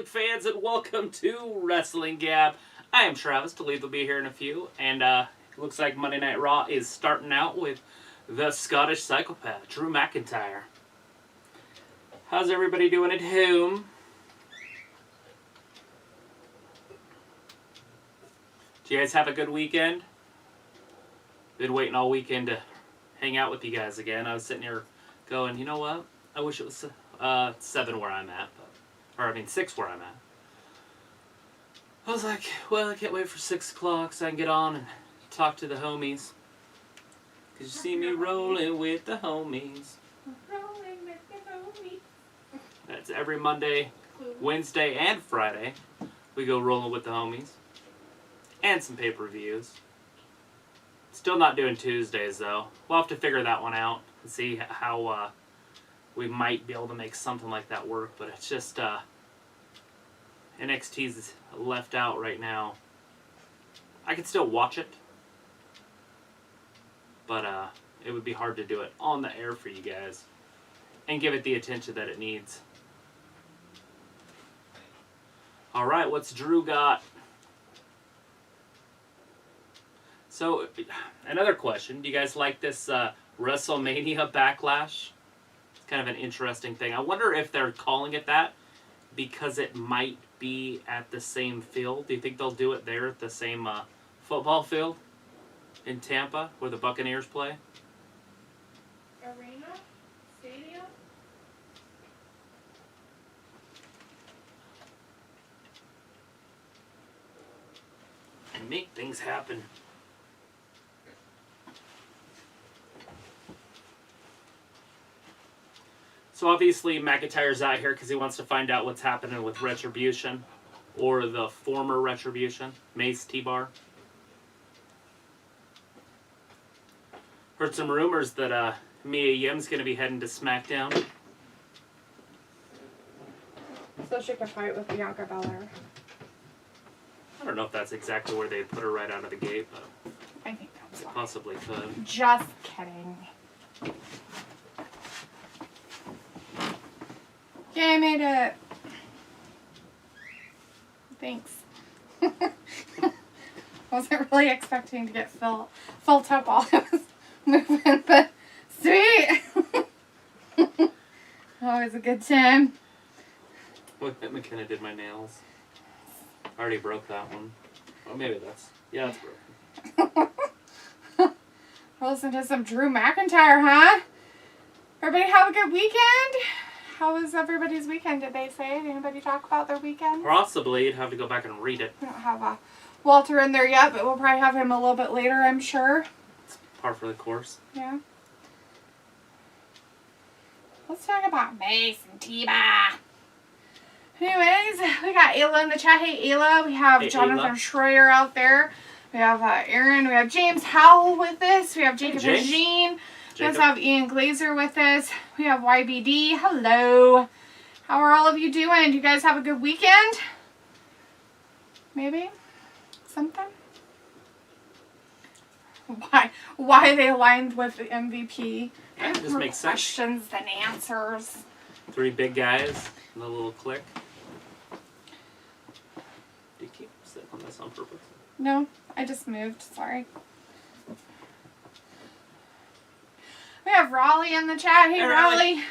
fans, and welcome to Wrestling Gab. I am Travis. Duluth will be here in a few, and it looks like Monday Night Raw is starting out with the Scottish Psychopath, Drew McIntyre. How's everybody doing at home? Do you guys have a good weekend? Been waiting all weekend to hang out with you guys again. I was sitting here going, you know what? I wish it was 7 where I'm at, or 6 where I'm at. I was like, well, I can't wait for 6 o'clock so I can get on and talk to the homies. Cause you see me rolling with the homies. Rolling with the homies. That's every Monday, Wednesday, and Friday. We go rolling with the homies. And some pay-per-views. Still not doing Tuesdays, though. We'll have to figure that one out and see how we might be able to make something like that work. But it's just NXT's left out right now. I could still watch it. But it would be hard to do it on the air for you guys. And give it the attention that it needs. Alright, what's Drew got? So, another question. Do you guys like this WrestleMania Backlash? It's kind of an interesting thing. I wonder if they're calling it that because it might be at the same field. Do you think they'll do it there at the same football field in Tampa where the Buccaneers play? Arena? Stadium? And make things happen. So obviously McIntyre's out here because he wants to find out what's happening with Retribution, or the former Retribution, Mace T-Bar. Heard some rumors that Mia Yim's going to be heading to SmackDown. So she can fight with Bianca Belair. I don't know if that's exactly where they'd put her right out of the gate, but I think that's they fine. possibly could. Just kidding. Yeah, I made it. Thanks. Wasn't really expecting to get filled up while I was moving, but sweet. Always a good time. Look, that McKenna did my nails. I already broke that one. Oh, maybe that's... Yeah, it's broken. Listen to some Drew McIntyre, huh? Everybody have a good weekend? How was everybody's weekend, did they say? Did anybody talk about their weekend? Possibly. You'd have to go back and read it. We don't have Walter in there yet, but we'll probably have him a little bit later, I'm sure. It's par for the course. Yeah. Let's talk about Mace and T-Bar. Anyways, we got Ayla in the chat. Hey, Ayla. We have Hey, Jonathan Ayla. Schroyer out there. We have Aaron. We have James Howell with us. We have Jacob James. Regine. We Jacob. also have Ian Glazer with us. We have YBD. Hello. How are all of you doing? Do you guys have a good weekend? Maybe? Something? Why they aligned with the MVP? Yeah, it just More makes sense. questions than answers. 3 big guys and a little click. Do you keep sitting on this on purpose? No, I just moved. Sorry. We have Raleigh in the chat. Hey, Hey, Raleigh.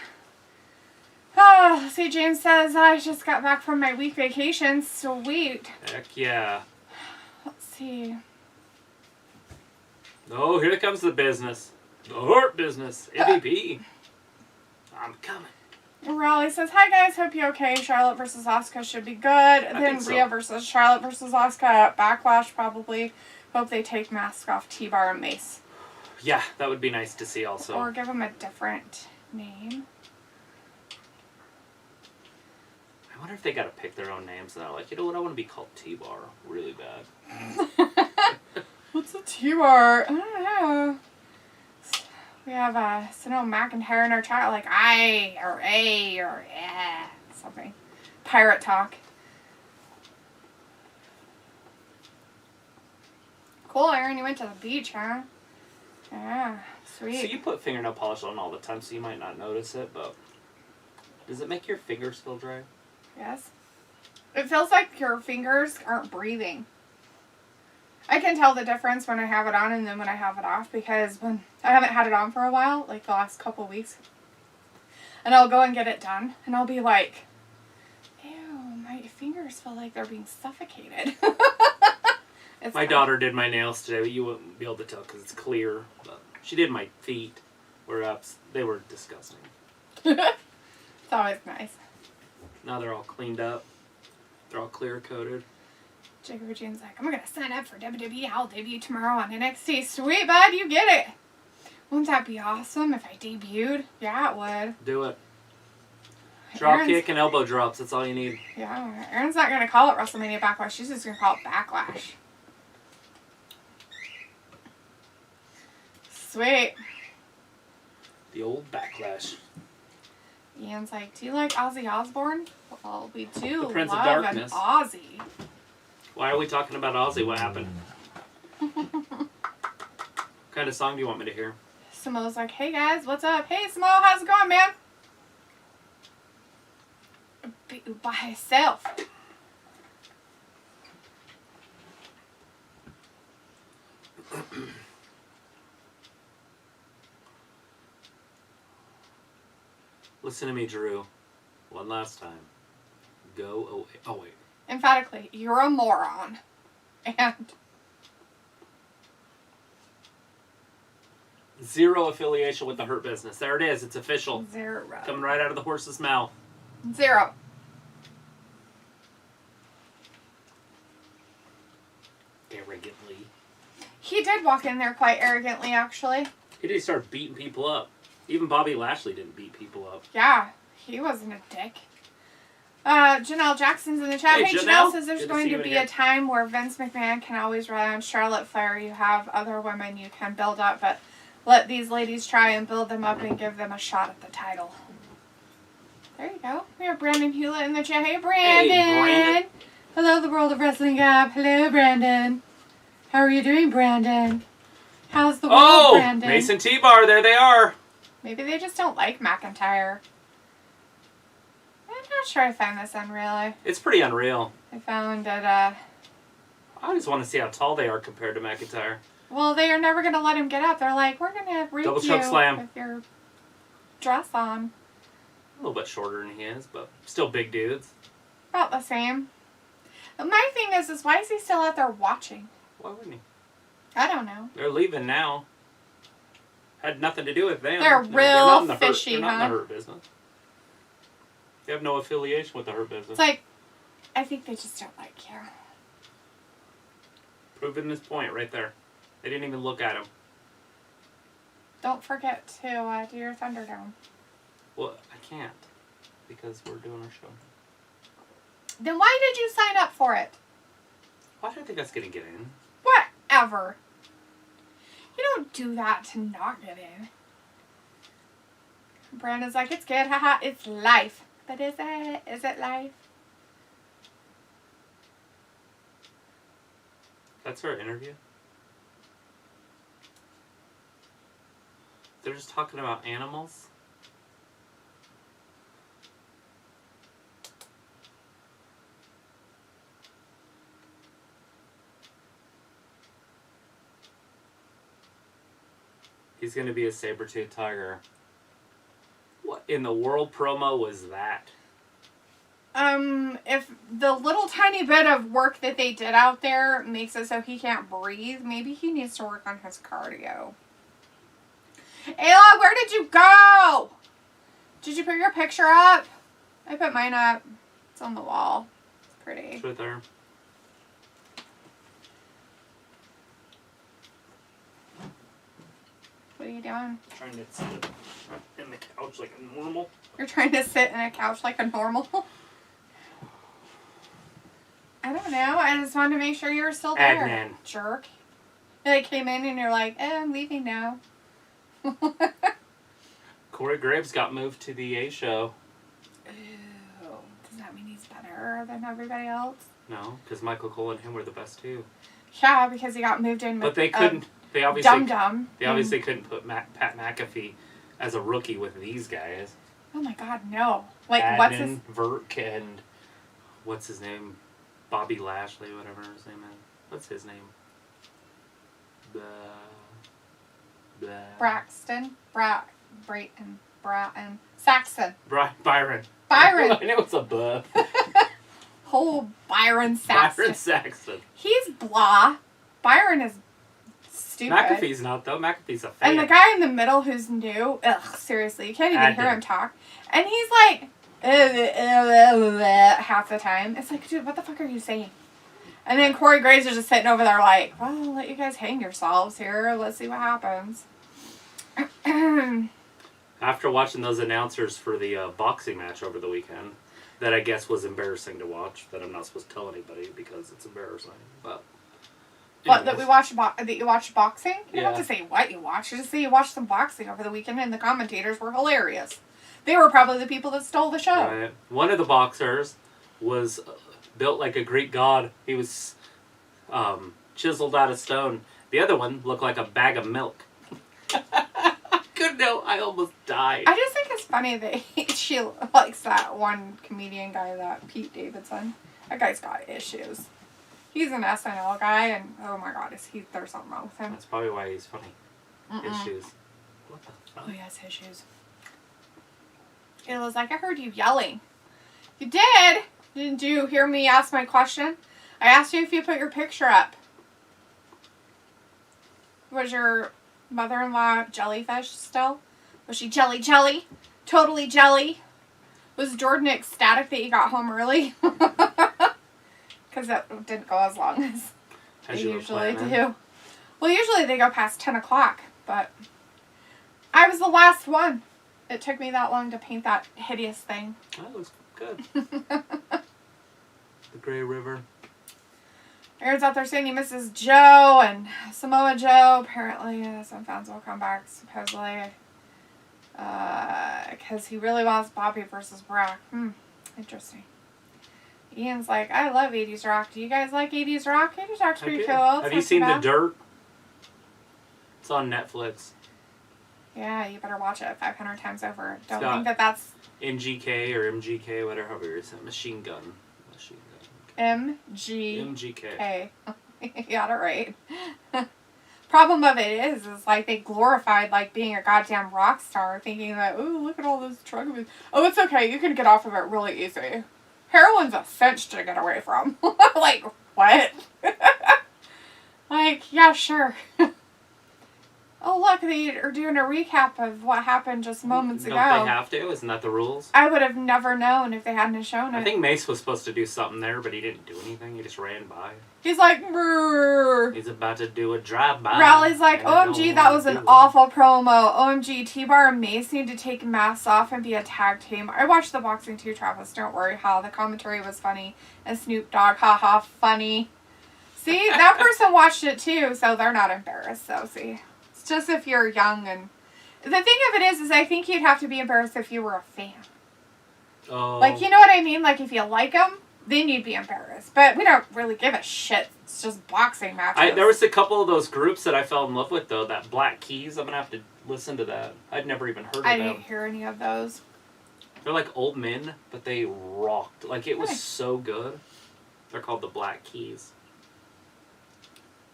Oh, see, James says, I just got back from my week vacation. Sweet. Heck yeah. Let's see. Oh, here comes the business. The heart business. MVP. I'm coming. Raleigh says, hi, guys. Hope you're okay. Charlotte versus Asuka should be good. Then think so. Rhea versus Charlotte versus Asuka at Backlash, probably. Hope they take mask off T-Bar and Mace. Yeah, that would be nice to see also. Or give them a different name. I wonder if they gotta pick their own names now. Like, you know what? I want to be called T-Bar really bad. What's a T-Bar? I don't know. We have Sonoma McIntyre in our chat, like I or A or yeah, something. Pirate talk. Cool, Aaron. You went to the beach, huh? Yeah, sweet. So you put fingernail polish on all the time, so you might not notice it, but does it make your fingers feel dry? Yes. It feels like your fingers aren't breathing. I can tell the difference when I have it on and then when I have it off, because when I haven't had it on for a while, like the last couple of weeks, and I'll go and get it done, and I'll be like, ew, my fingers feel like they're being suffocated. My daughter did my nails today, but you wouldn't be able to tell because it's clear. But she did my feet. They were disgusting. It's always nice. Now they're all cleaned up. They're all clear coated. Jacob Jean's like, I'm going to sign up for WWE. I'll debut tomorrow on NXT. Sweet, bud, you get it. Wouldn't that be awesome if I debuted? Yeah, it would. Do it. Drop kick and elbow drops. That's all you need. Yeah, Erin's not going to call it WrestleMania Backlash. She's just going to call it Backlash. Sweet. The old Backlash. Ian's like, do you like Ozzy Osbourne? Well, we do The Prince of love Darkness. an Ozzy. Why are we talking about Ozzy? What happened? What kind of song do you want me to hear? Samoa's like, hey guys, what's up? Hey Samoa, how's it going, man? By himself. Listen to me, Drew. One last time. Go away. Oh, wait. Emphatically, you're a moron. And Zero affiliation with the Hurt Business. There it is. It's official. zero. Coming right out of the horse's mouth. Zero. Arrogantly. He did walk in there quite arrogantly, actually. He did start beating people up. Even Bobby Lashley didn't beat people up. Yeah, he wasn't a dick. Janelle Jackson's in the chat. Hey, Janelle says there's going to be a time where Vince McMahon can always rely on Charlotte Flair. You have other women you can build up, but let these ladies try and build them up and give them a shot at the title. There you go. We have Brandon Hewlett in the chat. Hey, Brandon. Hey, Brandon. Hello, the World of Wrestling app. Hello, Brandon. How are you doing, Brandon? How's the world, Brandon? Mason T-Bar. There they are. Maybe they just don't like McIntyre. I'm not sure I found this unreal. It's pretty unreal. I found that, I just want to see how tall they are compared to McIntyre. well, they are never going to let him get up. They're like, we're going to reach Double you choke slam. with your dress on. A little bit shorter than he is, but still big dudes. About the same. But my thing is why is he still out there watching? Why wouldn't he? I don't know. They're leaving now. Had nothing to do with them. They're not in real the fishy, They're not in huh? the Hurt Business. They have no affiliation with the Hurt Business. It's like, I think they just don't like you. Proving this point right there. They didn't even look at him. Don't forget to do your Thunderdome. Well, I can't. Because we're doing our show. Then why did you sign up for it? Why do I think that's going to get in? Whatever. You don't do that to not get in. Brandon's like, it's good, haha, it's life. But is it? Is it life? That's our interview? They're just talking about animals? He's going to be a saber-toothed tiger. What in the world promo was that? If the little tiny bit of work that they did out there makes it so he can't breathe, maybe he needs to work on his cardio. Ayla, where did you go? Did you put your picture up? I put mine up. It's on the wall. It's pretty. It's right there. What are you doing? Trying to sit in the couch like a normal. You're trying to sit in a couch like a normal? I don't know. I just wanted to make sure you were still there. Adnan. Jerk. They came in and you're like, I'm leaving now. Corey Graves got moved to the A show. Ooh. Does that mean he's better than everybody else? No, because Michael Cole and him were the best too. Yeah, because he got moved in with But they couldn't. They obviously. Dum-Dum. They obviously couldn't put Pat McAfee as a rookie with these guys. Oh my God, no. Like, Adnan, what's his... Verk, and what's his name? Bobby Lashley, whatever his name is. What's his name? Braxton. Brayton. Bratton. Saxton. Byron. Byron. I know it's a buh. Whole Byron Saxton. Byron Saxton. He's blah. Byron is stupid. McAfee's not, though. McAfee's a fan. And the guy in the middle who's new, seriously, you can't even hear him talk. And he's like, half the time. It's like, dude, what the fuck are you saying? And then Corey Graves is just sitting over there like, well, I'll let you guys hang yourselves here. Let's see what happens. After watching those announcers for the boxing match over the weekend, that I guess was embarrassing to watch, that I'm not supposed to tell anybody because it's embarrassing. But what, that you watched boxing? You don't Yeah. have to say what you watched. You just say you watched some boxing over the weekend and the commentators were hilarious. They were probably the people that stole the show. Right. One of the boxers was built like a Greek god. He was chiseled out of stone. The other one looked like a bag of milk. I almost died. I just think it's funny that she likes that one comedian guy, that Pete Davidson. That guy's got issues. He's an SNL guy, and oh my god, there's something wrong with him. That's probably why he's funny. Issues. What the fuck? Oh, he has issues. It was like, I heard you yelling. You did? Didn't you hear me ask my question? I asked you if you put your picture up. Was your mother-in-law jellyfish still? Was she jelly? Totally jelly? Was Jordan ecstatic that you got home early? Because that didn't go as long as they usually do. Well, usually they go past 10 o'clock, but I was the last one. It took me that long to paint that hideous thing. That was good. The Grey River. Aaron's out there saying he misses Joe and Samoa Joe. Apparently, some fans will come back, supposedly. Because he really wants Bobby versus Brock. Interesting. Ian's like, I love 80s Rock. Do you guys like 80s Rock? 80s Rock's pretty cool. Have you seen The Dirt? It's on Netflix. Yeah, you better watch it 500 times over. Don't Scott. think that's... MGK or MGK, whatever, however you say it. Machine Gun. MGK. You got it right. Problem of it is like they glorified like being a goddamn rock star, thinking that, oh, look at all those drug abuse. Oh, it's okay. You can get off of it really easy. Heroin's a cinch to get away from. Like, what? Like, yeah, sure. Oh, look, they are doing a recap of what happened just moments ago. Don't they have to? Isn't that the rules? I would have never known if they hadn't shown it. I think Mace was supposed to do something there, but he didn't do anything. He just ran by. He's like, brrr. He's about to do a drive-by. Rally's like, OMG, that was an awful promo. OMG, T-Bar and Mace need to take masks off and be a tag team. I watched the boxing too, Travis. Don't worry. How the commentary was funny. And Snoop Dogg, haha, funny. See, that person watched it too, so they're not embarrassed. So, see. It's just if you're young and... The thing of it is I think you'd have to be embarrassed if you were a fan. Oh. Like, you know what I mean? Like, if you like them, then you'd be embarrassed. But we don't really give a shit. It's just boxing matches. There was a couple of those groups that I fell in love with, though. That Black Keys, I'm going to have to listen to that. I'd never even heard of them. I didn't hear any of those. They're like old men, but they rocked. Like, it was so good. They're called the Black Keys.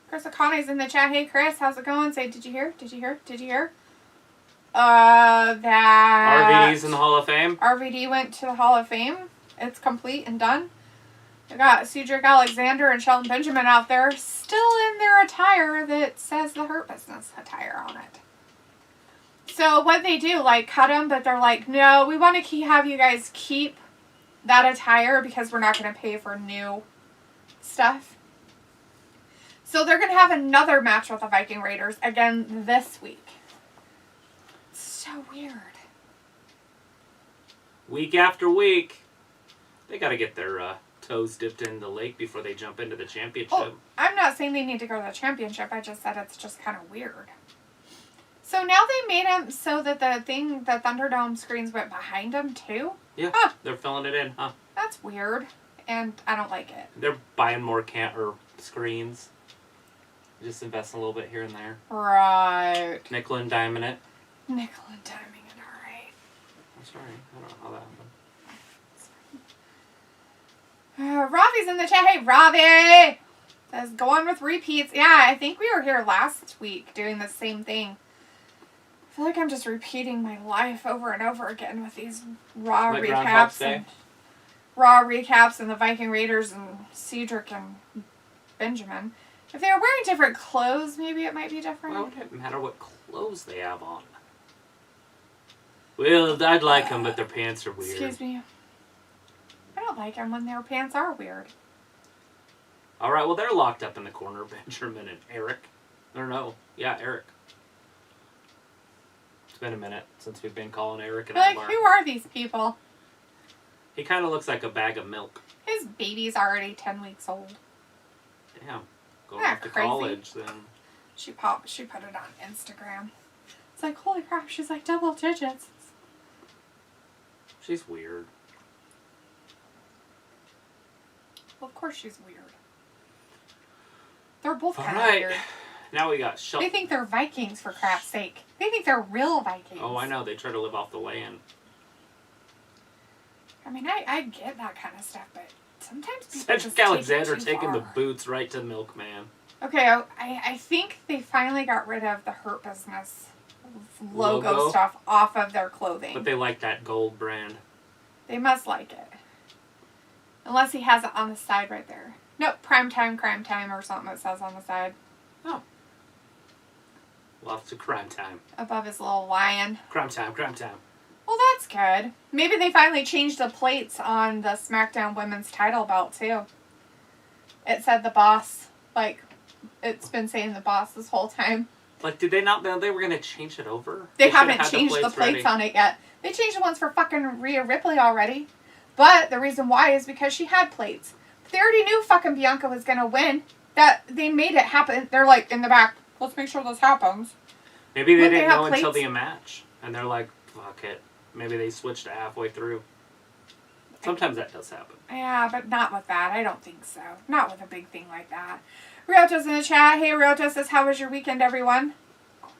Chris O'Connor's in the chat. Hey, Chris, how's it going? Say, did you hear? Did you hear? Did you hear? That... RVD's in the Hall of Fame? RVD went to the Hall of Fame. It's complete and done. We got Cedric Alexander and Shelton Benjamin out there still in their attire that says the Hurt Business attire on it. So what they do, like, cut them, but they're like, no, we want to have you guys keep that attire because we're not going to pay for new stuff. So they're going to have another match with the Viking Raiders again this week. It's so weird. Week after week. They got to get their toes dipped in the lake before they jump into the championship. Oh, I'm not saying they need to go to the championship. I just said it's just kind of weird. So now they made them so that the Thunderdome screens went behind them too? Yeah, huh. They're filling it in, huh? That's weird, and I don't like it. They're buying more screens. Just investing a little bit here and there. Right. Nickel and diming it. Nickel and diming it, alright. I'm sorry, I don't know how that Ravi's in the chat. Hey, Ravi! Says, go on with repeats. Yeah, I think we were here last week doing the same thing. I feel like I'm just repeating my life over and over again with these Raw Like recaps. And the Viking Raiders and Cedric and Benjamin. If they were wearing different clothes, maybe it might be different. Well, it doesn't matter what clothes they have on. Well, I'd like them, but their pants are weird. Excuse me. I don't like them when their pants are weird. All right, well, they're locked up in the corner, Benjamin and Eric. Or no, yeah, Eric. It's been a minute since we've been calling Eric and Like, Omar. who are these people? He kind of looks like a bag of milk. His baby's already 10 weeks old. Damn. Going Isn't off that to crazy? college, then. She put it on Instagram. It's like, holy crap, she's like double digits. She's weird. Well, of course she's weird. They're both All kind of right. weird. Now we got They think they're Vikings, for crap's sake. They think they're real Vikings. Oh, I know. They try to live off the land. I mean, I get that kind of stuff, but sometimes people Cedric just take it Alexander too taking the far. boots right to Milkman. Okay, I think they finally got rid of the Hurt Business logo stuff off of their clothing. But they like that gold brand. They must like it. Unless he has it on the side right there. Nope, crime time, or something it says on the side. Oh. Lots of crime time. Above his little lion. Crime time. Well, that's good. Maybe they finally changed the plates on the SmackDown Women's title belt, too. It said the boss. Like, it's been saying the boss this whole time. Like, did they not know they were going to change it over? They should've haven't had changed the plates ready. on it yet. They changed the ones for fucking Rhea Ripley already. But the reason why is because she had plates. They already knew fucking Bianca was going to win. That they made it happen. They're like, in the back, let's make sure this happens. Maybe they Wouldn't didn't they have know until plates? the match. And they're like, fuck it. Maybe they switched it halfway through. Sometimes that does happen. Yeah, but not with that. I don't think so. Not with a big thing like that. Riota's in the chat. Hey, Riota says, how was your weekend, everyone?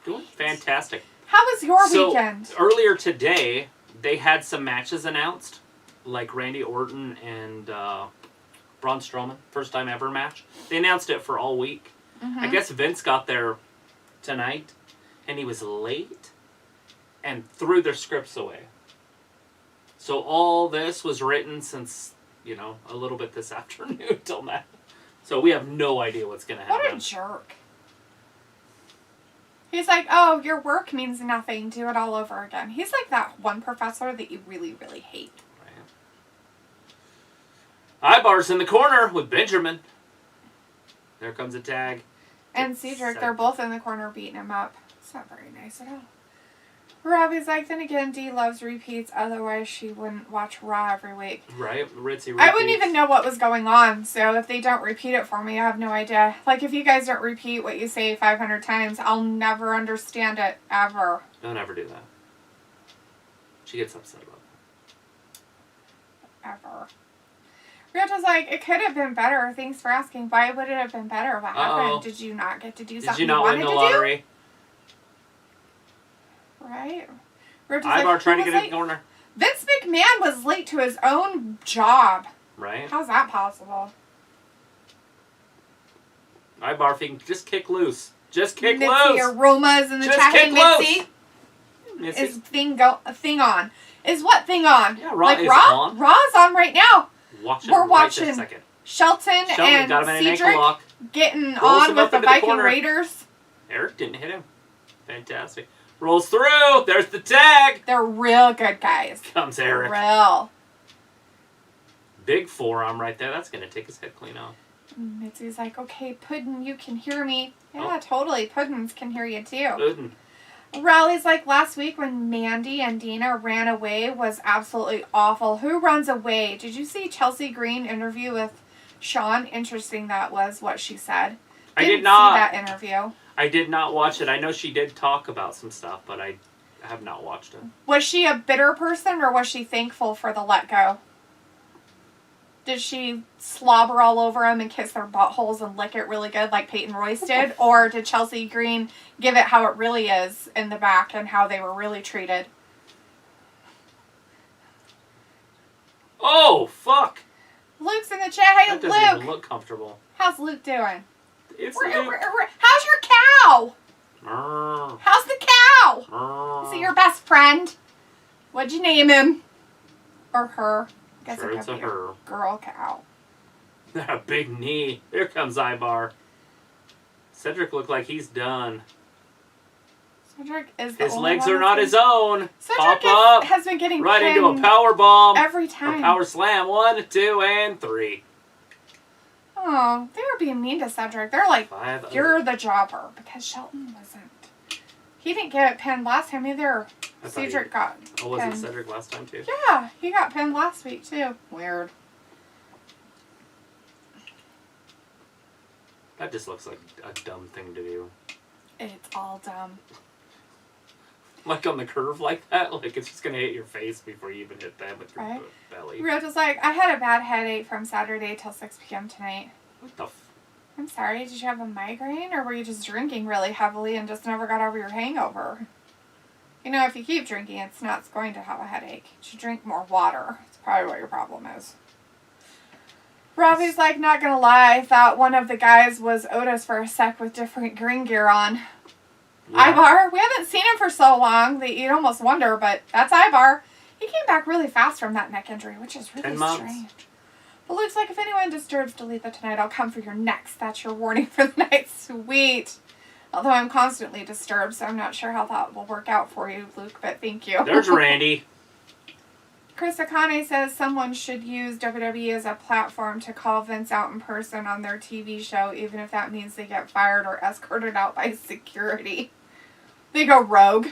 Doing fantastic. How was your weekend? Earlier today, they had some matches announced. Like Randy Orton and Braun Strowman. First time ever match. They announced it for all week. Mm-hmm. I guess Vince got there tonight. And he was late. And threw their scripts away. So all this was written since, a little bit this afternoon till now. So we have no idea what's going to happen. What a jerk. He's like, oh, your work means nothing. Do it all over again. He's like that one professor that you really, really hate. Right. Ibar's in the corner with Benjamin. There comes a tag. And Cedric, they're both in the corner beating him up. It's not very nice at all. Robbie's like, then again, Dee loves repeats. Otherwise, she wouldn't watch Raw every week. Right, Ritzy repeats. I wouldn't even know what was going on. So if they don't repeat it for me, I have no idea. Like, if you guys don't repeat what you say 500 times, I'll never understand it, ever. Don't ever do that. She gets upset about that. Ever. Riota's like, it could have been better. Thanks for asking. Why would it have been better? What happened? Did you not get to do something Did you not win the lottery? do? Right. Ibar trying to get in the corner. Vince McMahon was late to his own job. Right. How's that possible? Ibar, if he can just kick loose. Just kick Mitzi loose. aromas in the Just chat. kick Hey, Mitzi. Is thing on? Is what thing on? Yeah, Raw like is Raw? on. Raw's on right now. We're watching this second. Shelton and got him in an ankle Cedric lock. getting Rolls on him with up the into the Viking corner. Raiders. Eric didn't hit him. Fantastic. Rolls through. There's the tag. They're real good guys. Comes Eric. Real. Big forearm right there. That's going to take his head clean off. Mitzi's like, okay, Puddin', you can hear me. Yeah, totally. Puddins can hear you too. Puddin'. Rally's like, last week when Mandy and Dina ran away was absolutely awful. Who runs away? Did you see Chelsea Green interview with Sean? Interesting that was what she said. I did Didn't not. see that interview. I did not watch it. I know she did talk about some stuff, but I have not watched it. Was she a bitter person or was she thankful for the let go? Did she slobber all over him and kiss their buttholes and lick it really good like Peyton Royce did? Or did Chelsea Green give it how it really is in the back and how they were really treated? Oh, fuck. Luke's in the chat. Hey, That doesn't even Luke. look comfortable. How's Luke doing? It's Luke. How's your cow? Brr, How's the cow? brr. Is it your best friend? What'd you name him? Or her? I guess Sure, it it's could a be her. girl cow. A big knee. Here comes Ibar. Cedric looked like he's done. Cedric is the His only legs one are not that's his own. Cedric Pop up. has been getting Right pinned into a power bomb. every A time. power slam. 1, 2, and 3. Oh, they were being mean to Cedric. They're like, 5. you're the jobber. Because Shelton wasn't. He didn't get pinned last time either. I thought Cedric got Oh, was it pinned. Cedric last time too? Yeah, he got pinned last week too. Weird. That just looks like a dumb thing to do. It's all dumb. Like on the curve like that, like it's just gonna hit your face before you even hit them with your Right. belly. Riota's like, I had a bad headache from Saturday till 6 p.m. tonight. What the I'm sorry, did you have a migraine or were you just drinking really heavily and just never got over your hangover? You know, if you keep drinking, it's not going to have a headache. You should drink more water. That's probably what your problem is. Robbie's like, not gonna lie, I thought one of the guys was Otis for a sec with different green gear on. Yeah. Ibar, we haven't seen him for so long that you'd almost wonder, but that's Ibar. He came back really fast from that neck injury, which is really 10 months. strange. But looks like if anyone disturbs Dalitha tonight, I'll come for your necks. That's your warning for the night. Sweet. Although I'm constantly disturbed, so I'm not sure how that will work out for you, Luke, but thank you. There's Randy. Chris Akane says someone should use WWE as a platform to call Vince out in person on their TV show, even if that means they get fired or escorted out by security. They go rogue.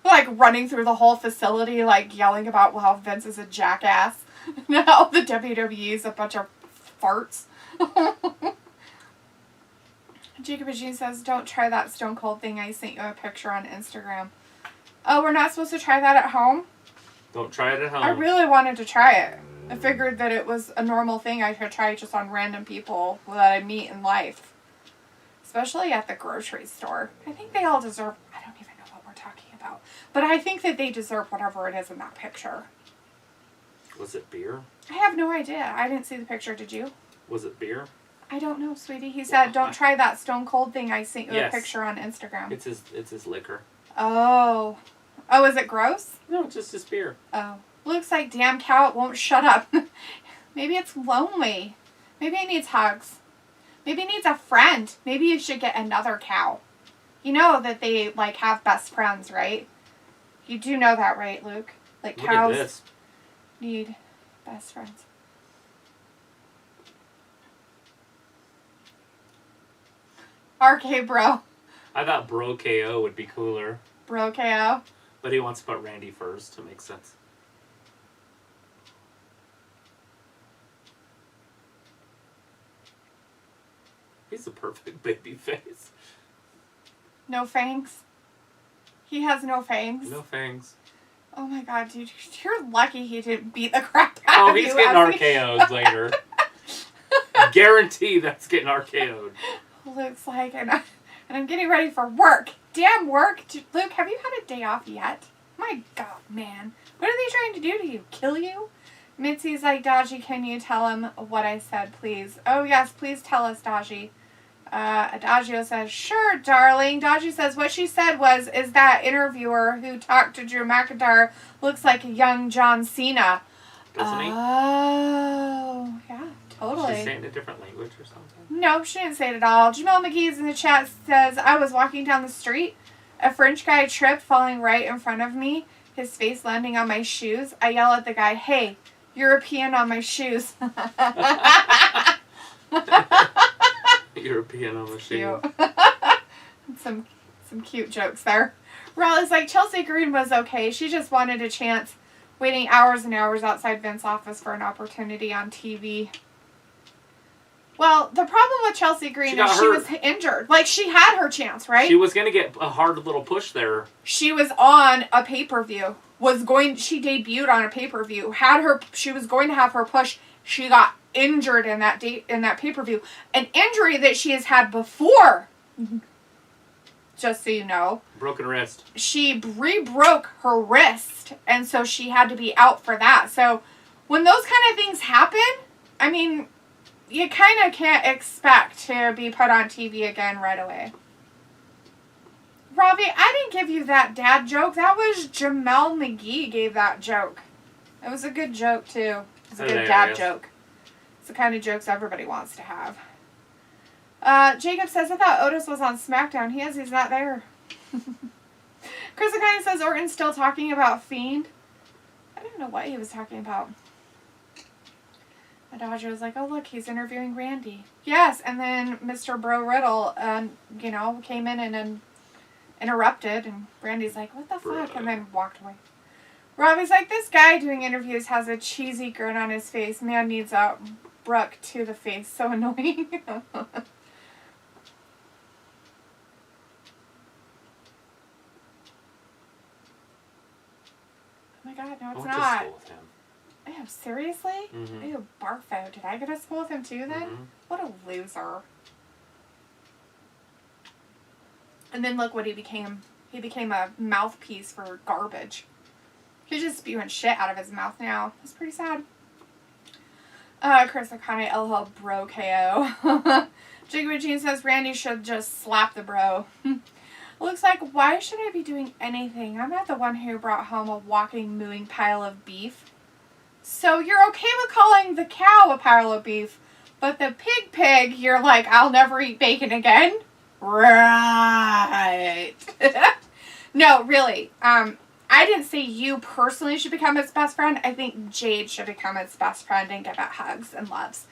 Like running through the whole facility, like yelling about how Vince is a jackass. Now the WWE is a bunch of farts. Jacob Jean says, don't try that Stone Cold thing. I sent you a picture on Instagram. Oh, we're not supposed to try that at home? Don't try it at home. I really wanted to try it. I figured that it was a normal thing I could try just on random people that I meet in life. Especially at the grocery store. I think they all deserve... I don't even know what we're talking about. But I think that they deserve whatever it is in that picture. Was it beer? I have no idea. I didn't see the picture. Did you? Was it beer? I don't know, sweetie. He said, don't try that Stone Cold thing. I sent you Yes. a picture on Instagram. It's his liquor. Oh. Oh, is it gross? No, it's just his beer. Oh. Looks like damn cow, it won't shut up. Maybe it's lonely. Maybe it needs hugs. Maybe it needs a friend. Maybe you should get another cow. You know that they, like, have best friends, right? You do know that, right, Luke? Like, Look at cows this. need best friends. RK bro. I thought Bro KO would be cooler, Bro KO. but he wants to put Randy first to make sense. He's a perfect baby face. No fangs. He has no fangs. No fangs. Oh my god, dude. You're lucky he didn't beat the crap out Oh, of you. he's getting as he- RKO'd later. Guarantee that's getting RKO'd. Looks like, and I'm getting ready for work. Damn work. Luke, have you had a day off yet? My god, man. What are they trying to do to you? Kill you? Mitzi's like, Dodgy, can you tell him what I said, please? Oh, yes, please tell us, Dodgy. Adagio says, sure, darling. Dodgy says, what she said was, is that interviewer who talked to Drew McIntyre looks like a young John Cena. Doesn't he? Oh, yeah, totally. She's saying a different language or something. Nope, she didn't say it at all. Jamel McGee's in the chat says, I was walking down the street. A French guy tripped, falling right in front of me. His face landing on my shoes. I yell at the guy, hey, European on my shoes. European on the shoe. Some cute jokes there. Raleigh's like, Chelsea Green was okay. She just wanted a chance, waiting hours and hours outside Vince's office for an opportunity on TV. Well, the problem with Chelsea Green is she was injured. Like, she had her chance, right? She was going to get a hard little push there. She was on a pay-per-view. She debuted on a pay-per-view. She was going to have her push. She got injured in that pay-per-view. An injury that she has had before. just so you know. Broken wrist. She re-broke her wrist, and so she had to be out for that. So when those kind of things happen, I mean, you kind of can't expect to be put on TV again right away. Robbie, I didn't give you that dad joke. That was Jamel McGee gave that joke. It was a good joke, too. It was a good dad joke. It's the kind of jokes everybody wants to have. Jacob says, I thought Otis was on SmackDown. He is. He's not there. Chris kind of says, Orton's still talking about Fiend. I don't know what he was talking about. My Dodger was like, oh, look, he's interviewing Randy. Yes, and then Mr. Bro Riddle, came in and interrupted, and Randy's like, what the fuck? And then walked away. Robbie's like, this guy doing interviews has a cheesy grin on his face. Man needs a Brooke to the face. So annoying. Oh my god, no, it's not. I went to school with him. Ew, seriously? Mm-hmm. Ew, Barfo. Did I go to school with him too then? Mm-hmm. What a loser. And then look what he became. He became a mouthpiece for garbage. He's just spewing shit out of his mouth now. It's pretty sad. Chris Akane, LOL, bro KO. Jiggy Jean says Randy should just slap the bro. Looks like, why should I be doing anything? I'm not the one who brought home a walking, mooing pile of beef. So you're okay with calling the cow a pile of beef, but the pig, you're like, I'll never eat bacon again? Right. No, really. I didn't say you personally should become its best friend. I think Jade should become its best friend and give it hugs and loves.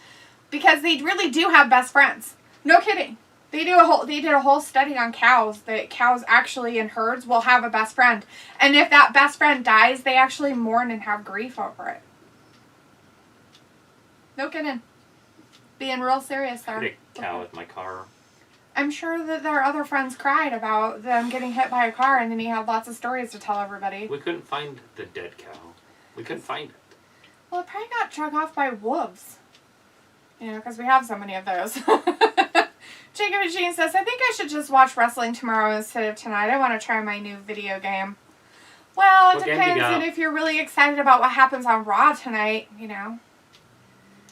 Because they really do have best friends. No kidding. They did a whole study on cows, that cows actually in herds will have a best friend. And if that best friend dies, they actually mourn and have grief over it. No kidding. Being real serious there. I hit a cow with my car. I'm sure that their other friends cried about them getting hit by a car, and then he had lots of stories to tell everybody. We couldn't find the dead cow. We couldn't find it. Well, it probably got drug off by wolves. You know, because we have so many of those. Jacob and Jean says, I think I should just watch wrestling tomorrow instead of tonight. I want to try my new video game. Well, it depends on if you're really excited about what happens on Raw tonight, you know.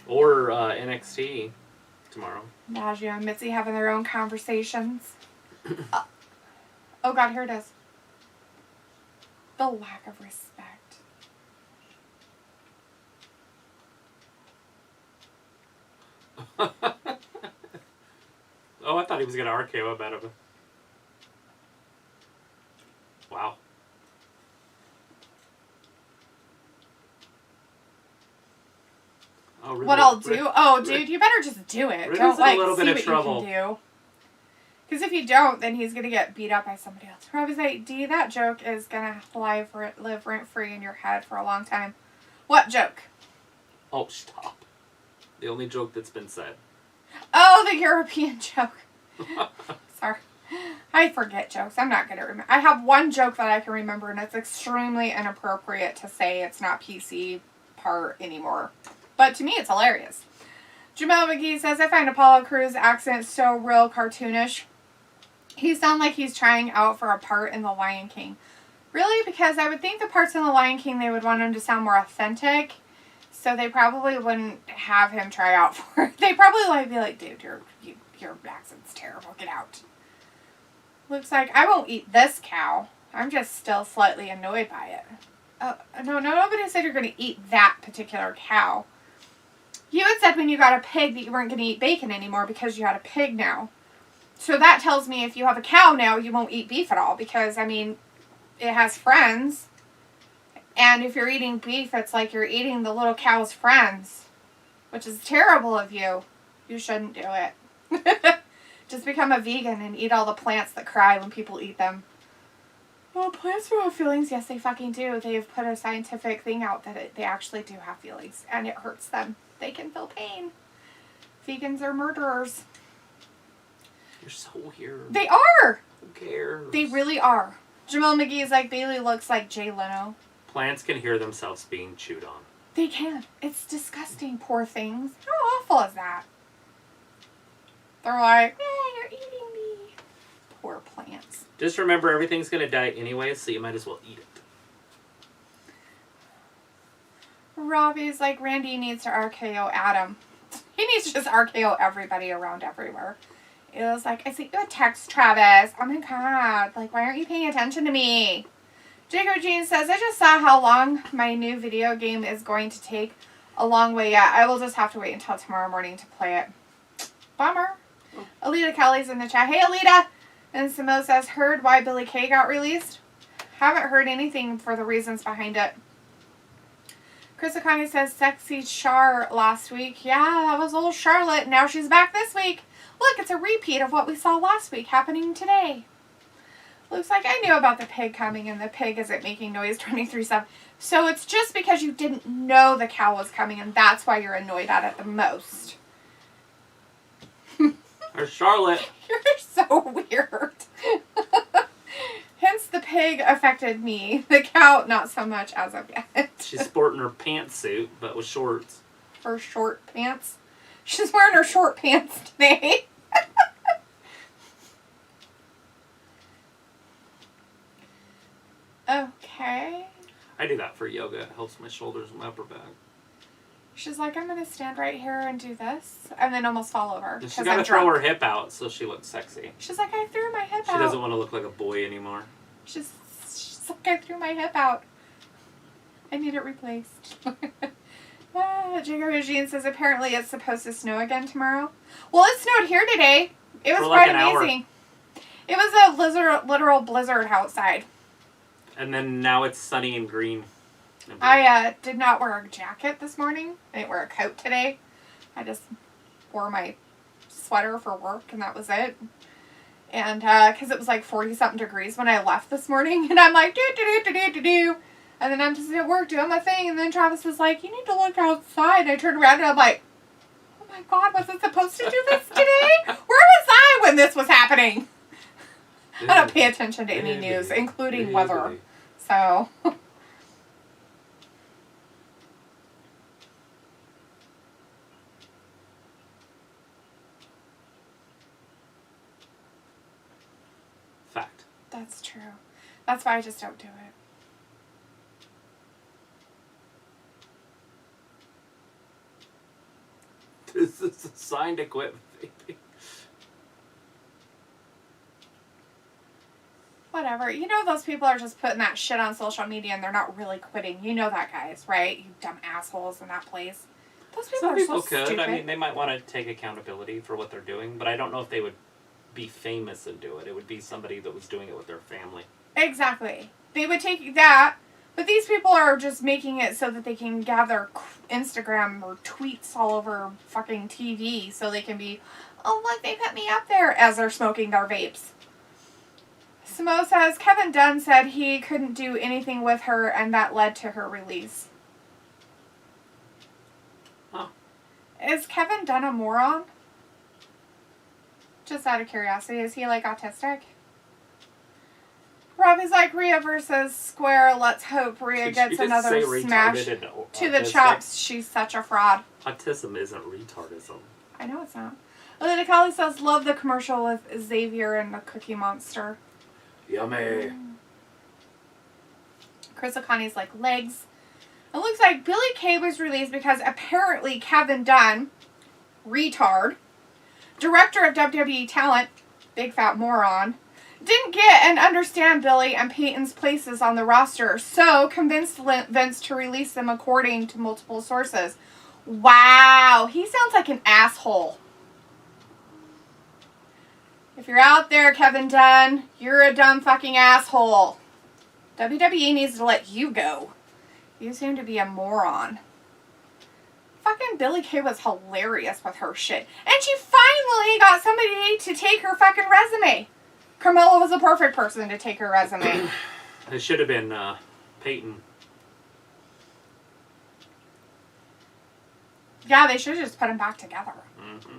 Or NXT tomorrow. Nadia and Mitzi having their own conversations. Oh god, here it is. The lack of respect. Oh, I thought he was going to RKO him out of it. Wow. Oh, really? What I'll do? Oh, dude, you better just do it. Riddle's Don't, in a little see bit of what trouble. you can do. Because if you don't, then he's going to get beat up by somebody else. I was like, D, that joke is going to live rent-free in your head for a long time. What joke? Oh, stop. The only joke that's been said. Oh, the European joke. Sorry. I forget jokes. I'm not going to remember. I have one joke that I can remember, and it's extremely inappropriate to say it's not PC part anymore. But to me, it's hilarious. Jamel McGee says, I find Apollo Crews' accent so real cartoonish. He sounds like he's trying out for a part in The Lion King. Really? Because I would think the parts in The Lion King, they would want him to sound more authentic. So they probably wouldn't have him try out for it. They probably be like, dude, your accent's terrible. Get out. Looks like I won't eat this cow. I'm just still slightly annoyed by it. No, nobody said you're going to eat that particular cow. You had said when you got a pig that you weren't going to eat bacon anymore because you had a pig now. So that tells me if you have a cow now, you won't eat beef at all. Because, I mean, it has friends. And if you're eating beef, it's like you're eating the little cow's friends. Which is terrible of you. You shouldn't do it. Just become a vegan and eat all the plants that cry when people eat them. Well, plants don't have feelings. Yes, they fucking do. They've put a scientific thing out that they actually do have feelings. And it hurts them. They can feel pain. Vegans are murderers. You're so weird. They are! Who cares? They really are. Jamel McGee is like, Bailey looks like Jay Leno. Plants can hear themselves being chewed on. They can. It's disgusting, poor things. How awful is that? They're like, you're eating me. Poor plants. Just remember, everything's going to die anyway, so you might as well eat it. Robbie's like, Randy needs to RKO Adam. He needs to just RKO everybody around everywhere. It was like, I sent you a text, Travis. Oh my god. Like, why aren't you paying attention to me? Jacob Jean says, I just saw how long my new video game is going to take. A long way yet. I will just have to wait until tomorrow morning to play it. Bummer. Alita Kelly's in the chat. Hey, Alita! And Samo says, heard why Billy Kay got released? Haven't heard anything for the reasons behind it. Chris Akani says, sexy Char last week. Yeah, that was old Charlotte. Now she's back this week. Look, it's a repeat of what we saw last week happening today. Looks like I knew about the pig coming and the pig isn't making noise 23/7. So it's just because you didn't know the cow was coming and that's why you're annoyed at it the most. Or Charlotte. You're so weird. Hence the pig affected me. The cow, not so much as of yet. She's sporting her pantsuit, but with shorts. Her short pants. She's wearing her short pants today. Okay. I do that for yoga. It helps my shoulders and my upper back. She's like, I'm going to stand right here and do this. And then almost fall over. She's got to throw her hip out so she looks sexy. She's like, I threw my hip out. She doesn't want to look like a boy anymore. She's like, I threw my hip out. I need it replaced. Jacob Regine says, apparently it's supposed to snow again tomorrow. Well, it snowed here today. It was quite amazing. It was a literal blizzard outside. And then now it's sunny and green. I did not wear a jacket this morning. I didn't wear a coat today. I just wore my sweater for work and that was it. And because it was like 40-something degrees when I left this morning. And I'm like, do. And then I'm just at work doing my thing. And then Travis was like, you need to look outside. I turned around and I'm like, oh my God, was I supposed to do this today? Where was I when this was happening? I don't pay attention to any news, including weather. So... Fact. That's true. That's why I just don't do it. This is a sign to quit, baby. Whatever. You know those people are just putting that shit on social media and they're not really quitting. You know that, guys, right? You dumb assholes in that place. Those people are so stupid. I mean, they might want to take accountability for what they're doing, but I don't know if they would be famous and do it. It would be somebody that was doing it with their family. Exactly. They would take that, but these people are just making it so that they can gather Instagram or tweets all over fucking TV so they can be, oh, look, they put me up there as they're smoking their vapes. Samo says, Kevin Dunn said he couldn't do anything with her and that led to her release. Huh. Is Kevin Dunn a moron? Just out of curiosity, is he like autistic? Robbie's like, Rhea versus Square. Let's hope Rhea gets another smash to the chops. She's such a fraud. Autism isn't retardism. I know it's not. Olivia Kelly says, love the commercial with Xavier and the Cookie Monster. Yummy. Chris O'Connor's like, legs. It looks like Billy Kay was released because apparently Kevin Dunn, retard, director of WWE Talent, big fat moron, didn't get and understand Billy and Peyton's places on the roster, so convinced Vince to release them according to multiple sources. Wow, he sounds like an asshole. If you're out there, Kevin Dunn, you're a dumb fucking asshole. WWE needs to let you go. You seem to be a moron. Fucking Billy Kay was hilarious with her shit. And she finally got somebody to take her fucking resume. Carmella was the perfect person to take her resume. It should have been Peyton. Yeah, they should have just put them back together. Mm-hmm.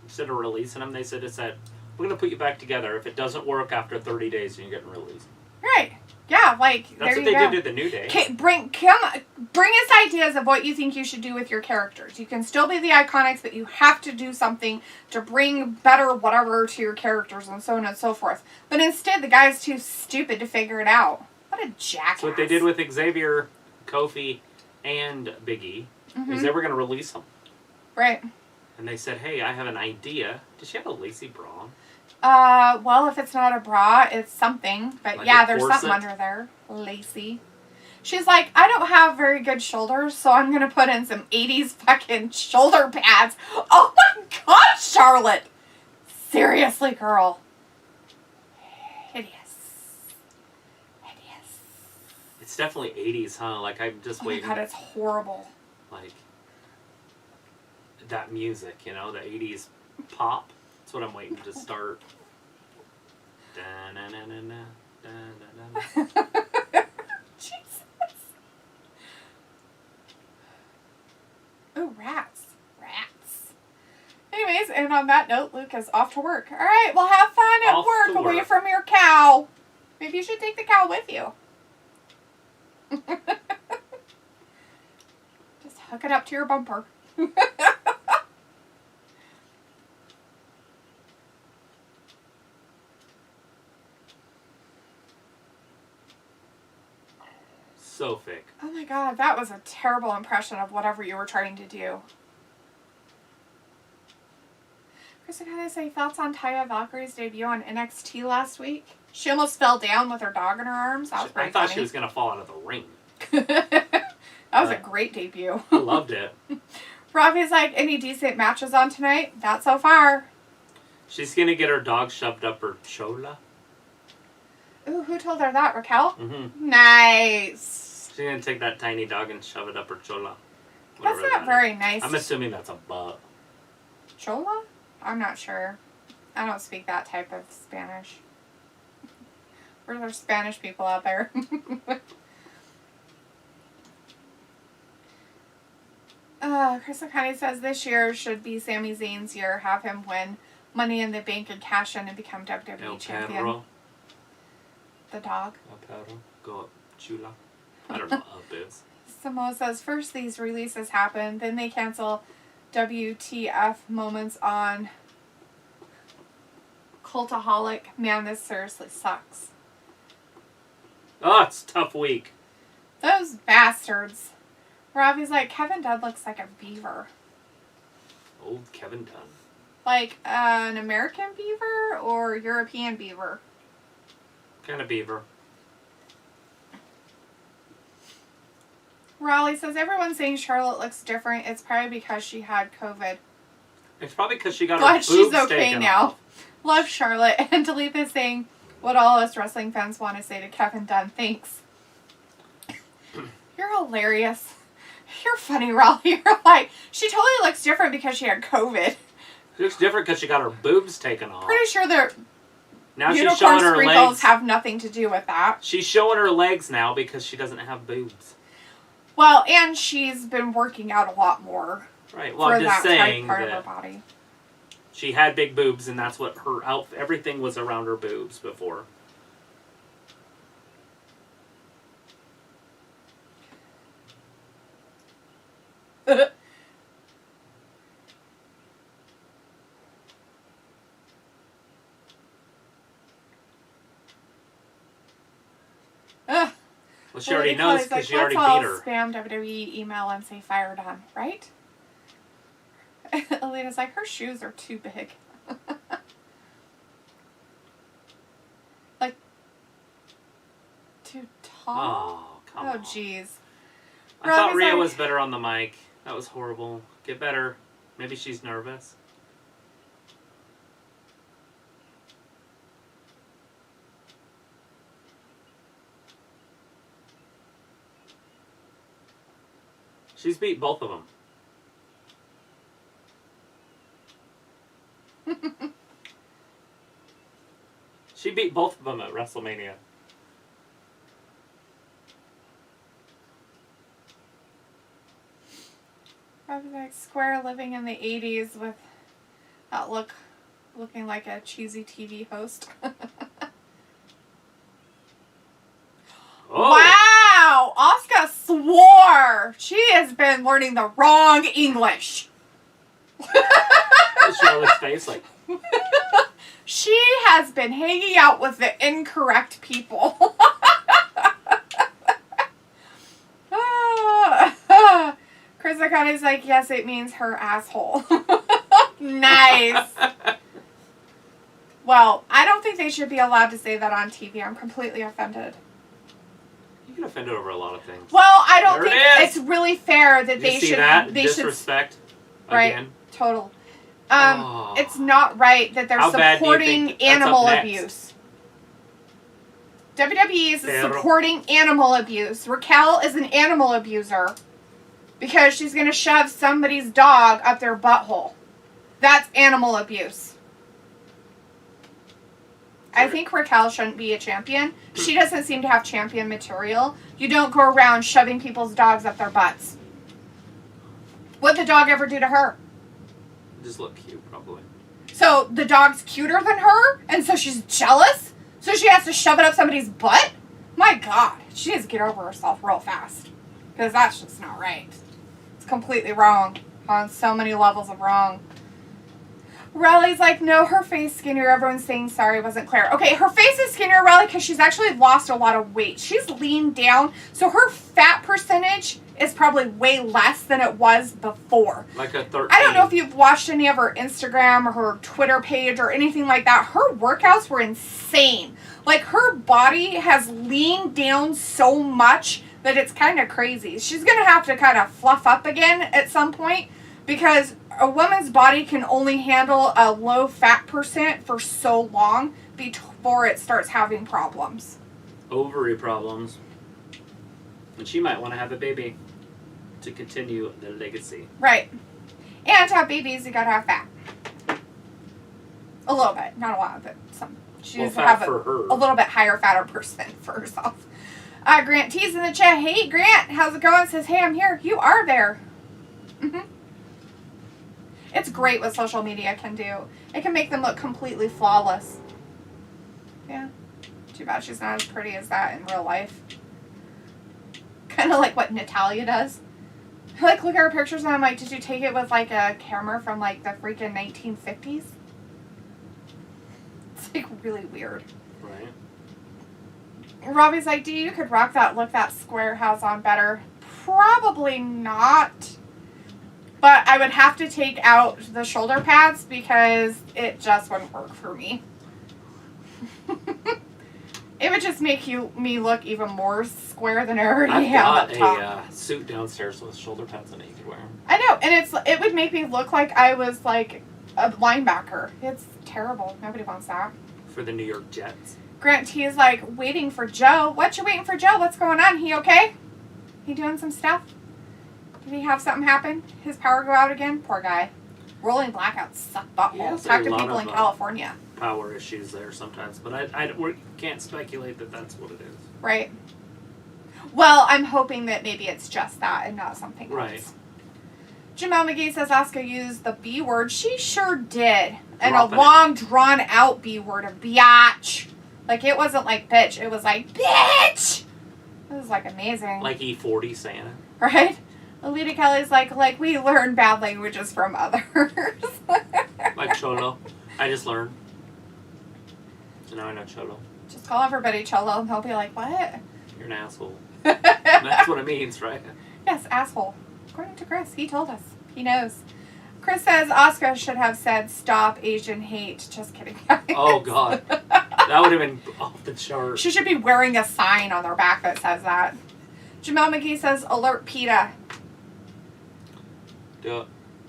Instead of releasing them, they should have said, we're going to put you back together. If it doesn't work after 30 days, you're getting released. Right. Yeah, like, That's there what you they go. did to the New Day. Bring us ideas of what you think you should do with your characters. You can still be the Iconics, but you have to do something to bring better whatever to your characters and so on and so forth. But instead, the guy's too stupid to figure it out. What a jackass. That's what they did with Xavier, Kofi, and Big E. Is they were going to release them. Right. And they said, hey, I have an idea. Does she have a lacy bra on? Well, if it's not a bra, it's something. But Like yeah, a there's corset? something under there. Lacy. She's like, I don't have very good shoulders, so I'm going to put in some 80s fucking shoulder pads. Oh my God, Charlotte! Seriously, girl. Hideous. Hideous. It's definitely 80s, huh? Like, I'm just Oh my waiting. God, it's horrible. Like, that music, you know, the 80s pop. That's what I'm waiting to start. Da-na-na-na-na, da-na-na-na. Jesus. Oh, rats. Rats. Anyways, and on that note, Luke is off to work. All right, well, have fun at Off work to away work. from your cow. Maybe you should take the cow with you. Just hook it up to your bumper. So fake. Oh my God, that was a terrible impression of whatever you were trying to do. Kristen, can I say thoughts on Taya Valkyrie's debut on NXT last week? She almost fell down with her dog in her arms. That was pretty I thought funny. she was going to fall out of the ring. That was a great debut. I loved it. Robbie's like, any decent matches on tonight? Not so far. She's going to get her dog shoved up her chola. Ooh, who told her that? Raquel? Mm-hmm. Nice. She's going to take that tiny dog and shove it up her chola. That's Whatever not that very is. nice. I'm assuming that's a butt. Chola? I'm not sure. I don't speak that type of Spanish. Or there's Spanish people out there. Chris O'Connor says this year should be Sami Zayn's year. Have him win Money in the Bank and cash in and become WWE El champion. perro. The dog. El perro. Go up chula. I don't know what up is. Samoa says first these releases happen, then they cancel WTF moments on Cultaholic. Man, this seriously sucks. Oh, it's a tough week. Those bastards. Robbie's like, Kevin Dunn looks like a beaver. Old Kevin Dunn. Like an American beaver or European beaver? Kind of beaver. Raleigh says, everyone's saying Charlotte looks different. It's probably because she had COVID. It's probably because she got her Glad boobs she's okay taken now. off. Love Charlotte. And Talitha is saying what all us wrestling fans want to say to Kevin Dunn. Thanks. You're hilarious. You're funny, Raleigh. You're like, she totally looks different because she had COVID. She looks different because she got her boobs taken off. Pretty sure their Now she's unicorn showing her sprinkles legs. have nothing to do with that. She's showing her legs now because she doesn't have boobs. Well, and she's been working out a lot more Right. Well, for I'm just that type saying part of her that body. she had big boobs, and that's what her outfit. Everything was around her boobs before. Ugh. Well, she already Well, knows it's because like, she already let's all beat her. spam WWE email and say fire Dawn, right? Alina's like, her shoes are too big. Like, too tall? Oh, come Oh, on. jeez. I thought Robbie's Rhea like- was better on the mic. That was horrible. Get better. Maybe she's nervous. She's beat both of them. She beat both of them at WrestleMania. Robbie's like, Square living in the 80s with that looking like a cheesy TV host. or she has been learning the wrong English. Charlotte's face, like. She has been hanging out with the incorrect people. Chris O'Connor's like, yes, it means her asshole. Nice. Well, I don't think they should be allowed to say that on TV. I'm completely offended. You get offended over a lot of things. Well, I don't There think it is. it's really fair that You they see should. that? They Disrespect. should. Right. Again. Total. Oh. It's not right that they're How bad do you supporting think that's up animal next? abuse. WWE is Pero. supporting animal abuse. Raquel is an animal abuser because she's going to shove somebody's dog up their butthole. That's animal abuse. I think Raquel shouldn't be a champion. She doesn't seem to have champion material. You don't go around shoving people's dogs up their butts. What'd the dog ever do to her? Just look cute, probably. So the dog's cuter than her, and so she's jealous? So she has to shove it up somebody's butt? My God, she needs to get over herself real fast. Because that's just not right. It's completely wrong. On so many levels of wrong. Riley's like, no, her face skinnier. Everyone's saying sorry, wasn't clear. Okay, her face is skinnier, Riley, because she's actually lost a lot of weight. She's leaned down, so her fat percentage is probably way less than it was before. Like a 13. I don't know if you've watched any of her Instagram or her Twitter page or anything like that. Her workouts were insane. Like, her body has leaned down so much that it's kind of crazy. She's going to have to kind of fluff up again at some point because a woman's body can only handle a low fat percent for so long before it starts having problems. Ovary problems. And she might want to have a baby to continue the legacy. Right. And to have babies, you gotta have fat. A little bit. Not a lot, but some. She needs to have a little bit higher fatter percent for herself. Grant T's in the chat. Hey, Grant, how's it going? Says, hey, I'm here. You are there. It's great what social media can do. It can make them look completely flawless. Yeah. Too bad she's not as pretty as that in real life. Kind of like what Natalia does. I like look at her pictures and I'm like, did you take it with like a camera from like the freaking 1950s? It's like really weird. Right. Robbie's like, you could rock that look that Square has on better. Probably not. But I would have to take out the shoulder pads because it just wouldn't work for me. It would just make me look even more square than I already am up top. I've got a suit downstairs with shoulder pads on it you could wear. I know, and it would make me look like I was like a linebacker. It's terrible. Nobody wants that. For the New York Jets. Grant T is like, waiting for Joe. What, you waiting for Joe? What's going on? He okay? He doing some stuff? Did he have something happen? His power go out again? Poor guy. Rolling blackouts suck butthole. Talk to people in California. Power issues there sometimes, but we can't speculate that that's what it is. Right. Well, I'm hoping that maybe it's just that and not something right. else. Jamel McGee says Asuka used the B word. She sure did. And Dropping a long, drawn-out B word of biatch. Like, it wasn't like bitch. It was like, bitch! It was, like, amazing. Like E40 saying it. Right? Alita Kelly's like we learn bad languages from others. Like Cholo. I just learned. So now I know Cholo. Just call everybody Cholo and they'll be like, what? You're an asshole. That's what it means, right? Yes, asshole. According to Chris, he told us. He knows. Chris says Asuka should have said stop Asian hate. Just kidding, guys. Oh, God. That would have been off the chart. She should be wearing a sign on their back that says that. Jamel McGee says alert PETA. Do it.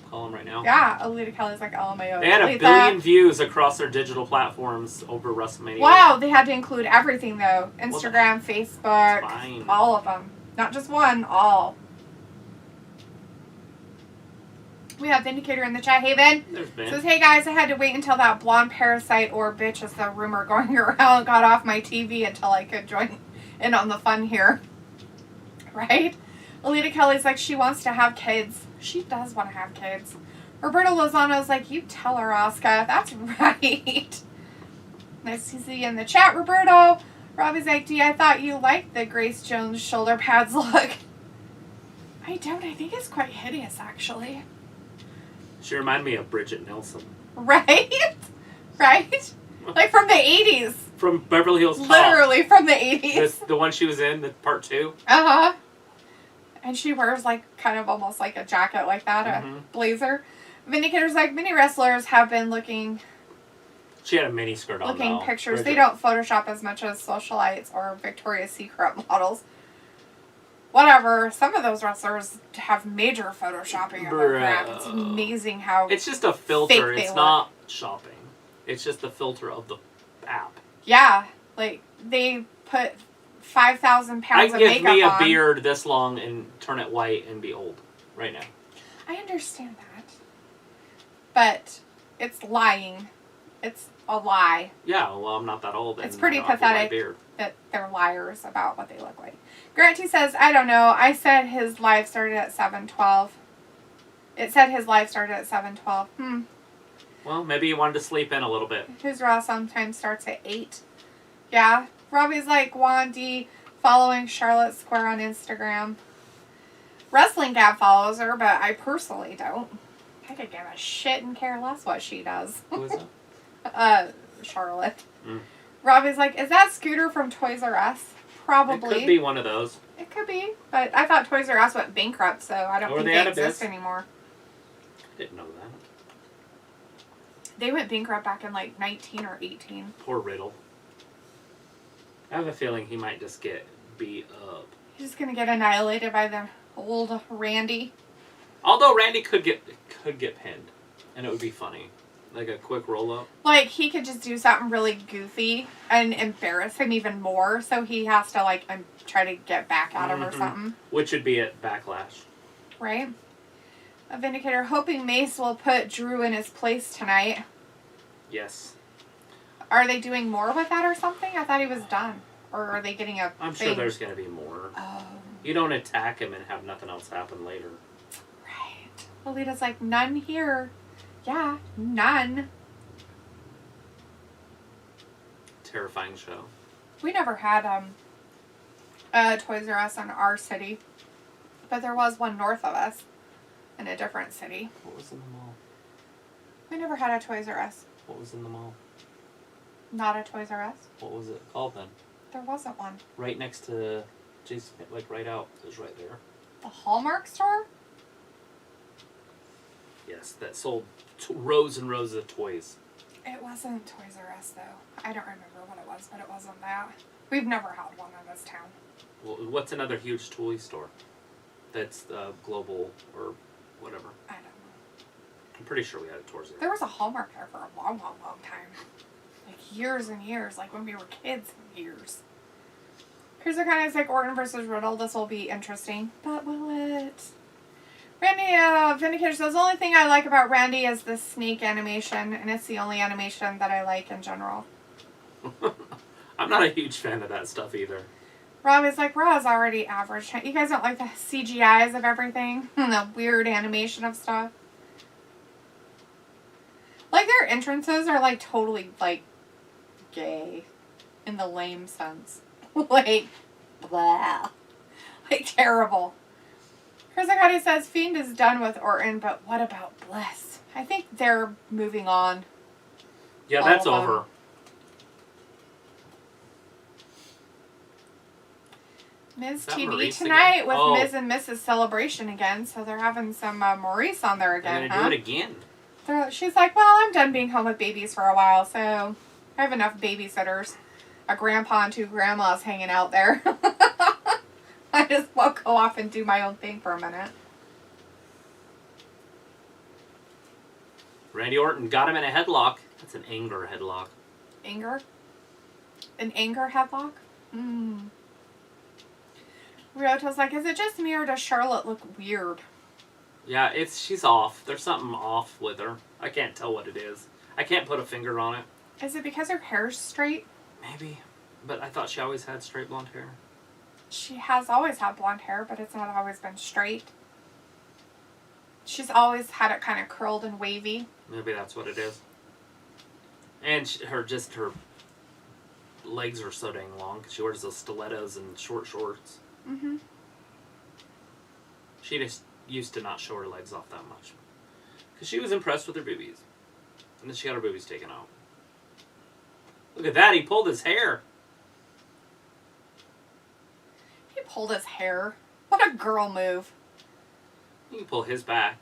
Call him right now. Yeah, Alita Kelly's like, LMAO. They had a Alita. billion views across their digital platforms over WrestleMania. Wow, they had to include everything though. Instagram, Facebook, fine. all of them. Not just one, all. We have Vindicator in the chat. Hey, Vin. There's Ben. Says, hey guys, I had to wait until that blonde parasite or bitch, as the rumor going around, got off my TV until I could join in on the fun here. Right? Alita Kelly's like, she wants to have kids. She does want to have kids. Roberto Lozano's like, you tell her, Asuka. That's right. Nice to see you in the chat, Roberto. Robbie's like, I thought you liked the Grace Jones shoulder pads look. I don't. I think it's quite hideous, actually. She reminded me of Bridget Nelson. Right? Right? Like from the 80s. From Beverly Hills Cop. Literally from the 80s. The one she was in, the part 2. Uh-huh. And she wears like kind of almost like a jacket like that, a blazer. Vindicator's like, many wrestlers have been looking She had a mini skirt on. Looking pictures. Bridget. They don't Photoshop as much as socialites or Victoria's Secret models. Whatever. Some of those wrestlers have major Photoshopping of their crap. It's amazing how it's just a filter. It's not shopping. It's just the filter of the app. Yeah. Like, they put 5,000 pounds of makeup on. Give me a beard this long and turn it white and be old right now. I understand that. But it's lying. It's a lie. Yeah, well, I'm not that old. It's pretty pathetic that they're liars about what they look like. Granty says, I don't know. I said his live started at 7:12. It said his live started at 7:12. Well, maybe he wanted to sleep in a little bit. His Raw sometimes starts at 8. Yeah. Robbie's like, Juan D following Charlotte Square on Instagram. Wrestling Gab follows her, but I personally don't. I could give a shit and care less what she does. Who is that? Charlotte. Robbie's like, is that Scooter from Toys R Us? Probably. It could be one of those. It could be, but I thought Toys R Us went bankrupt, so I don't think they exist anymore. Didn't know that. They went bankrupt back in like 19 or 18. Poor Riddle. I have a feeling he might just get beat up. He's just gonna get annihilated by the old Randy. Although Randy could get pinned, and it would be funny. Like a quick roll-up. Like, he could just do something really goofy and embarrass him even more, so he has to, like, try to get back at him or something. Which would be at Backlash. Right? A Vindicator hoping Mace will put Drew in his place tonight. Yes. Are they doing more with that or something? I thought he was done. Or are they getting a I'm sure there's going to be more. Oh. You don't attack him and have nothing else happen later. Right. Lolita's like, none here. Yeah, none. Terrifying show. We never had a Toys R Us in our city, but there was one north of us in a different city. What was in the mall? We never had a Toys R Us. What was in the mall? Not a Toys R Us. What was it called then? There wasn't one. Right next to Jason, like right out. It was right there. The Hallmark store? Yes, that sold rows and rows of toys. It wasn't Toys R Us, though. I don't remember what it was, but it wasn't that. We've never had one in this town. Well, what's another huge toy store that's global or whatever? I don't know. I'm pretty sure we had a Toys R Us. There was a Hallmark there for a long, long, long time. Like years and years, like when we were kids, years. Here's the kind of like Orton versus Riddle. This will be interesting. But will it? Randy, Vindicator says, the only thing I like about Randy is the snake animation, and it's the only animation that I like in general. I'm not a huge fan of that stuff either. Rob is like, Raw is already average. You guys don't like the CGIs of everything? The weird animation of stuff? Like, their entrances are, like, totally, like, gay. In the lame sense. Like, blah. Like, terrible. Chris Akati says, Fiend is done with Orton, but what about Bliss? I think they're moving on. Yeah, that's over. Ms. TV tonight again? With Ms. and Mrs. Celebration again, so they're having some Maurice on there again, they're gonna do it again. She's like, well, I'm done being home with babies for a while, so I have enough babysitters. A grandpa and 2 grandmas hanging out there. I just won't go off and do my own thing for a minute. Randy Orton got him in a headlock. That's an anger headlock. Anger? An anger headlock? Ryoto's like, is it just me or does Charlotte look weird? Yeah, she's off. There's something off with her. I can't tell what it is. I can't put a finger on it. Is it because her hair's straight? Maybe. But I thought she always had straight blonde hair. She has always had blonde hair, but it's not always been straight. She's always had it kind of curled and wavy. Maybe that's what it is. And her legs are so dang long. She wears those stilettos and short shorts. She just used to not show her legs off that much. Because she was impressed with her boobies. And then she got her boobies taken out. Look at that, he pulled his hair. He pulled his hair. What a girl move. You can pull his back,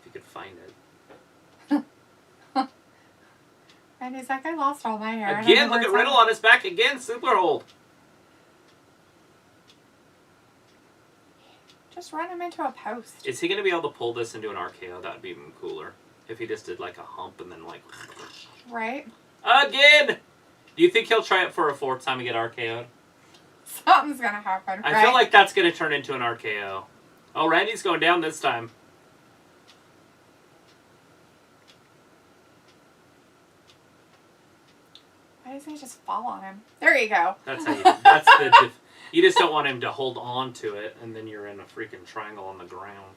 if you could find it. And he's like, I lost all my hair. Again, look at Riddle on his back again, super hold. Just run him into a post. Is he going to be able to pull this into an RKO? That would be even cooler. If he just did like a hump and then like... Right? Again! Do you think he'll try it for a fourth time and get RKO'd? Something's gonna happen, right? I feel like that's going to turn into an RKO. Oh, Randy's going down this time. Why doesn't he just fall on him? There you go. That's how you... That's the... You just don't want him to hold on to it, and then you're in a freaking triangle on the ground.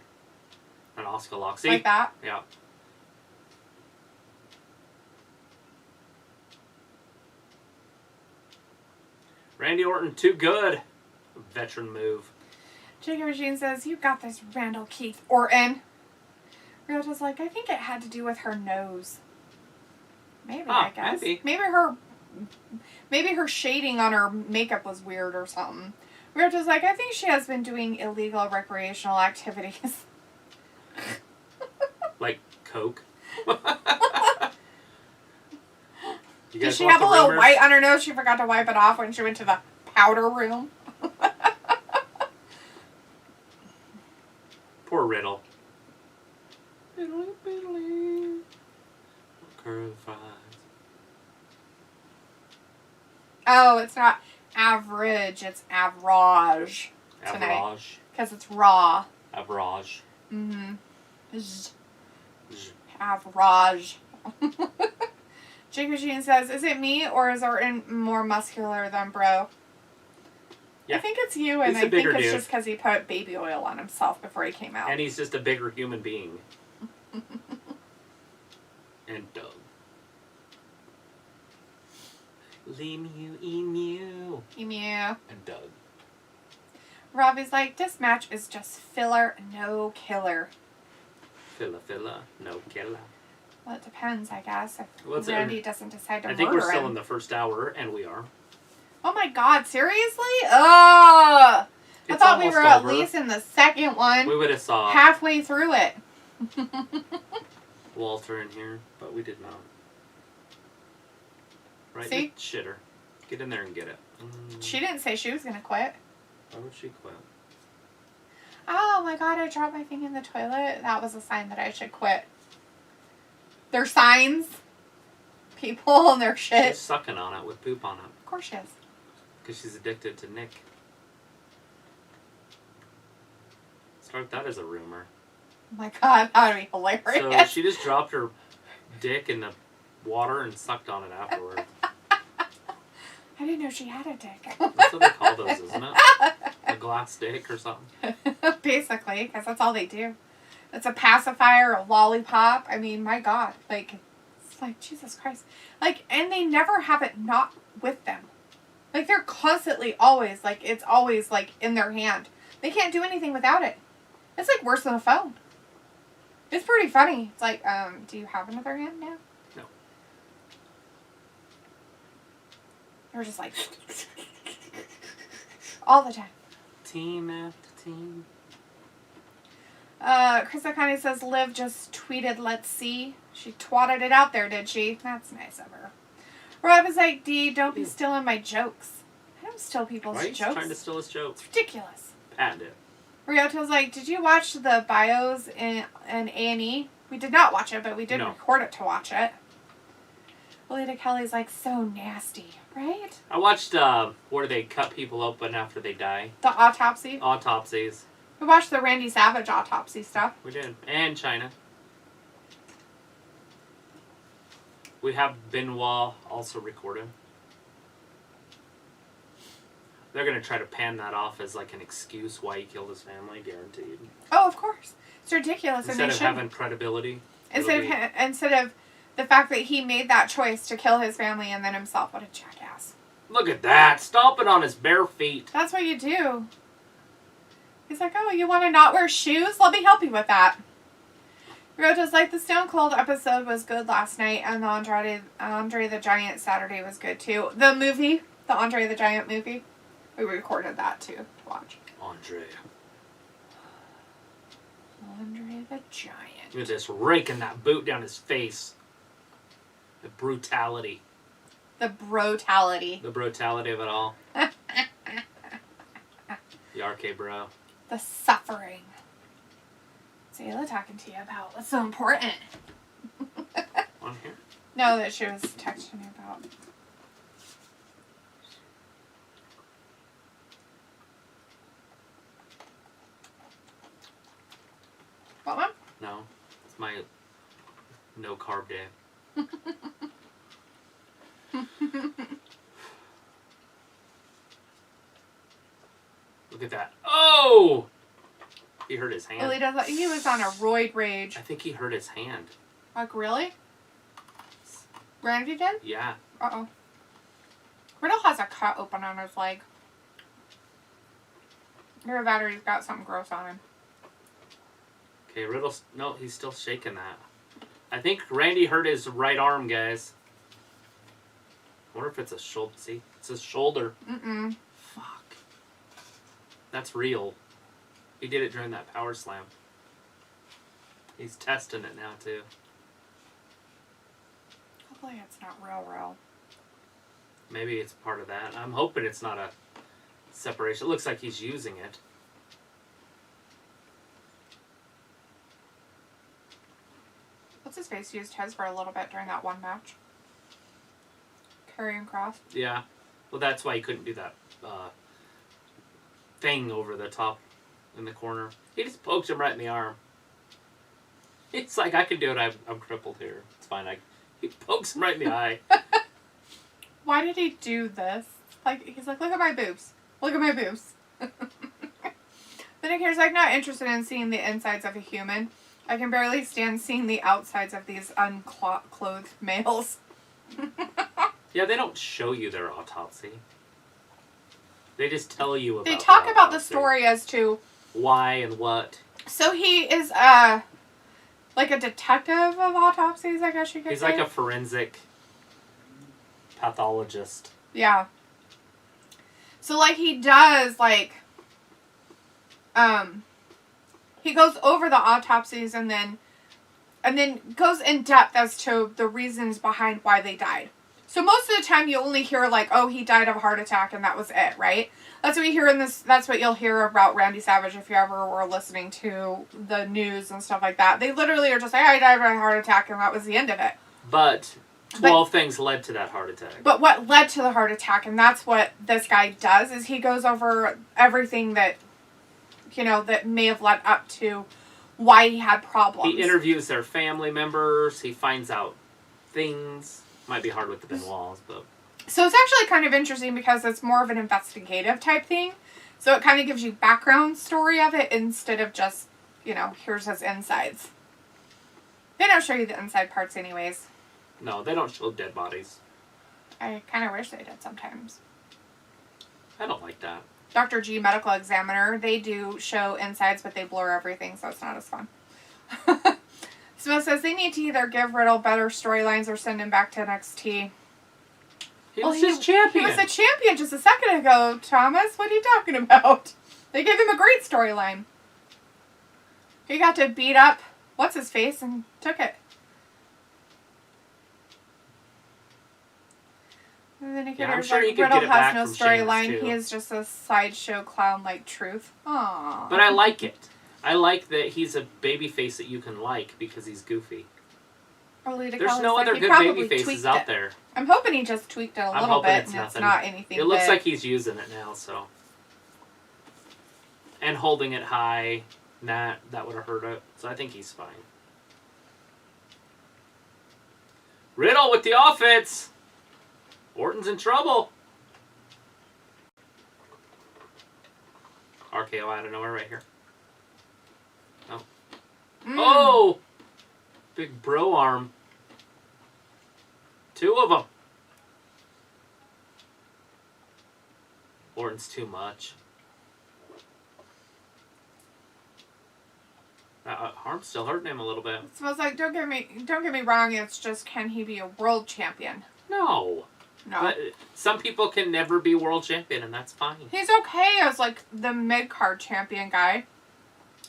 An Oscar lock. See? Like that? Yeah. Randy Orton, too good. Veteran move. Jacob Machine says, you got this, Randall Keith Orton. Riota's like, I think it had to do with her nose. Maybe, I guess. Maybe her shading on her makeup was weird or something. Riota's like, I think she has been doing illegal recreational activities. Like coke? Did she have a little white on her nose? She forgot to wipe it off when she went to the powder room. Poor Riddle. Biddly, biddly. Curve fries. Oh, it's not average. It's average. Average. Because it's raw. Average. Mm-hmm. Average. Jake Machine says, is it me or is Orton more muscular than Bro? Yeah. I think it's you, and I think it's just because he put baby oil on himself before he came out. And he's just a bigger human being. And Doug. Emu, emu. Emu. And Doug. Robbie's like, this match is just filler, no killer. Filler, no killer. Well, it depends, I guess. If Randy Randy doesn't decide to murder him. I think we're still in the first hour, and we are. Oh my god, seriously? Ugh! I thought we were at least in the second one. We would have saw halfway through it. Walter in here, but we did not. Right? See? Shitter. Get in there and get it. She didn't say she was going to quit. Why would she quit? Oh my god, I dropped my thing in the toilet. That was a sign that I should quit. They're signs. People and their shit. She's sucking on it with poop on it. Of course she is. Because she's addicted to Nick. Start that as a rumor. Oh my god, that would be hilarious. So she just dropped her dick in the water and sucked on it afterward. I didn't know she had a dick. That's what they call those, isn't it? A glass dick or something? Basically, because that's all they do. It's a pacifier, a lollipop. I mean, my god. Like, it's like, Jesus Christ. Like, and they never have it not with them. Like, they're constantly always, like, it's always, like, in their hand. They can't do anything without it. It's, like, worse than a phone. It's pretty funny. It's like, do you have another hand now? No. They're just like, all the time. Team after team. Chris Akane says, Liv just tweeted, let's see. She twatted it out there, did she? That's nice of her. Rob is like, D, don't be stealing my jokes. I don't steal people's jokes. Why are you trying to steal his jokes? It's ridiculous. Patent it. Ryoto's like, did you watch the bios in A&E? We did not watch it, but we did record it to watch it. Lolita Kelly's like, so nasty, right? I watched where they cut people open after they die. The autopsy? Autopsies. We watched the Randy Savage autopsy stuff. We did. And China. We have Benoit also recorded. They're going to try to pan that off as like an excuse why he killed his family, guaranteed. Oh, of course. It's ridiculous. Instead of having credibility. Instead of the fact that he made that choice to kill his family and then himself. What a jackass. Look at that. Stomping on his bare feet. That's what you do. He's like, oh, you want to not wear shoes? Let me help you with that. He wrote, just like the Stone Cold episode was good last night, and the Andre the Giant Saturday was good too. The movie, the Andre the Giant movie, we recorded that too to watch. Andre the Giant. He was just raking that boot down his face. The brutality. The brutality. The brutality of it all. The RK bro. The suffering. What's Ayla talking to you about? What's so important? On here? No, that she was texting me about. What one? No. It's my no carb day. Look at that. Oh! He hurt his hand. Well, he was on a roid rage. I think he hurt his hand. Like, really? Randy did? Yeah. Uh-oh. Riddle has a cut open on his leg. Your battery's got something gross on him. Okay, Riddle's... No, he's still shaking that. I think Randy hurt his right arm, guys. I wonder if it's a shoulder. See? It's his shoulder. Mm-mm. Fuck. That's real. He did it during that power slam. He's testing it now, too. Hopefully it's not real. Maybe it's part of that. I'm hoping it's not a separation. It looks like he's using it. What's his face used his for a little bit during that one match? Karrion Kross. Yeah. Well, that's why he couldn't do that thing over the top in the corner. He just pokes him right in the arm. It's like, I can do it. I'm crippled here. It's fine. He pokes him right in the eye. Why did he do this? Like, he's like, look at my boobs. Look at my boobs. Then Nick Hare's like, not interested in seeing the insides of a human. I can barely stand seeing the outsides of these unclothed males. Yeah, they don't show you their autopsy. They just tell you about They talk the about the autopsy. story as to Why and what. So he is like a detective of autopsies, I guess you could He's say. like a forensic pathologist. Yeah. So like he does like he goes over the autopsies and then goes in depth as to the reasons behind why they died. So most of the time you only hear like, oh, he died of a heart attack and that was it, right? That's what you hear in this. That's what you'll hear about Randy Savage if you ever were listening to the news and stuff like that. They literally are just like, I died of a heart attack and that was the end of it. But 12 things led to that heart attack. But what led to the heart attack, and that's what this guy does, is he goes over everything that, you know, that may have led up to why he had problems. He interviews their family members. He finds out things. Might be hard with the Benoits, but... So it's actually kind of interesting because it's more of an investigative type thing. So it kind of gives you background story of it instead of just, you know, here's his insides. They don't show you the inside parts anyways. No, they don't show dead bodies. I kind of wish they did sometimes. I don't like that. Dr. G, Medical Examiner, they do show insides, but they blur everything, so it's not as fun. Smith says they need to either give Riddle better storylines or send him back to NXT. He was just champion. He was a champion just a second ago, Thomas. What are you talking about? They gave him a great storyline. He got to beat up what's-his-face and took it. And then I'm sure he could Riddle get it has back no from Sheamus, storyline. too. He is just a sideshow clown like Truth. Aww. But I like it. I like that he's a babyface that you can like because he's goofy. There's no other good babyfaces out there. I'm hoping he just tweaked it a little bit and it's not anything It looks big. like he's using it now, so. And holding it high, that would have hurt it. So I think he's fine. Riddle with the offense. Orton's in trouble. RKO out of nowhere right here. Oh. Oh! Big bro arm. 2 of them. Orton's too much. arm's still hurting him a little bit. So I was like, don't get me wrong, it's just, can he be a world champion? No. No. But some people can never be world champion, and that's fine. He's okay as, like, the mid-card champion guy.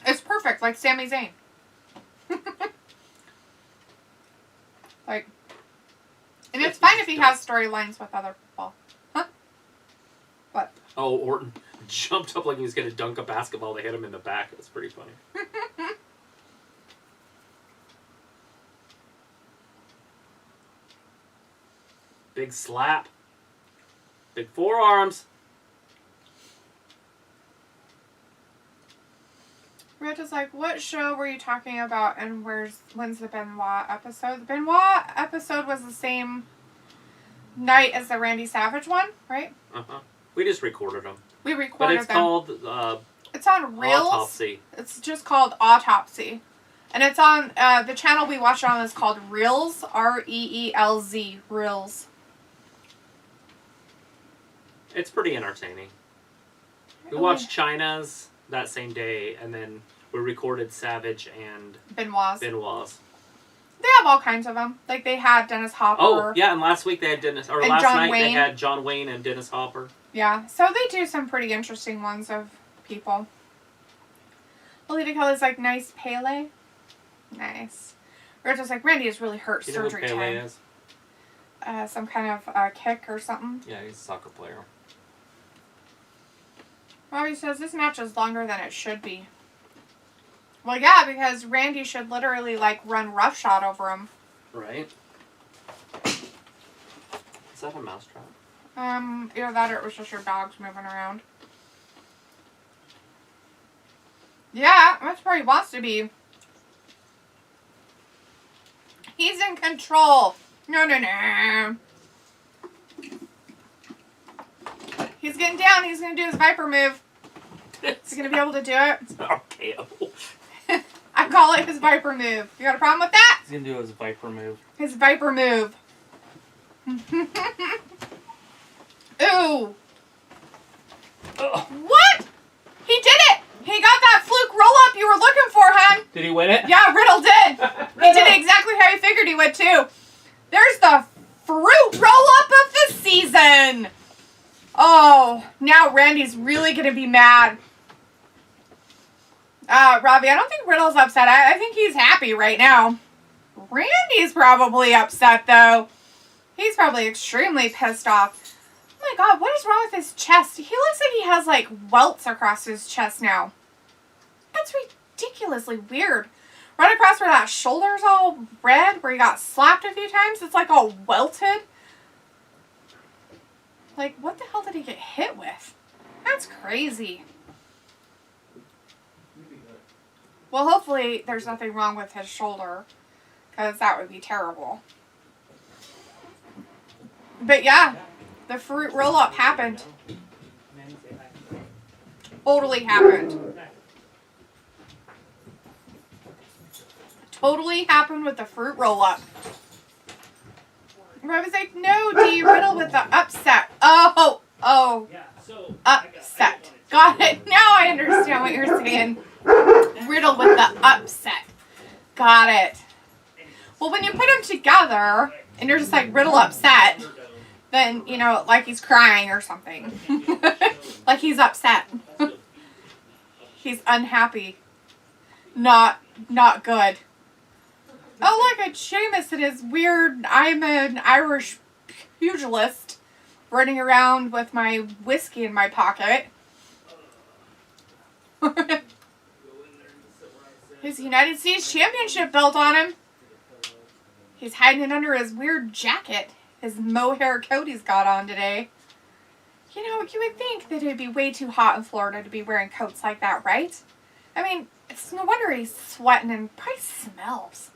It's perfect, like Sami Zayn. Like, and it's fine if he has storylines with other people. Huh? What? Oh, Orton jumped up like he was going to dunk a basketball to hit him in the back. It was pretty funny. Big slap. Big forearms. Rich is like, what show were you talking about and when's the Benoit episode? The Benoit episode was the same night as the Randy Savage one, right? Uh-huh. We just recorded them. We recorded them. But it's called it's on Reels. Autopsy. It's just called Autopsy. And it's on, the channel we watch it on is called Reels. R-E-E-L-Z. Reels. It's pretty entertaining. We watched China's that same day, and then we recorded Savage and Benoit's. They have all kinds of them. Like, they had Dennis Hopper. Oh, yeah, and last week they had last night they had John Wayne and Dennis Hopper. Yeah, so they do some pretty interesting ones of people. Lolita Kelly's like, nice Pele. Nice. Rita's like, Randy is really hurt. You know who surgery Pele time. is? Some kind of kick or something. Yeah, he's a soccer player. Robbie says, this match is longer than it should be. Well, yeah, because Randy should literally, like, run roughshod over him. Right. Is that a mousetrap? Either that or it was just your dogs moving around. Yeah, that's where he wants to be. He's in control. No. He's getting down. He's going to do his Viper move. He's going to be able to do it. Okay. I call it his Viper move. You got a problem with that? He's going to do his Viper move. His Viper move. Ooh. Ugh. What? He did it. He got that fluke roll-up you were looking for, hon. Did he win it? Yeah, Riddle did. He did it exactly how he figured he would, too. There's the fruit roll-up of the season. Oh, now Randy's really going to be mad. Robbie, I don't think Riddle's upset. I think he's happy right now. Randy's probably upset, though. He's probably extremely pissed off. Oh my god, what is wrong with his chest? He looks like he has, like, welts across his chest now. That's ridiculously weird. Right across where that shoulder's all red, where he got slapped a few times, it's, like, all welted. Like, what the hell did he get hit with? That's crazy. Well, hopefully there's nothing wrong with his shoulder, because that would be terrible. But yeah, the fruit roll-up happened. Totally happened. Totally happened with the fruit roll-up. I was like, no, D, Riddle with the upset. Oh, upset. Got it. Now I understand what you're saying. Riddle with the upset. Got it. Well, when you put them together, and you're just like, Riddle upset, then, you know, like he's crying or something. Like he's upset. He's unhappy. Not good. Oh, look at Sheamus and his weird, I'm an Irish pugilist running around with my whiskey in my pocket. His United States Championship belt on him. He's hiding it under his weird jacket. His mohair coat he's got on today. You know, you would think that it'd be way too hot in Florida to be wearing coats like that, right? I mean, it's no wonder he's sweating and probably smells.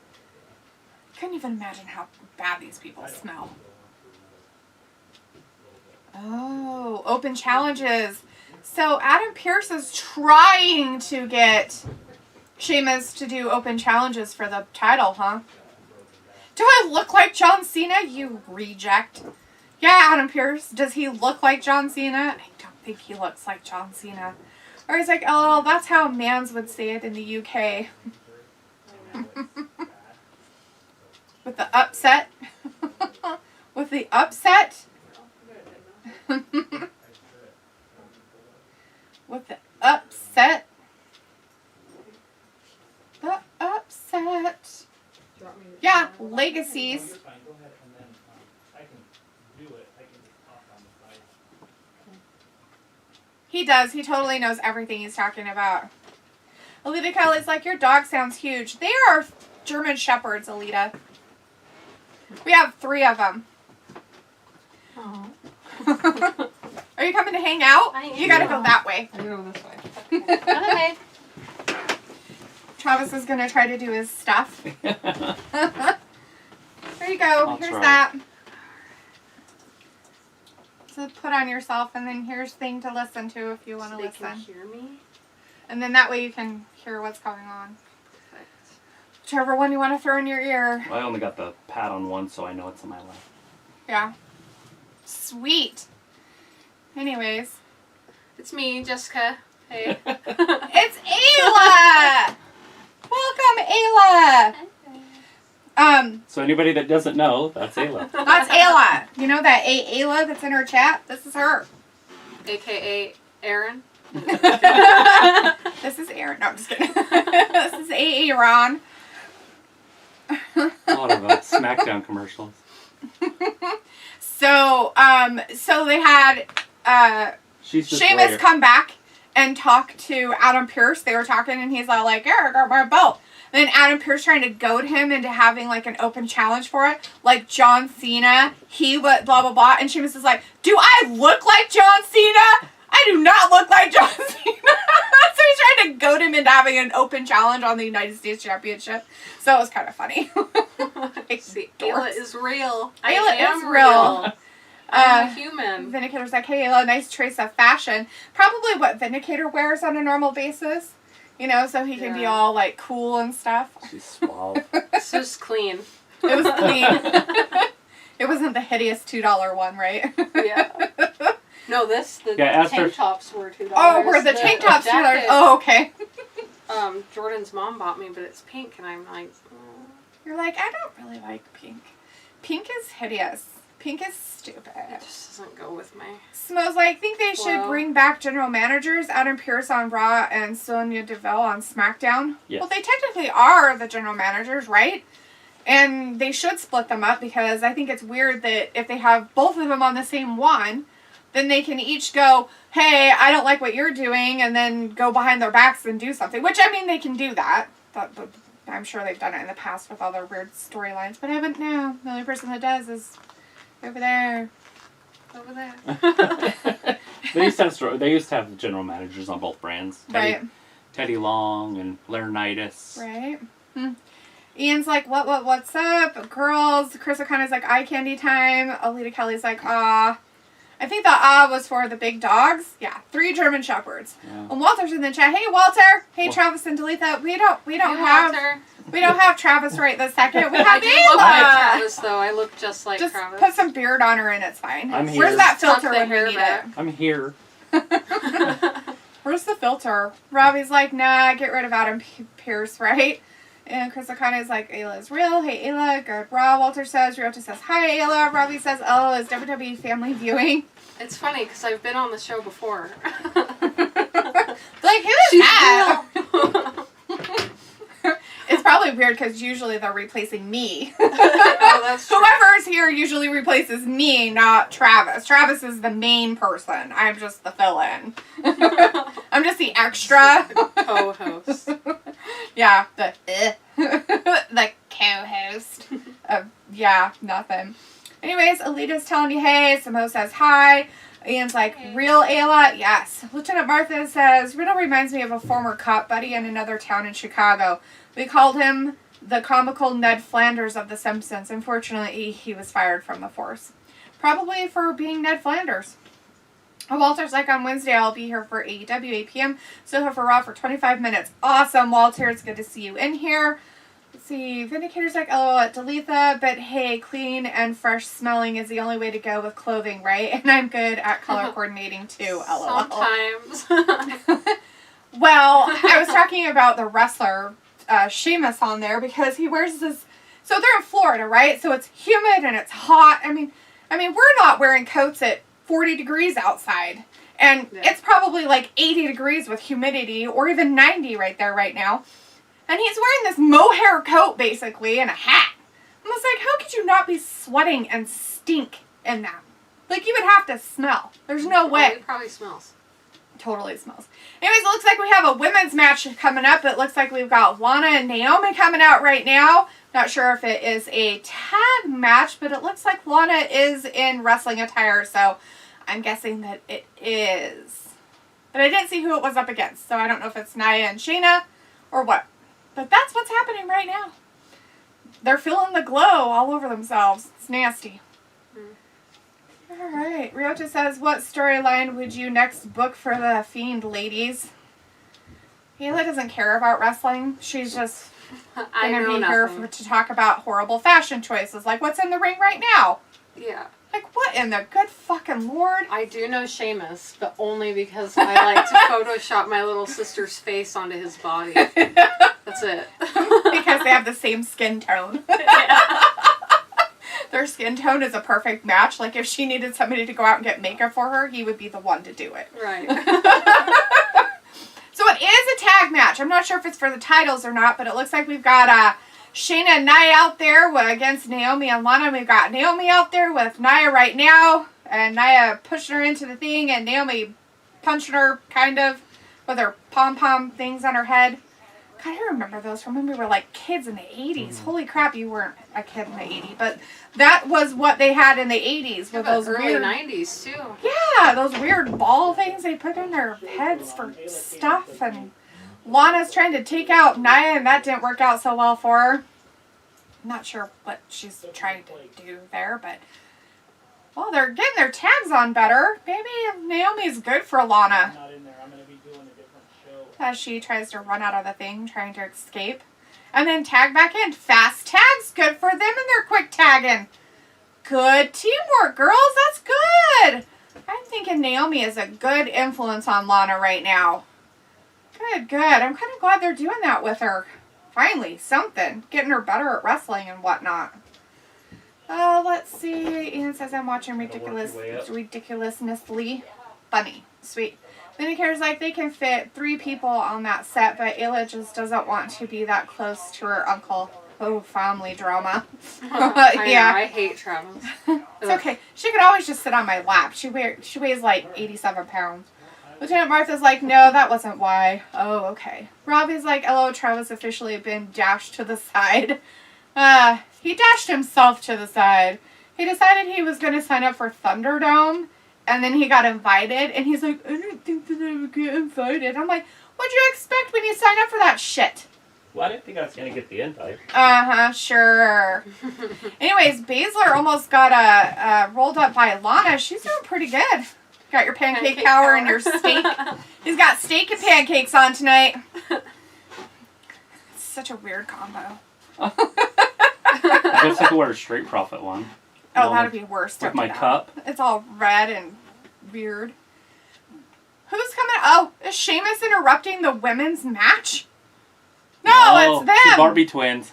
Couldn't even imagine how bad these people smell. Oh, open challenges. So Adam Pearce is trying to get Sheamus to do open challenges for the title, huh? Do I look like John Cena, you reject? Yeah, Adam Pearce. Does he look like John Cena? I don't think he looks like John Cena. Or he's like, oh, that's how mans would say it in the UK. With the upset. With the upset. With the upset. The upset. Yeah, legacies. He does. He totally knows everything he's talking about. Alita Kelly's like, your dog sounds huge. They are German Shepherds, Alita. We have 3 of them. Oh. Are you coming to hang out? I am. You gotta go that way. I go this way. Okay. Travis is gonna try to do his stuff. There you go. I'll Here's try. that. To put on yourself, and then here's thing to listen to if you want to So they can listen. hear me? And then that way you can hear what's going on. Perfect. Whichever one you want to throw in your ear. Well, I only got the pad on one, so I know it's on my left. Yeah. Sweet. Anyways. It's me, Jessica. Hey. It's Ayla! Welcome, Ayla! So anybody that doesn't know, that's Ayla. That's Ayla. You know that Ayla that's in her chat? This is her. AKA Aaron. This is Aaron. No, I'm just kidding. This is Aaron. A lot of SmackDown commercials. So they had She's just Sheamus later. come back and talk to Adam Pearce. They were talking, and he's all like, "Yeah, I got my belt." Then Adam Pearce trying to goad him into having like an open challenge for it, like John Cena. He would blah blah blah, and Sheamus is like, "Do I look like John Cena? I do not look like John Cena." So he's trying to goad him into having an open challenge on the United States Championship. So it was kind of funny. See, Ayla is real. Ayla I am is real. I'm a human. Vindicator's like, "Hey, Ayla, nice trace of fashion." Probably what Vindicator wears on a normal basis. You know, so he can be Yeah. all like cool and stuff. She's suave. This is clean. It was clean. It wasn't the hideous $2 one, right? Yeah. No, the Yeah, tank tops were $2. Oh, were the tank tops $2? jacket, Oh, okay. Jordan's mom bought me, but it's pink, and I'm like, You're like, I don't really like pink. Pink is hideous. Pink is it stupid. just doesn't go with me. Smells like, I think they should Well- bring back general managers, Adam Pearce on Raw and Sonya Deville on SmackDown. Yes. Well, they technically are the general managers, right? And they should split them up, because I think it's weird that if they have both of them on the same one, then they can each go, "Hey, I don't like what you're doing," and then go behind their backs and do something. Which, I mean, they can do that. I'm sure they've done it in the past with all their weird storylines. But I haven't now. The only person that does is over there. Over there. They used to have general managers on both brands. Teddy Long and Laurinaitis. Right. Ian's like, what's up? Girls. Chris O'Connor's like, eye candy time. Alita Kelly's like, ah. I think the ah was for the big dogs. Yeah, 3 German Shepherds. Yeah. And Walter's in the chat. Hey, Walter. Hey, Travis and Dalitha. We don't Hey, have Walter. we don't have Travis right this second. We I have do look like Ayla. Travis, though. I look just like Just Travis. put some beard on her and it's fine. I'm here. Where's that Tuck filter the when we hair need back. I'm here. it? Where's the filter? Robbie's like, nah, get rid of Adam Pearce, right? And Chris O'Connor's like, Ayla is real. Hey, Ayla, good bra. Walter says, Ryota says, hi, Ayla. Robbie says, oh, is WWE family viewing? It's funny, because I've been on the show before. Like, who is that? It's probably weird, because usually they're replacing me. Oh, that's true. Whoever is here usually replaces me, not Travis. Travis is the main person. I'm just the fill-in. I'm just the extra. Co-host. Yeah, the co-host. Yeah, nothing. Anyways, Alita's telling you, hey. Samo says hi. Ian's like, real Ayla? Yes. Lieutenant Martha says, Riddle reminds me of a former cop buddy in another town in Chicago. We called him the comical Ned Flanders of The Simpsons. Unfortunately, he was fired from the force. Probably for being Ned Flanders. Walter's like, on Wednesday, I'll be here for AEW 8 p.m. So here for Raw for 25 minutes. Awesome, Walter. It's good to see you in here. Let's see. Vindicator's like, LOL at Dalitha. But hey, clean and fresh smelling is the only way to go with clothing, right? And I'm good at color coordinating too, LOL. Sometimes. Well, I was talking about the wrestler Sheamus on there because he wears this. So they're in Florida, right? So it's humid and it's hot. I mean, we're not wearing coats at 40 degrees outside. And it's probably like 80 degrees with humidity, or even 90 right there right now. And he's wearing this mohair coat, basically, and a hat. I was like, how could you not be sweating and stink in that? Like, you would have to smell. There's no way. It probably smells. Totally smells. Anyways, it looks like we have a women's match coming up. It looks like we've got Lana and Naomi coming out right now. Not sure if it is a tag match, but it looks like Lana is in wrestling attire, so I'm guessing that it is. But I didn't see who it was up against, so I don't know if it's Nia and Shayna or what. But that's what's happening right now. They're feeling the glow all over themselves. It's nasty. All right. Ryota says, what storyline would you next book for the Fiend, ladies? Kayla doesn't care about wrestling. She's just going to be here to talk about horrible fashion choices. Like, what's in the ring right now? Yeah. Like, what in the good fucking Lord? I do know Sheamus, but only because I like to Photoshop my little sister's face onto his body. That's it. Because they have the same skin tone. Their skin tone is a perfect match. Like, if she needed somebody to go out and get makeup for her, he would be the one to do it. Right. So it is a tag match. I'm not sure if it's for the titles or not, but it looks like we've got Shayna and Nia out there against Naomi and Lana. We've got Naomi out there with Nia right now, and Nia pushing her into the thing, and Naomi punching her, kind of, with her pom-pom things on her head. God, I remember those from when we were like kids in the 80s. Holy crap, you weren't a kid in the 80s, but that was what they had in the 80s with those early weird 90s too. Yeah, those weird ball things they put in their heads for stuff. And Lana's trying to take out Nia, and that didn't work out so well for her. I'm not sure what she's trying to do there, but well, they're getting their tags on better. Maybe Naomi's good for Lana. Not in there. I'm going to be doing a different show. As she tries to run out of the thing, trying to escape. And then tag back in. Fast tags. Good for them and their quick tagging. Good teamwork, girls. That's good. I'm thinking Naomi is a good influence on Lana right now. Good, good. I'm kind of glad they're doing that with her. Finally, something. Getting her better at wrestling and whatnot. Let's see. Ian says I'm watching ridiculously funny. Sweet. Then he cares like they can fit 3 people on that set, but Ayla just doesn't want to be that close to her uncle. Oh, family drama. Yeah, I hate Travis. It's okay. She could always just sit on my lap. She weighs like 87 pounds. Lieutenant Martha's like, no, that wasn't why. Oh, okay. Robbie's like, hello, Travis officially been dashed to the side. He dashed himself to the side. He decided he was going to sign up for Thunderdome. And then he got invited, and he's like, I didn't think that I would get invited. I'm like, what'd you expect when you signed up for that shit? Well, I didn't think I was going to get the invite. Sure. Anyways, Baszler almost got rolled up by Lana. She's doing pretty good. Got your pancake power and your steak. He's got steak and pancakes on tonight. It's such a weird combo. I guess I could wear a Straight Profit one. Oh, that'd be worse. With my cup. It's all red and weird. Who's coming? Oh, is Sheamus interrupting the women's match? No, it's them. The Barbie twins.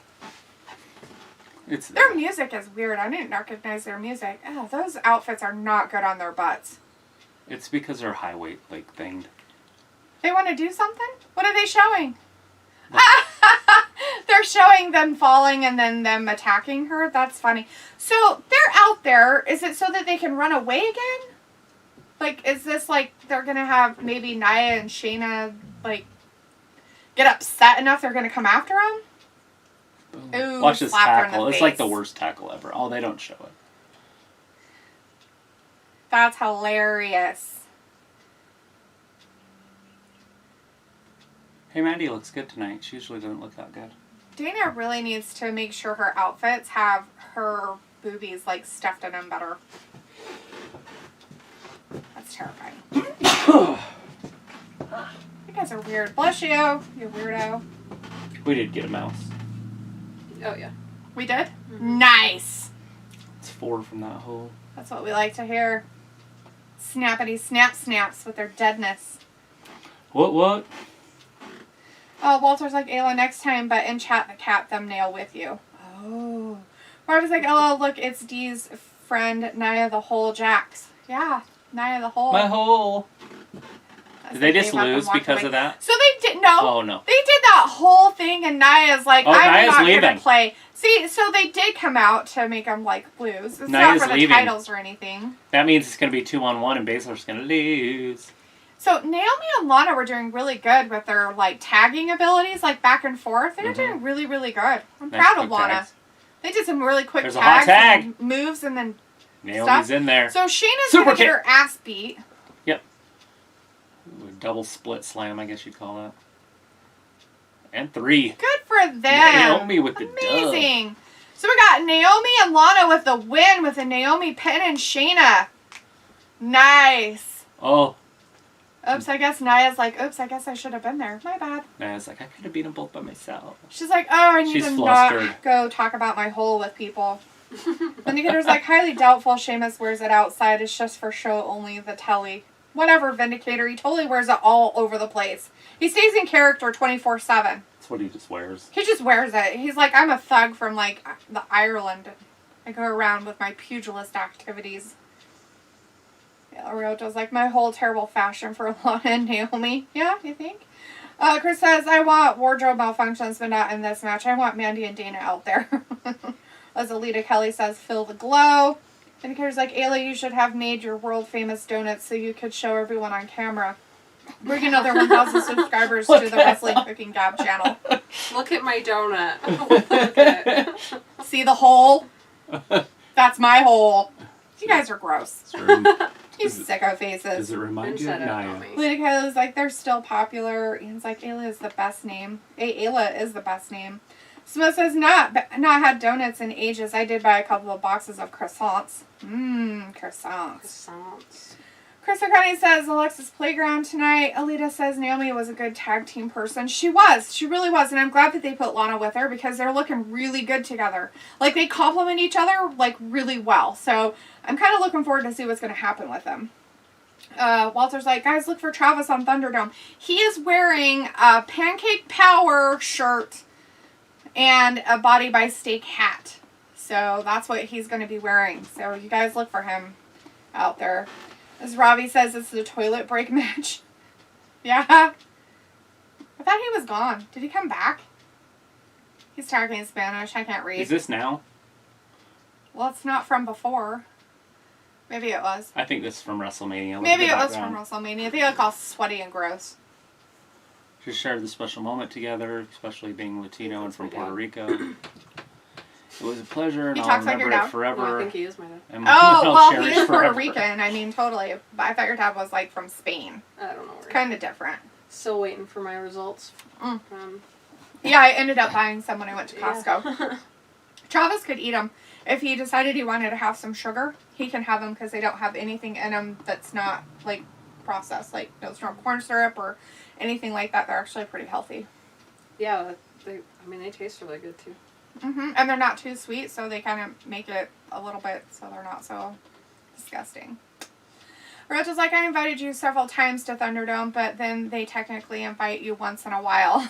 Their music is weird. I didn't recognize their music. Oh, those outfits are not good on their butts. It's because they're high weight, like, thinged. They want to do something? What are they showing? They're showing them falling and then them attacking her. That's funny. So they're out there. Is it so that they can run away again? Like, is this like they're going to have maybe Nia and Shayna, like, get upset enough they're going to come after them? Ooh, watch this tackle. It's face. like the worst tackle ever. Oh, they don't show it. That's hilarious. Hey, Mandy looks good tonight. She usually doesn't look that good. Dana really needs to make sure her outfits have her boobies, like, stuffed in them better. That's terrifying. You guys are weird. Bless you, you weirdo. We did get a mouse. Oh, yeah. We did? Mm-hmm. Nice. It's 4 from that hole. That's what we like to hear. Snappity snap snaps with their deadness. What? Walter's like, Ayla, next time, but in chat, the cat thumbnail with you. Oh. Marva's like, oh, look, it's Dee's friend, Nia the Hole Jax. Yeah, Nia the Hole. My hole. That's Did they what just gave up and lose walked because away. of that? So they did, no. Oh, no. They did that whole thing, and Nia's like, I'm Nia's not leaving. going to play. See, so they did come out to make them, like, lose. It's Nia's not for the leaving. titles or anything. That means it's going to be 2-on-1 and Baszler's going to lose. So Naomi and Lana were doing really good with their, like, tagging abilities, like, back and forth. They were doing really, really good. I'm Nice proud of quick Lana. tags. They did some really quick There's a hot tags tag. and moves and then Naomi's stuff. in there. So Shayna's Super going to get kick. her ass beat. Yep. Ooh, a double split slam, I guess you'd call that. And 3. Good for them. Naomi with the dub. Amazing. So we got Naomi and Lana with the win with a Naomi pin and Shayna. Nice. Oh. Oops, I guess Nia's like, oops, I guess I should have been there. My bad. Naya's like, I could have beat them both by myself. She's like, oh, I need She's to flustered. not go talk about my hole with people. Vindicator's like, highly doubtful Sheamus wears it outside. It's just for show only, the telly. Whatever, Vindicator. He totally wears it all over the place. He stays in character 24/7. That's what he just wears. He just wears it. He's like, I'm a thug from, like, the Ireland. I go around with my pugilist activities. Yeah, Ryoto's like, my whole terrible fashion for Lana and Naomi. Yeah, you think? Chris says, I want wardrobe malfunctions, but not in this match. I want Mandy and Dana out there. As Alita Kelly says, feel the glow. Vindicator's like, Ayla, you should have made your world-famous donuts so you could show everyone on camera. Bring another 1,000 subscribers to the Wrestling Cooking Gab channel. Look at my donut. Look at it. See the hole? That's my hole. You guys are gross. You sicko faces. Does it remind you of Instead of Nia? Naomi. Lady Kyla's like, they're still popular. Ian's like, Ayla is the best name. Ayla is the best name. Smo says, not had donuts in ages. I did buy a couple of boxes of croissants. Croissants. Croissants. Chris O'Connor says, Alexa's Playground tonight. Alita says Naomi was a good tag team person. She was. She really was. And I'm glad that they put Lana with her because they're looking really good together. Like, they complement each other, like, really well. So I'm kind of looking forward to see what's going to happen with them. Walter's like, guys, look for Travis on Thunderdome. He is wearing a Pancake Power shirt and a Body by Steak hat. So that's what he's going to be wearing. So you guys look for him out there. As Robbie says, it's the toilet break match. Yeah. I thought he was gone. Did he come back? He's talking in Spanish. I can't read. Is this now? Well, it's not from before. Maybe it was. I think this is from WrestleMania. Look Maybe at it the was from background. WrestleMania. They look all sweaty and gross. Just shared the special moment together, especially being Latino and from That's my Puerto dad. Rico. It was a pleasure, and He I'll talks like your remember it dad? forever. No, I think he is my dad. And Oh, I'll well, he cherish is Puerto forever. Rican. I mean, totally. But I thought your dad was, like, from Spain. I don't know. Where Kind of different. Still waiting for my results. Yeah, I ended up buying some when I went to Costco. Yeah. Travis could eat them. If he decided he wanted to have some sugar, he can have them because they don't have anything in them that's not, like, processed. Like, no strong corn syrup or anything like that. They're actually pretty healthy. Yeah, they taste really good too. And they're not too sweet, so they kind of make it a little bit so they're not so disgusting. Roach is like, I invited you several times to Thunderdome, but then they technically invite you once in a while.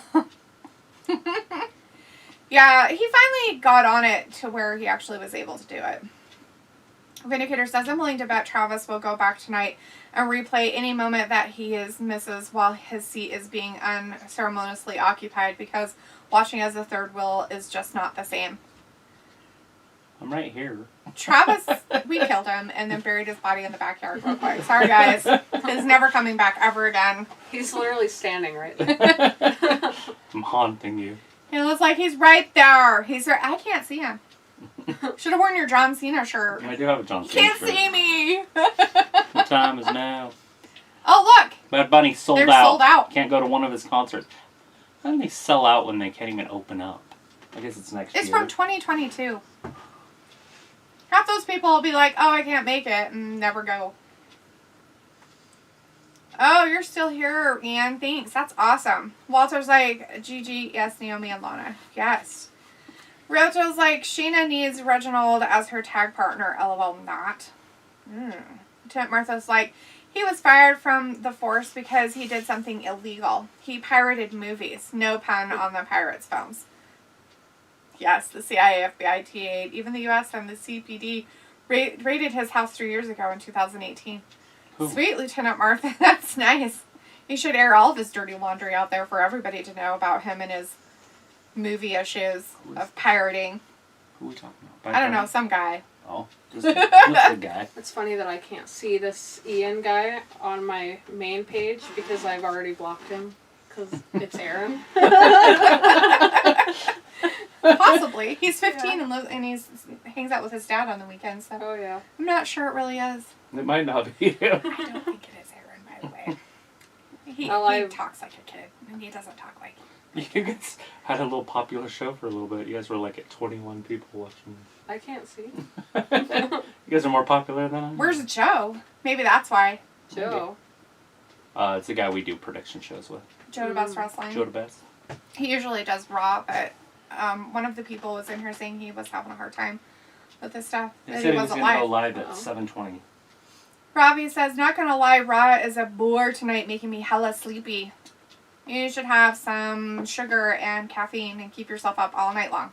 Yeah, he finally got on it to where he actually was able to do it. Vindicator says, I'm willing to bet Travis will go back tonight and replay any moment that he misses while his seat is being unceremoniously occupied because watching as a third wheel is just not the same. I'm right here. Travis, we killed him and then buried his body in the backyard real quick. Sorry, guys. He's never coming back ever again. He's literally standing right there. I'm haunting you. He looks like he's right there. He's right. I can't see him. Should have worn your John Cena shirt. I do have a John You Cena can't shirt. see me. The time is now. Oh, look. Bad Bunny sold They're out. sold out. Can't go to one of his concerts. How do they sell out when they can't even open up? I guess it's next It's year. from 2022. Half those people will be like, oh, I can't make it, and never go. Oh, you're still here, Ian. Thanks. That's awesome. Walter's like, Gigi, yes, Naomi and Lana. Yes. Ryoto's like, Sheena needs Reginald as her tag partner. LOL, not. Lieutenant Martha's like, He was fired from the force because he did something illegal. He pirated movies. No pun on the Pirates films. Yes, the CIA, FBI, TA, even the U.S. and the CPD raided his house 3 years ago in 2018. Who? Sweet, Lieutenant Martha. That's nice. He should air all of his dirty laundry out there for everybody to know about him and his movie issues of pirating. Who are we talking about? I don't know, some guy. Oh, just the guy. It's funny that I can't see this Ian guy on my main page because I've already blocked him because it's Aaron. Possibly. He's 15 and he hangs out with his dad on the weekends. So Oh, yeah. I'm not sure it really is. It might not be him. I don't think it is Aaron, by the way. He Well, talks like a kid, and he doesn't talk like... You guys had a little popular show for a little bit. You guys were like at 21 people watching. I can't see. You guys are more popular than I am. Where's Joe? Maybe that's why. Joe. It's the guy we do prediction shows with. Joe to Best Wrestling. Joe the Best. He usually does Raw, but one of the people was in here saying he was having a hard time with this stuff. They That said he he was wasn't going to go live. live at 7:20. Robbie says, not gonna lie, Raw is a bore tonight, making me hella sleepy. You should have some sugar and caffeine and keep yourself up all night long.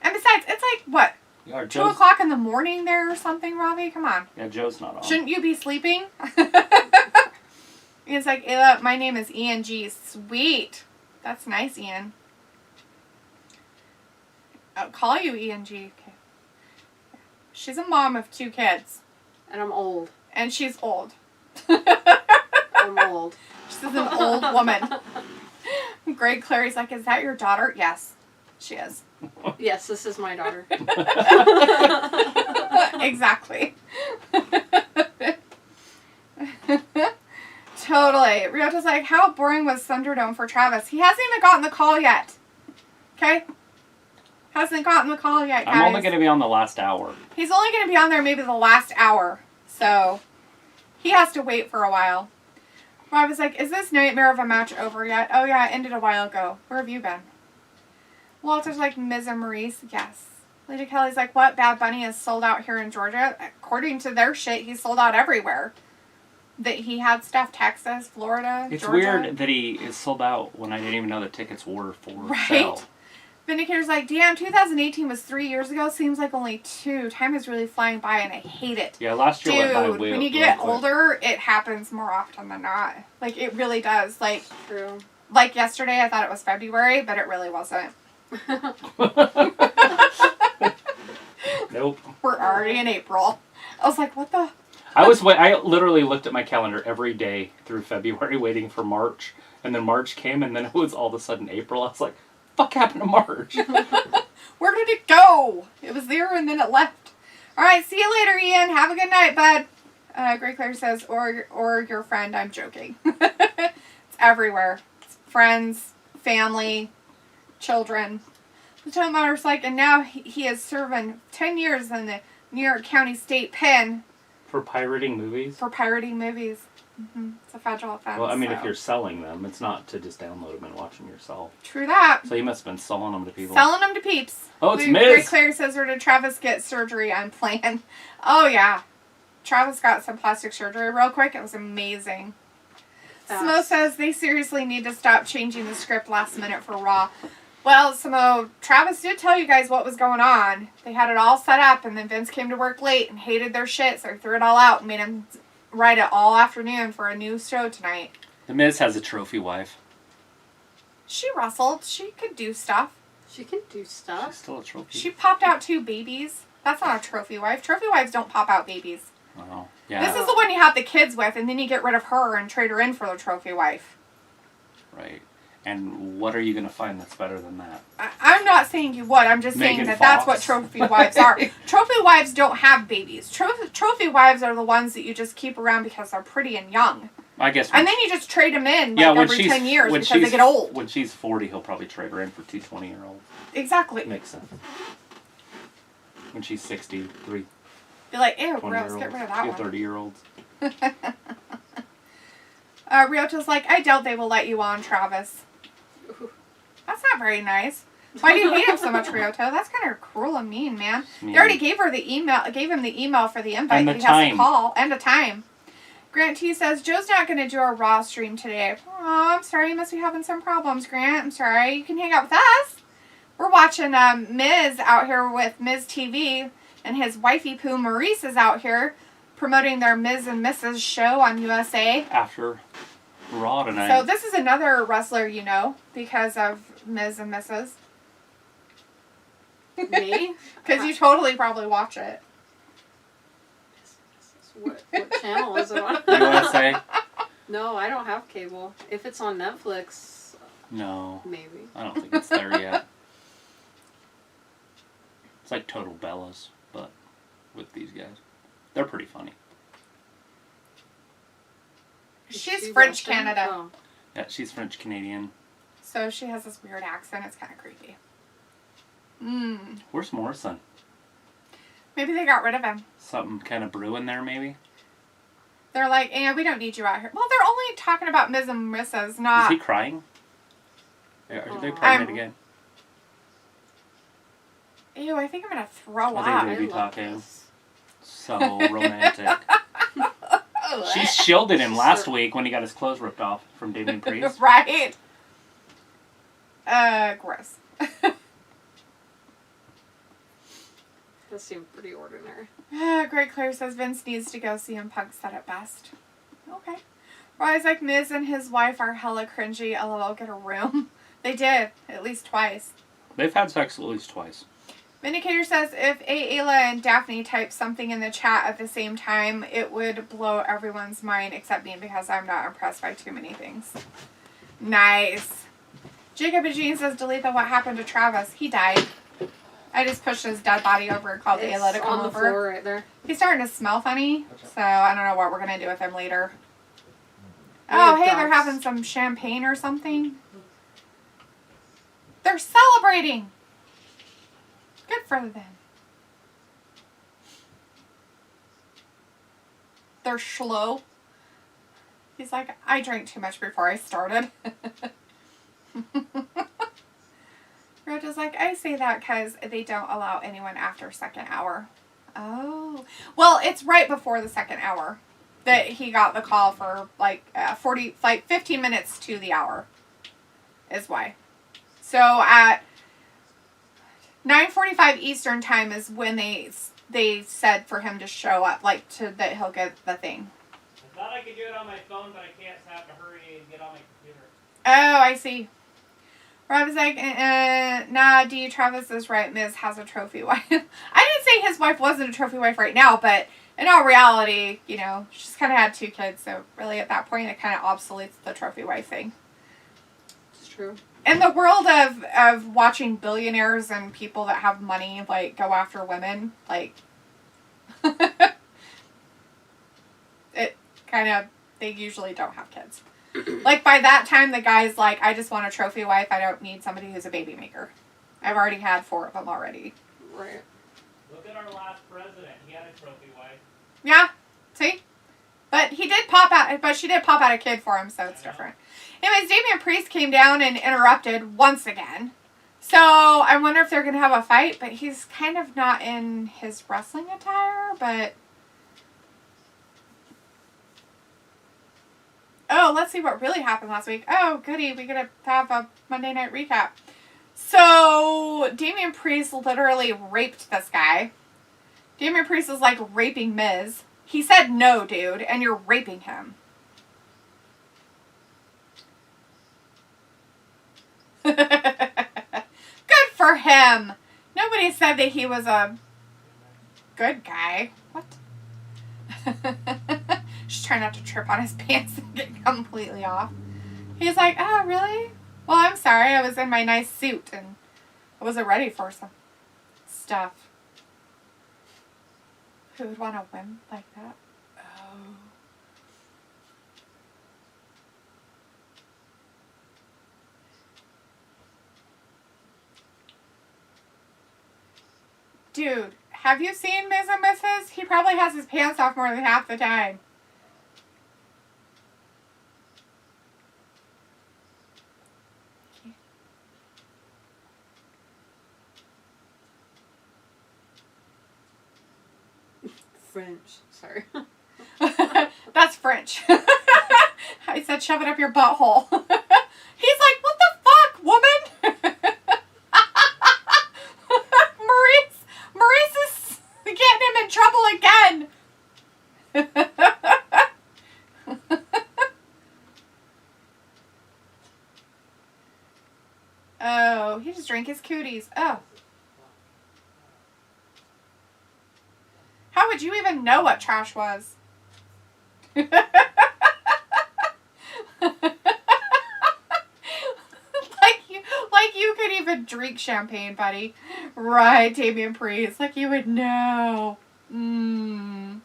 And besides, it's like, what, Yeah, 2 o'clock in the morning there or something, Robbie? Come on. Yeah, Joe's not on. Shouldn't you be sleeping? Ian's like, Ayla, my name is Ian G. Sweet. That's nice, Ian. I'll call you Ian G. Okay. She's a mom of 2 kids. And I'm old. And she's old. I'm old. She's an old woman. Greg Clary's like, is that your daughter? Yes, she is. Yes, this is my daughter. Exactly. Totally. Ryota's like, how boring was Thunderdome for Travis? He hasn't even gotten the call yet. Okay? Hasn't gotten the call yet, guys. I'm only going to be on the last hour. He's only going to be on there maybe the last hour. So, he has to wait for a while. Rob was like, is this nightmare of a match over yet? Oh yeah, it ended a while ago. Where have you been? Walter's like, Ms. and Maurice, yes. Lady Kelly's like, what? Bad Bunny is sold out here in Georgia? According to their shit, he's sold out everywhere. That he had stuff, Texas, Florida, It's Georgia. weird that he is sold out when I didn't even know the tickets were for sale. Right? Vindicator's like, damn, 2018 was 3 years ago. Seems like only 2. Time is really flying by and I hate it. Yeah, last year went by Dude, way when you real get quick. older, it happens more often than not. Like, it really does. Like True. Like yesterday, I thought it was February, but it really wasn't. Nope. We're already in April. I was like, what the? I literally looked at my calendar every day through February waiting for March. And then March came and then it was all of a sudden April. I was like, fuck happened to March? Where did it go? It was there and then it left. All right, see you later, Ian. Have a good night, bud. Greg Claire says, or your friend. I'm joking. It's everywhere. It's friends, family, children. The town mother's like, and now he is serving 10 years in the New York County State Pen. For pirating movies? For pirating movies. Mm-hmm. It's a federal offense. Well, I mean, so. if you're selling them, it's not to just download them and watch them yourself. True that. So you must have been selling them to people. Selling them to peeps. Oh, it's Greg Miz. Claire says, or did Travis get surgery on plan? Oh, yeah. Travis got some plastic surgery real quick. It was amazing. Fast. Smo says they seriously need to stop changing the script last minute for Raw. Well, Smo, Travis did tell you guys what was going on. They had it all set up, and then Vince came to work late and hated their shit, so he threw it all out and made him write it all afternoon for a new show tonight. The Miz has a trophy wife. She wrestled. She could do stuff. She can do She's stuff. still a trophy. She popped out 2 babies. That's not a trophy wife. Trophy wives don't pop out babies. Oh, yeah. This is the one you have the kids with, and then you get rid of her and trade her in for the trophy wife. Right. And what are you going to find that's better than that? I'm not saying you would. I'm just Megan saying that's what Fox. trophy wives are. Trophy wives don't have babies. Trophy wives are the ones that you just keep around because they're pretty and young. I guess. And then you just trade them in yeah, when every she's 10 years when because they she's- get old. When she's 40, he'll probably trade her in for 2 20-year-olds. Exactly. Makes sense. When she's 60, 3 Be like, ew, 20-year-olds. gross, get rid of that 2 one. 30-year-olds. Ryota's like, I doubt they will let you on, Travis. That's not very nice. Why do you hate him so much, Ryota? That's kind of cruel and mean, man. Yeah. They already gave him the email for the invite And that the he has time. to call, and a time. Grant T says, Joe's not going to do a Raw stream today. Oh, I'm sorry. You must be having some problems, Grant. I'm sorry. You can hang out with us. We're watching Miz out here with Miz TV, and his wifey poo Maurice is out here promoting their Miz and Mrs. show on USA. After Raw tonight. So this is another wrestler you know because of Miz and Mrs. Me? Because you totally probably watch it. What channel is it on? USA? No, I don't have cable. If it's on Netflix, No. maybe. I don't think it's there yet. It's like Total Bellas, but with these guys. They're pretty funny. Is She's she French Russian? Canada. Oh. Yeah, she's French-Canadian. So she has this weird accent. It's kind of creepy. Where's Morrison? Maybe they got rid of him. Something kind of brewing there, maybe? They're like, we don't need you out here. Well, they're only talking about Ms. and Mrs., Is not... he crying? Are they Aw. pregnant again? Ew, I think I'm going to throw Are they up. really I love talking? this. So romantic. She shielded him last week when he got his clothes ripped off from Damian Priest. Right? Gross. That seemed pretty ordinary. Great Claire says Vince needs to go. CM Punk said it best. Okay. Rise like Miz and his wife are hella cringy. LOL, get a room. They did, at least twice. They've had sex at least twice. Vindicator says if Ayla and Daphne type something in the chat at the same time, it would blow everyone's mind except me because I'm not impressed by too many things. Nice. Jacob and Jean says delete the what happened to Travis. He died. I just pushed his dead body over and called Ayla to come on the over. floor right there. He's starting to smell funny, so I don't know what we're going to do with him later. We Oh, have hey, they're dogs. having some champagne or something. They're celebrating. Good for them. They're slow. He's like, I drank too much before I started. Rhoda's like, I say that because they don't allow anyone after second hour. Oh. Well, it's right before the second hour that he got the call for like 15 minutes to the hour is why. So at 9:45 Eastern time is when they said for him to show up, like that he'll get the thing. I thought I could do it on my phone, but I can't, so I have to hurry and get on my computer. Oh, I see. Rob is like, nah, D. Travis is right. Miz has a trophy wife. I didn't say his wife wasn't a trophy wife right now, but in all reality, you know, she's kind of had 2 kids, so really at that point it kind of obsoletes the trophy wife thing. It's true. In the world of watching billionaires and people that have money, like, go after women, like, it kind of, they usually don't have kids. Like, by that time, the guy's like, I just want a trophy wife. I don't need somebody who's a baby maker. I've already had 4 of them already. Right. Look at our last president. He had a trophy wife. Yeah, see? But she did pop out a kid for him, so it's different. Anyways, Damian Priest came down and interrupted once again. So, I wonder if they're going to have a fight, but he's kind of not in his wrestling attire, but... Oh, let's see what really happened last week. Oh, goody, we gotta have a Monday night recap. So, Damian Priest literally raped this guy. Damian Priest is like raping Miz. He said no, dude, and you're raping him. Good for him. Nobody said that he was a good guy. What? Just trying not to trip on his pants and get completely off. He's like, oh, really? Well, I'm sorry. I was in my nice suit and I wasn't ready for some stuff. Who would want a whim like that? Oh. Dude, have you seen Ms. and Mrs.? He probably has his pants off more than half the time. French. Sorry. That's That's French. I said shove it up your butthole. He's like, what the fuck, woman? Maurice is getting him in trouble again. Oh, he just drank his cooties. Oh. How would you even know what trash was? like you could even drink champagne, buddy. Right, Damian Priest. Like you would know. Vindicator's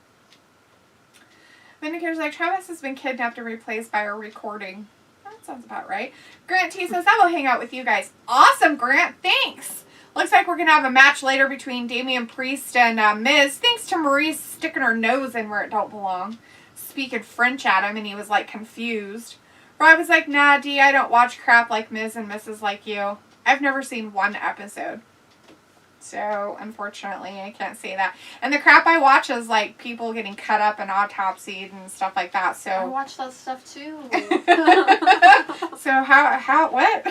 like, Travis has been kidnapped and replaced by a recording. That sounds about right. Grant T says, I will hang out with you guys. Awesome, Grant. Thanks. Looks like we're going to have a match later between Damian Priest and Miz. Thanks to Maurice sticking her nose in where it don't belong. Speaking French at him, and he was, like, confused. Rob was like, nah, D, I don't watch crap like Miz and Mrs. like you. I've never seen one episode. So, unfortunately, I can't say that. And the crap I watch is, like, people getting cut up and autopsied and stuff like that, so... I watch that stuff, too. So, what?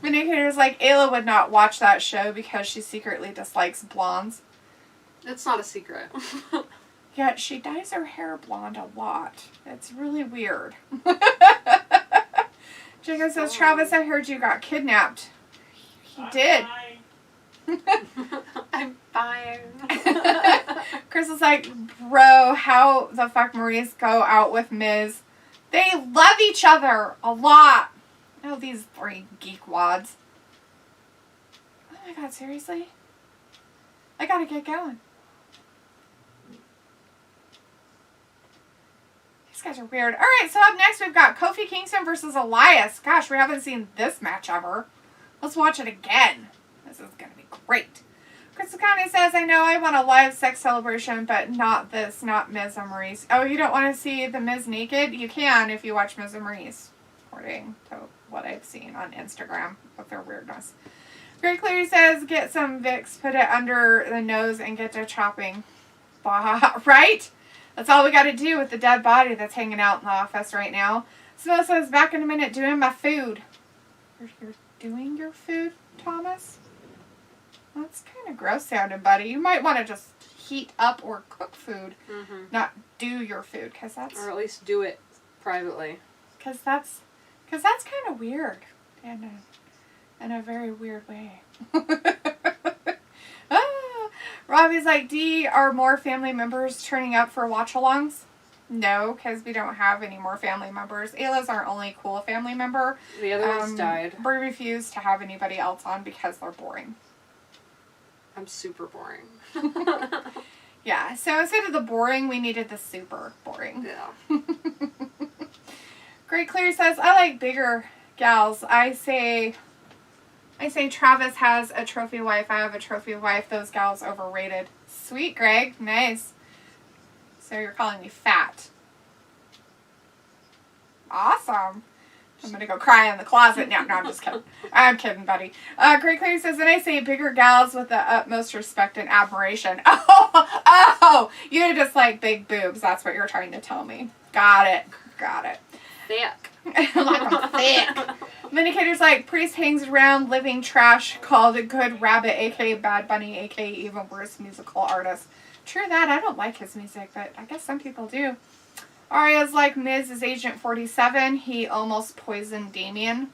Vindicator's like, Ayla would not watch that show because she secretly dislikes blondes. It's not a secret. Yet, she dyes her hair blonde a lot. It's really weird. Jacob says, Travis, I heard you got kidnapped. He did. I'm fine. Chris is like, bro, how the fuck Maurice go out with Miz? They love each other a lot. Oh, these three geek wads. Oh my god, seriously? I gotta get going. These guys are weird. Alright, so up next we've got Kofi Kingston versus Elias. Gosh, we haven't seen this match ever. Let's watch it again. This is gonna be great. Chris Akane says, I know I want a live sex celebration, but not this, not Miz and Maurice. Oh, you don't want to see the Miz naked? You can if you watch Miz and Maurice. According to what I've seen on Instagram with their weirdness. Greg Cleary says, get some Vicks, put it under the nose, and get to chopping. Bah, right? That's all we got to do with the dead body that's hanging out in the office right now. Snow says, back in a minute doing my food. You're doing your food, Thomas? That's kind of gross sounding, buddy. You might want to just heat up or cook food, not do your food, because that's... Or at least do it privately. Because that's kind of weird. In a very weird way. Robbie's like, D, are more family members turning up for watch-alongs? No, because we don't have any more family members. Ayla's our only cool family member. The other ones died. We refuse to have anybody else on because they're boring. I'm super boring. Yeah, so instead of the boring, we needed the super boring. Yeah. Great Clear says, I like bigger gals. I say Travis has a trophy wife. I have a trophy wife. Those gals overrated. Sweet, Greg. Nice. So you're calling me fat. Awesome. I'm going to go cry in the closet. No, I'm just kidding. I'm kidding, buddy. Great Clear says, and I say bigger gals with the utmost respect and admiration. Oh, you just like big boobs. That's what you're trying to tell me. Got it. Thick. Like I'm thick. Vindicator's like, Priest hangs around living trash called a good rabbit, aka Bad Bunny, aka even worse musical artist. True that, I don't like his music, but I guess some people do. Arya's like, Miz is Agent 47. He almost poisoned Damian.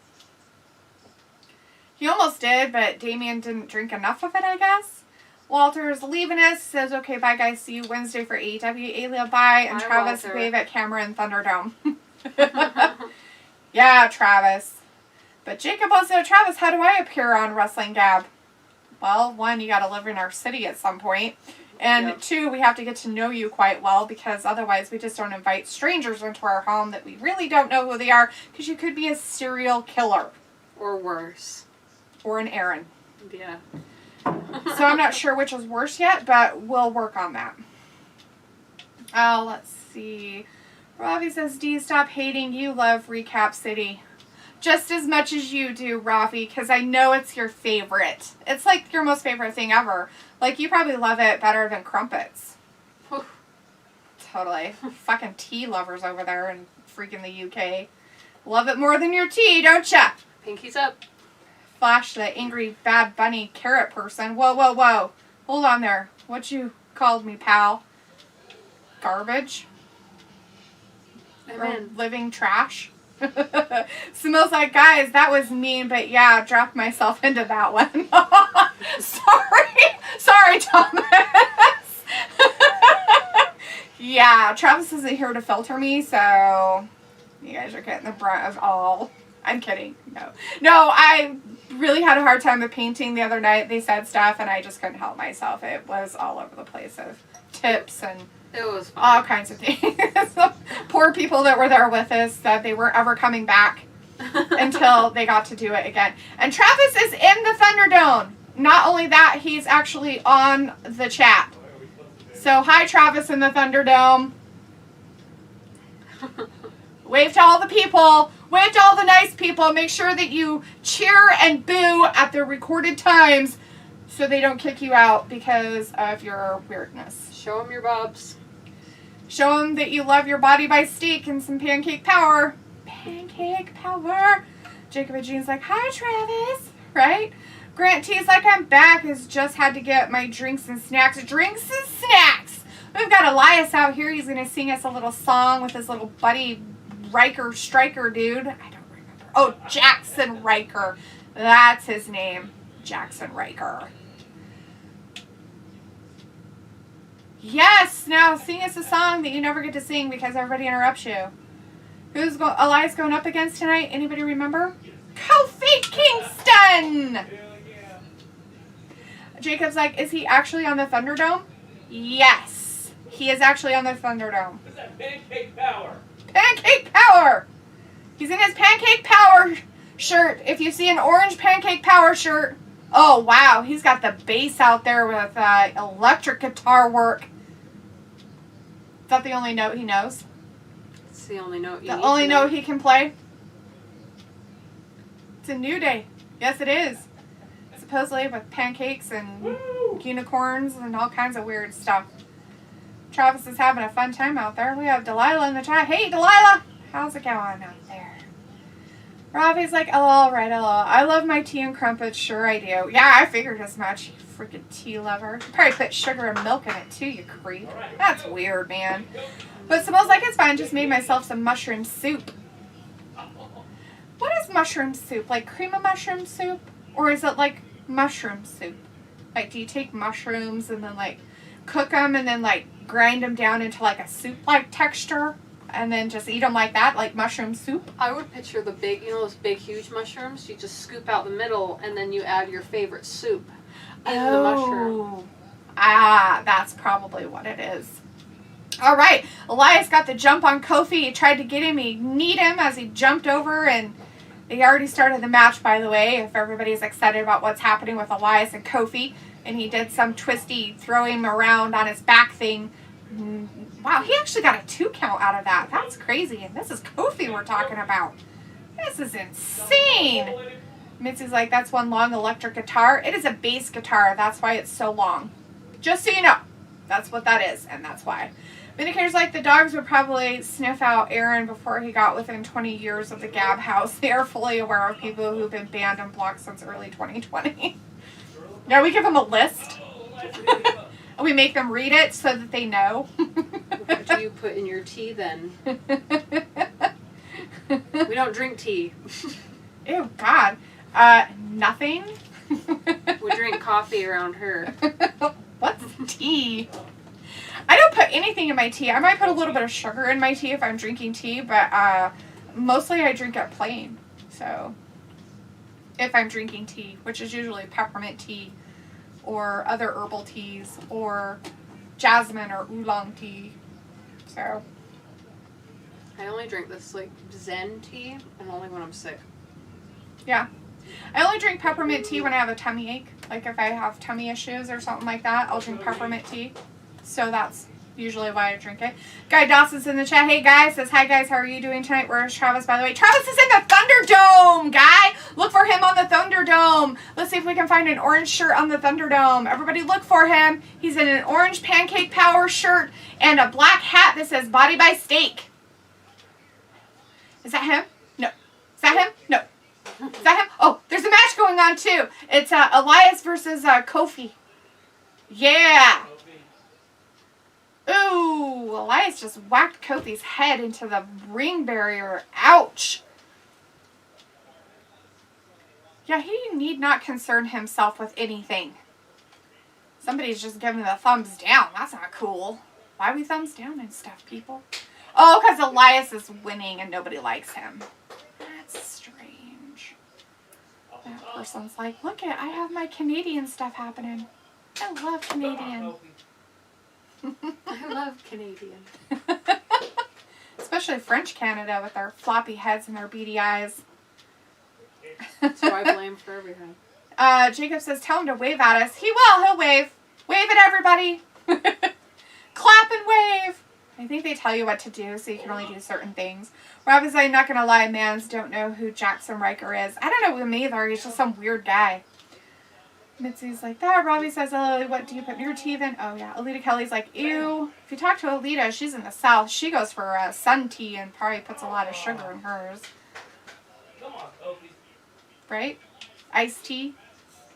He almost did, but Damian didn't drink enough of it, I guess. Walter's leaving us. Says, okay, bye guys. See you Wednesday for AEW. Ayla, bye. And Bye, Travis, Walter. wave at camera in Thunderdome. Yeah, Travis. But Jacob wants to know, Travis, how do I appear on Wrestling Gab? Well, one, you got to live in our city at some point. And Yep. two, we have to get to know you quite well, because otherwise we just don't invite strangers into our home that we really don't know who they are, because you could be a serial killer. Or worse. Or an Aaron. Yeah. So I'm not sure which is worse yet, but we'll work on that. Let's see. Ravi says, D, stop hating. You love Recap City. Just as much as you do, Ravi, because I know it's your favorite. It's like your most favorite thing ever. Like, you probably love it better than Crumpets. Totally. Fucking tea lovers over there in freaking the UK. Love it more than your tea, don't ya? Pinkies up. Flash, the angry Bad Bunny carrot person. Whoa, whoa, whoa. Hold on there. What you called me, pal? Garbage? Or Amen. living trash? Simo's like, guys, that was mean, but yeah, dropped myself into that one. Sorry, Thomas. Yeah, Travis isn't here to filter me, so you guys are getting the brunt of all. I'm kidding. No, I really had a hard time with painting the other night. They said stuff, and I just couldn't help myself. It was all over the place of tips and It was fun. all kinds of things. Poor people that were there with us that they weren't ever coming back until they got to do it again. And Travis is in the Thunderdome. Not only that, he's actually on the chat. So, hi, Travis in the Thunderdome. Wave to all the people. Wave to all the nice people. Make sure that you cheer and boo at the recorded times so they don't kick you out because of your weirdness. Show them your bobs. Show them that you love your body by steak and some pancake power. Pancake power. Jacob and Jean's like, hi, Travis. Right? Grant T's like, I'm back. Has just had to get my drinks and snacks. Drinks and snacks. We've got Elias out here. He's going to sing us a little song with his little buddy Riker Striker dude. I don't remember. Oh, Jackson Riker. That's his name. Jackson Riker. Yes, now sing us a song that you never get to sing because everybody interrupts you. Who's Elias going up against tonight? Anybody remember? Kofi Kingston! Hell yeah. Jacob's like, is he actually on the Thunderdome? Yes, he is actually on the Thunderdome. What's that pancake power? Pancake Power! He's in his Pancake Power shirt. If you see an orange Pancake Power shirt, oh wow, he's got the bass out there with electric guitar work. Is that the only note he knows? It's the only note you The need only to know. note he can play? It's a New Day. Yes, it is. Supposedly with pancakes and Woo! unicorns and all kinds of weird stuff. Travis is having a fun time out there. We have Delilah in the chat. Hey, Delilah! How's it going out there? Robbie's like, oh, right, hello. I love my tea and crumpets. Sure I do. Yeah, I figured as much. You freaking tea lover. You probably put sugar and milk in it too, you creep. That's weird, man. But Simo's like, it's fine. Just made myself some mushroom soup. What is mushroom soup? Like cream of mushroom soup? Or is it like mushroom soup? Like, do you take mushrooms and then like cook them and then like grind them down into like a soup-like texture and then just eat them like that, like mushroom soup? I would picture the big, those big, huge mushrooms. You just scoop out the middle, and then you add your favorite soup in the mushroom. Ah, that's probably what it is. All right, Elias got the jump on Kofi. He tried to get him. He kneed him as he jumped over, and they already started the match, by the way, if everybody's excited about what's happening with Elias and Kofi. And he did some twisty, throw him around on his back thing. Wow, he actually got a 2 count out of that. That's crazy. And this is Kofi we're talking about. This is insane. Mitzi's like, that's one long electric guitar. It is a bass guitar. That's why it's so long. Just so you know. That's what that is. And that's why. Vindicator's like, the dogs would probably sniff out Aaron before he got within 20 years of the Gab house. They are fully aware of people who've been banned and blocked since early 2020. Yeah, we give them a list. We make them read it so that they know. What do you put in your tea then? We don't drink tea. Ew, God. Nothing? We drink coffee around her. What's tea? I don't put anything in my tea. I might put a little bit of sugar in my tea if I'm drinking tea, but mostly I drink it plain. So, if I'm drinking tea, which is usually peppermint tea or other herbal teas or jasmine or oolong tea. So, I only drink this like Zen tea, and only when I'm sick. yeah. I only drink peppermint tea when I have a tummy ache. Like if I have tummy issues or something like that, I'll drink peppermint tea. So that's usually why I drink it. Guy Dawson's in the chat. Hey, guys. Says, hi, guys. How are you doing tonight? Where's Travis, by the way? Travis is in the Thunderdome, guy. Look for him on the Thunderdome. Let's see if we can find an orange shirt on the Thunderdome. Everybody look for him. He's in an orange Pancake Power shirt and a black hat that says Body by Steak. Is that him? No. Is that him? No. Is that him? Oh, there's a match going on, too. It's Elias versus Kofi. Yeah. Ooh, Elias just whacked Kofi's head into the ring barrier. Ouch. Yeah, he need not concern himself with anything. Somebody's just giving the thumbs down. That's not cool. Why are we thumbs down and stuff, people? Oh, because Elias is winning and nobody likes him. That's strange. That person's like, look I have my Canadian stuff happening. I love Canadian. I love Canadian. Especially French Canada with their floppy heads and their beady eyes. That's who I blame for everything. Jacob says, tell him to wave at us. He will. He'll wave. Wave at everybody. Clap and wave. I think they tell you what to do, so you can only do certain things. Rob is like, not going to lie, mans don't know who Jackson Riker is. I don't know him either. He's just some weird guy. Mitzi's like that. Robbie says, oh, what do you put in your tea then? Oh, yeah. Alita Kelly's like, ew. If you talk to Alita, she's in the South. She goes for sun tea and probably puts a lot of sugar in hers. Come on, Kofi. Right? Iced tea.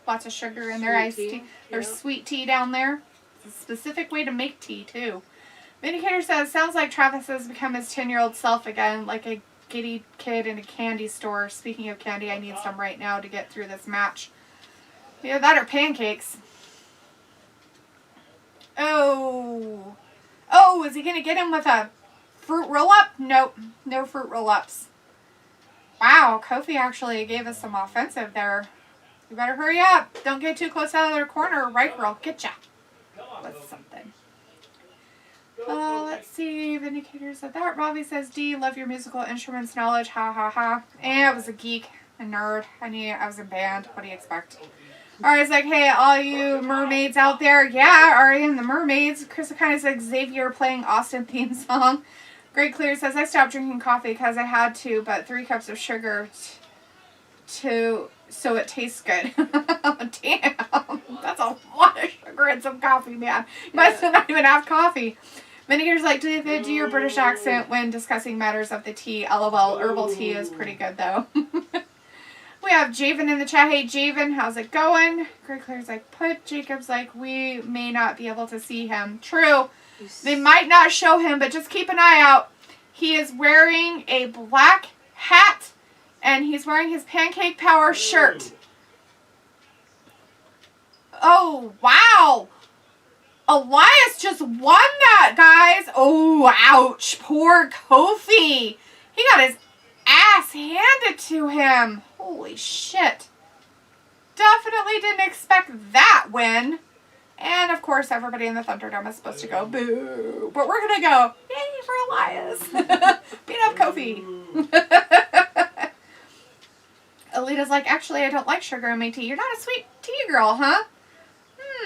Lots of sugar in their iced tea. There's sweet tea down there. It's a specific way to make tea, too. Vindicator says, sounds like Travis has become his 10-year-old self again, like a giddy kid in a candy store. Speaking of candy, I need some right now to get through this match. Yeah, that are pancakes. Oh. Oh, is he going to get him with a fruit roll-up? Nope. No fruit roll-ups. Wow, Kofi actually gave us some offensive there. You better hurry up. Don't get too close out of their corner. Right, girl. Get ya. With something. Let's see. Vindicator said that. Robbie says, D, love your musical instruments knowledge. Ha, ha, ha. I was a geek. A nerd. I was in band. What do you expect? Ari's like, hey, all you mermaids out there. Yeah, Ari and the mermaids. Chris kind of said Xavier playing Austin theme song. Great Clear says, I stopped drinking coffee because I had to, but 3 cups of sugar so it tastes good. Damn. That's a lot of sugar in some coffee, man. You might still not even have coffee. Vinegar's like, do your British accent when discussing matters of the tea. LOL. Herbal tea is pretty good, though. We have Javen in the chat. Hey, Javen, how's it going? Greg Claire's like, Jacob's like, we may not be able to see him. True. They might not show him, but just keep an eye out. He is wearing a black hat, and he's wearing his Pancake Power shirt. Oh, wow. Elias just won that, guys. Oh, ouch. Poor Kofi. He got his ass handed to him. Holy shit. Definitely didn't expect that win. And, of course, everybody in the Thunderdome is supposed to go, boo. But we're going to go, yay for Elias. Beat up Kofi. Alita's like, actually, I don't like sugar in my tea. You're not a sweet tea girl, huh?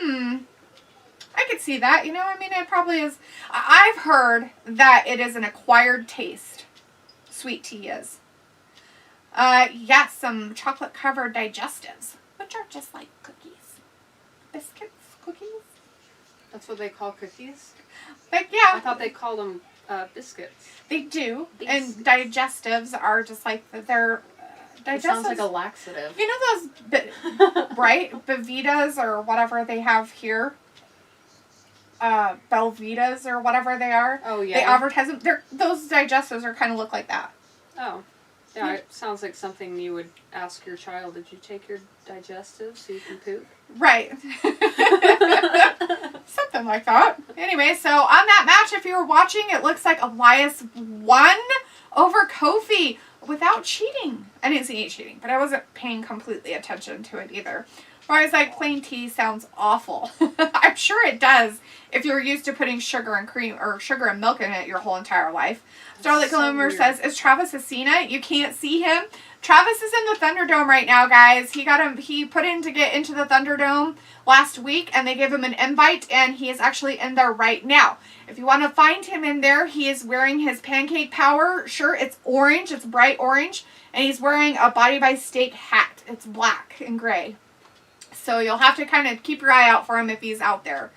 I could see that. You know, I mean, it probably is. I've heard that it is an acquired taste. Sweet tea is. Yes, some chocolate-covered digestives, which are just like cookies. Biscuits, cookies. That's what they call cookies? But yeah. I thought they called them biscuits. They do. And digestives are just like, they're digestives. It sounds like a laxative. You know those, right? Bevitas or whatever they have here. Belvitas or whatever they are. Oh, yeah. They advertise them. Those digestives are kind of look like that. Oh. Yeah, it sounds like something you would ask your child. Did you take your digestive so you can poop? Right. Something like that. Anyway, so on that match, if you were watching, it looks like Elias won over Kofi without cheating. I didn't see any cheating, but I wasn't paying completely attention to it either. Roy's like, plain tea sounds awful. I'm sure it does if you're used to putting sugar and cream or sugar and milk in it your whole entire life. Starlight Glimmer says, is Travis a Cena? You can't see him. Travis is in the Thunderdome right now, guys. He put in to get into the Thunderdome last week, and they gave him an invite, and he is actually in there right now. If you want to find him in there, he is wearing his Pancake Power shirt. It's orange. It's bright orange. And he's wearing a Body by Steak hat. It's black and gray. So you'll have to kind of keep your eye out for him if he's out there.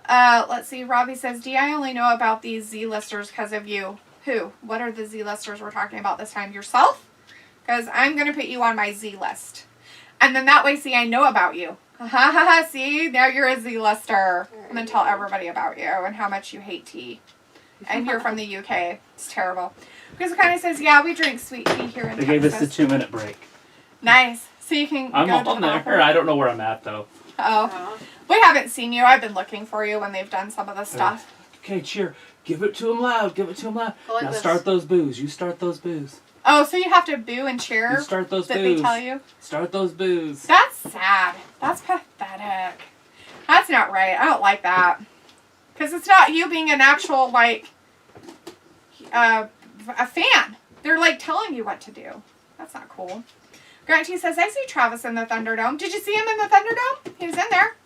Let's see. Robbie says, D, I only know about these Z-listers because of you. Who? What are the Z-listers we're talking about this time? Yourself? Because I'm going to put you on my Z-list. And then that way, see, I know about you. See? Now you're a Z-lister. I'm going to tell everybody about you and how much you hate tea. And you're from the UK. It's terrible. Because it kind of says, yeah, we drink sweet tea here in Texas. They gave us the 2-minute break. Nice. So you can I'm go to on the there. bathroom. I don't know where I'm at, though. Oh. We haven't seen you. I've been looking for you when they've done some of the stuff. Okay, cheer. Give it to him loud. Give it to him loud. Like now this. start those boos. You start those boos. Oh, so you have to boo and cheer? You start those that boos. they tell you? Start those boos. That's sad. That's pathetic. That's not right. I don't like that. Because it's not you being an actual, like, a fan. They're, like, telling you what to do. That's not cool. Grant T says, I see Travis in the Thunderdome. Did you see him in the Thunderdome? He was in there.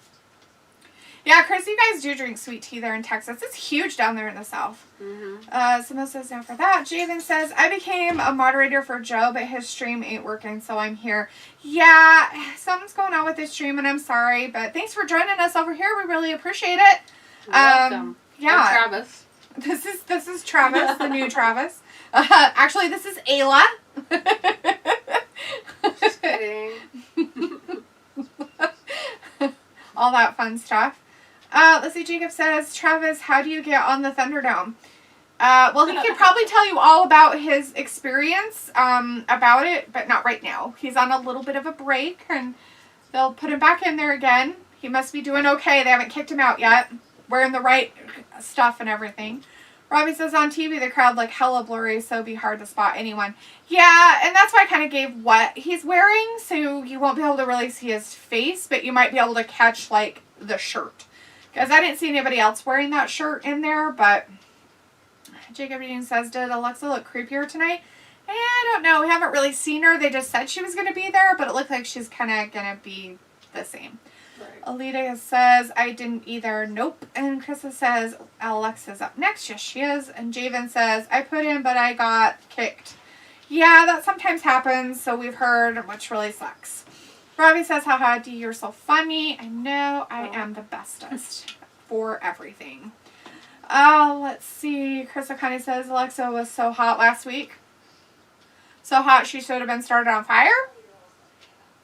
Yeah, Chris, you guys do drink sweet tea there in Texas. It's huge down there in the South. Mm-hmm. Someone says down for that. Javen says, I became a moderator for Joe, but his stream ain't working, so I'm here. Yeah, something's going on with his stream, and I'm sorry, but thanks for joining us over here. We really appreciate it. Welcome. Yeah. I'm Travis. This is Travis, the new Travis. Actually, this is Ayla. Just kidding. All that fun stuff. Let's see, Jacob says, Travis, how do you get on the Thunderdome? Well, he could probably tell you all about his experience about it, but not right now. He's on a little bit of a break, and they'll put him back in there again. He must be doing okay. They haven't kicked him out yet. Wearing the right stuff and everything. Robbie says, on TV, the crowd like hella blurry, so it'd be hard to spot anyone. Yeah, and that's why I kind of gave what he's wearing, so you won't be able to really see his face, but you might be able to catch, like, the shirt. Because I didn't see anybody else wearing that shirt in there, but Jacob Dean says, did Alexa look creepier tonight? I don't know. We haven't really seen her. They just said she was going to be there, but it looked like she's kind of going to be the same. Right. Alita says, I didn't either. Nope. And Krista says, Alexa's up next. Yes, she is. And Javen says, I put in, but I got kicked. Yeah, that sometimes happens, so we've heard, which really sucks. Robbie says, haha, D, you're so funny. I know I am the bestest for everything. Let's see. Krista kind of says, Alexa was so hot last week. So hot she should have been started on fire?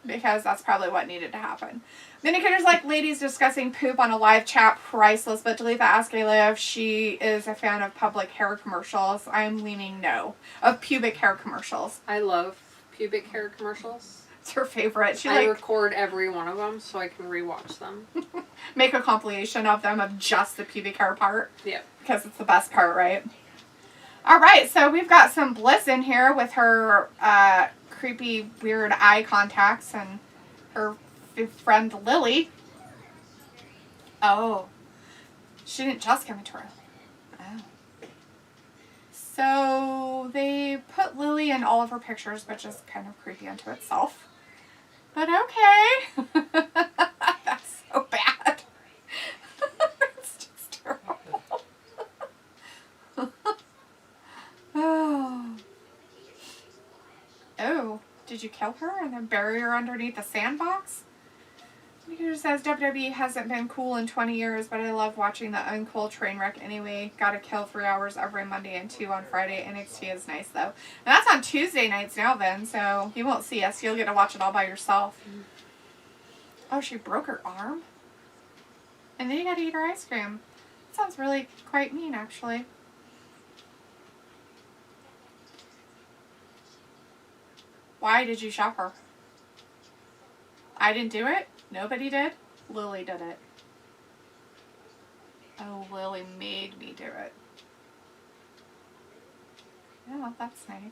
Because that's probably what needed to happen. Minikitter's like, ladies discussing poop on a live chat, priceless, but delete that, ask Ayla if she is a fan of public hair commercials. I'm leaning no. Of pubic hair commercials. I love pubic hair commercials. It's her favorite. I record every one of them so I can rewatch them. Make a compilation of them of just the pubic hair part. Yep. Because it's the best part, right? Alright, so we've got some Bliss in here with her creepy, weird eye contacts and her friend Lily. Oh. She didn't just come into her. Oh. So they put Lily in all of her pictures, which is kind of creepy unto itself. But okay. That's so bad. It's just terrible. Oh. Oh. Did you kill her and then bury her underneath the sandbox? He says WWE hasn't been cool in 20 years, but I love watching the uncool train wreck anyway. Gotta kill 3 hours every Monday and 2 on Friday. NXT is nice though. And that's on Tuesday nights now then, so you won't see us. You'll get to watch it all by yourself. Oh, she broke her arm? And then you gotta eat her ice cream. That sounds really quite mean, actually. Why did you shop her? I didn't do it? Nobody did? Lily did it. Oh, Lily made me do it. Yeah, that's nice.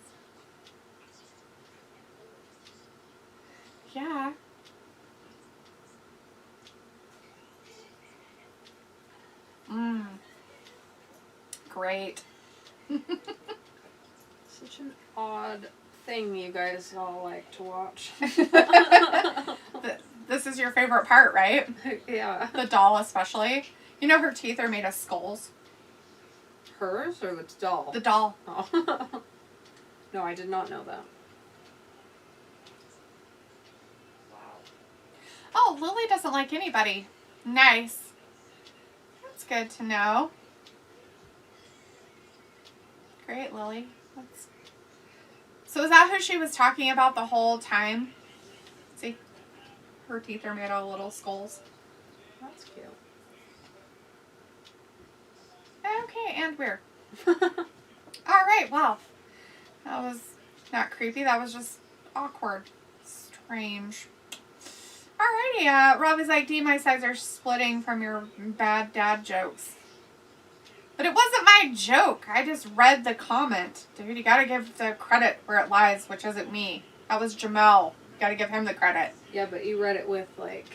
Yeah. great. Such an odd thing you guys all like to watch. This is your favorite part, right? Yeah. The doll especially. You know her teeth are made of skulls. Hers or the doll? The doll. Oh. No, I did not know that. Oh, Lily doesn't like anybody. Nice. That's good to know. Great, Lily. So is that who she was talking about the whole time? See? Her teeth are made of little skulls. That's cute. Okay, and weird. Alright, well. That was not creepy. That was just awkward. Strange. Alrighty, Robbie's like, D, my sides are splitting from your bad dad jokes. But it wasn't my joke. I just read the comment. Dude, you gotta give the credit where it lies, which isn't me. That was Jamel. You gotta give him the credit. Yeah, but you read it with, like...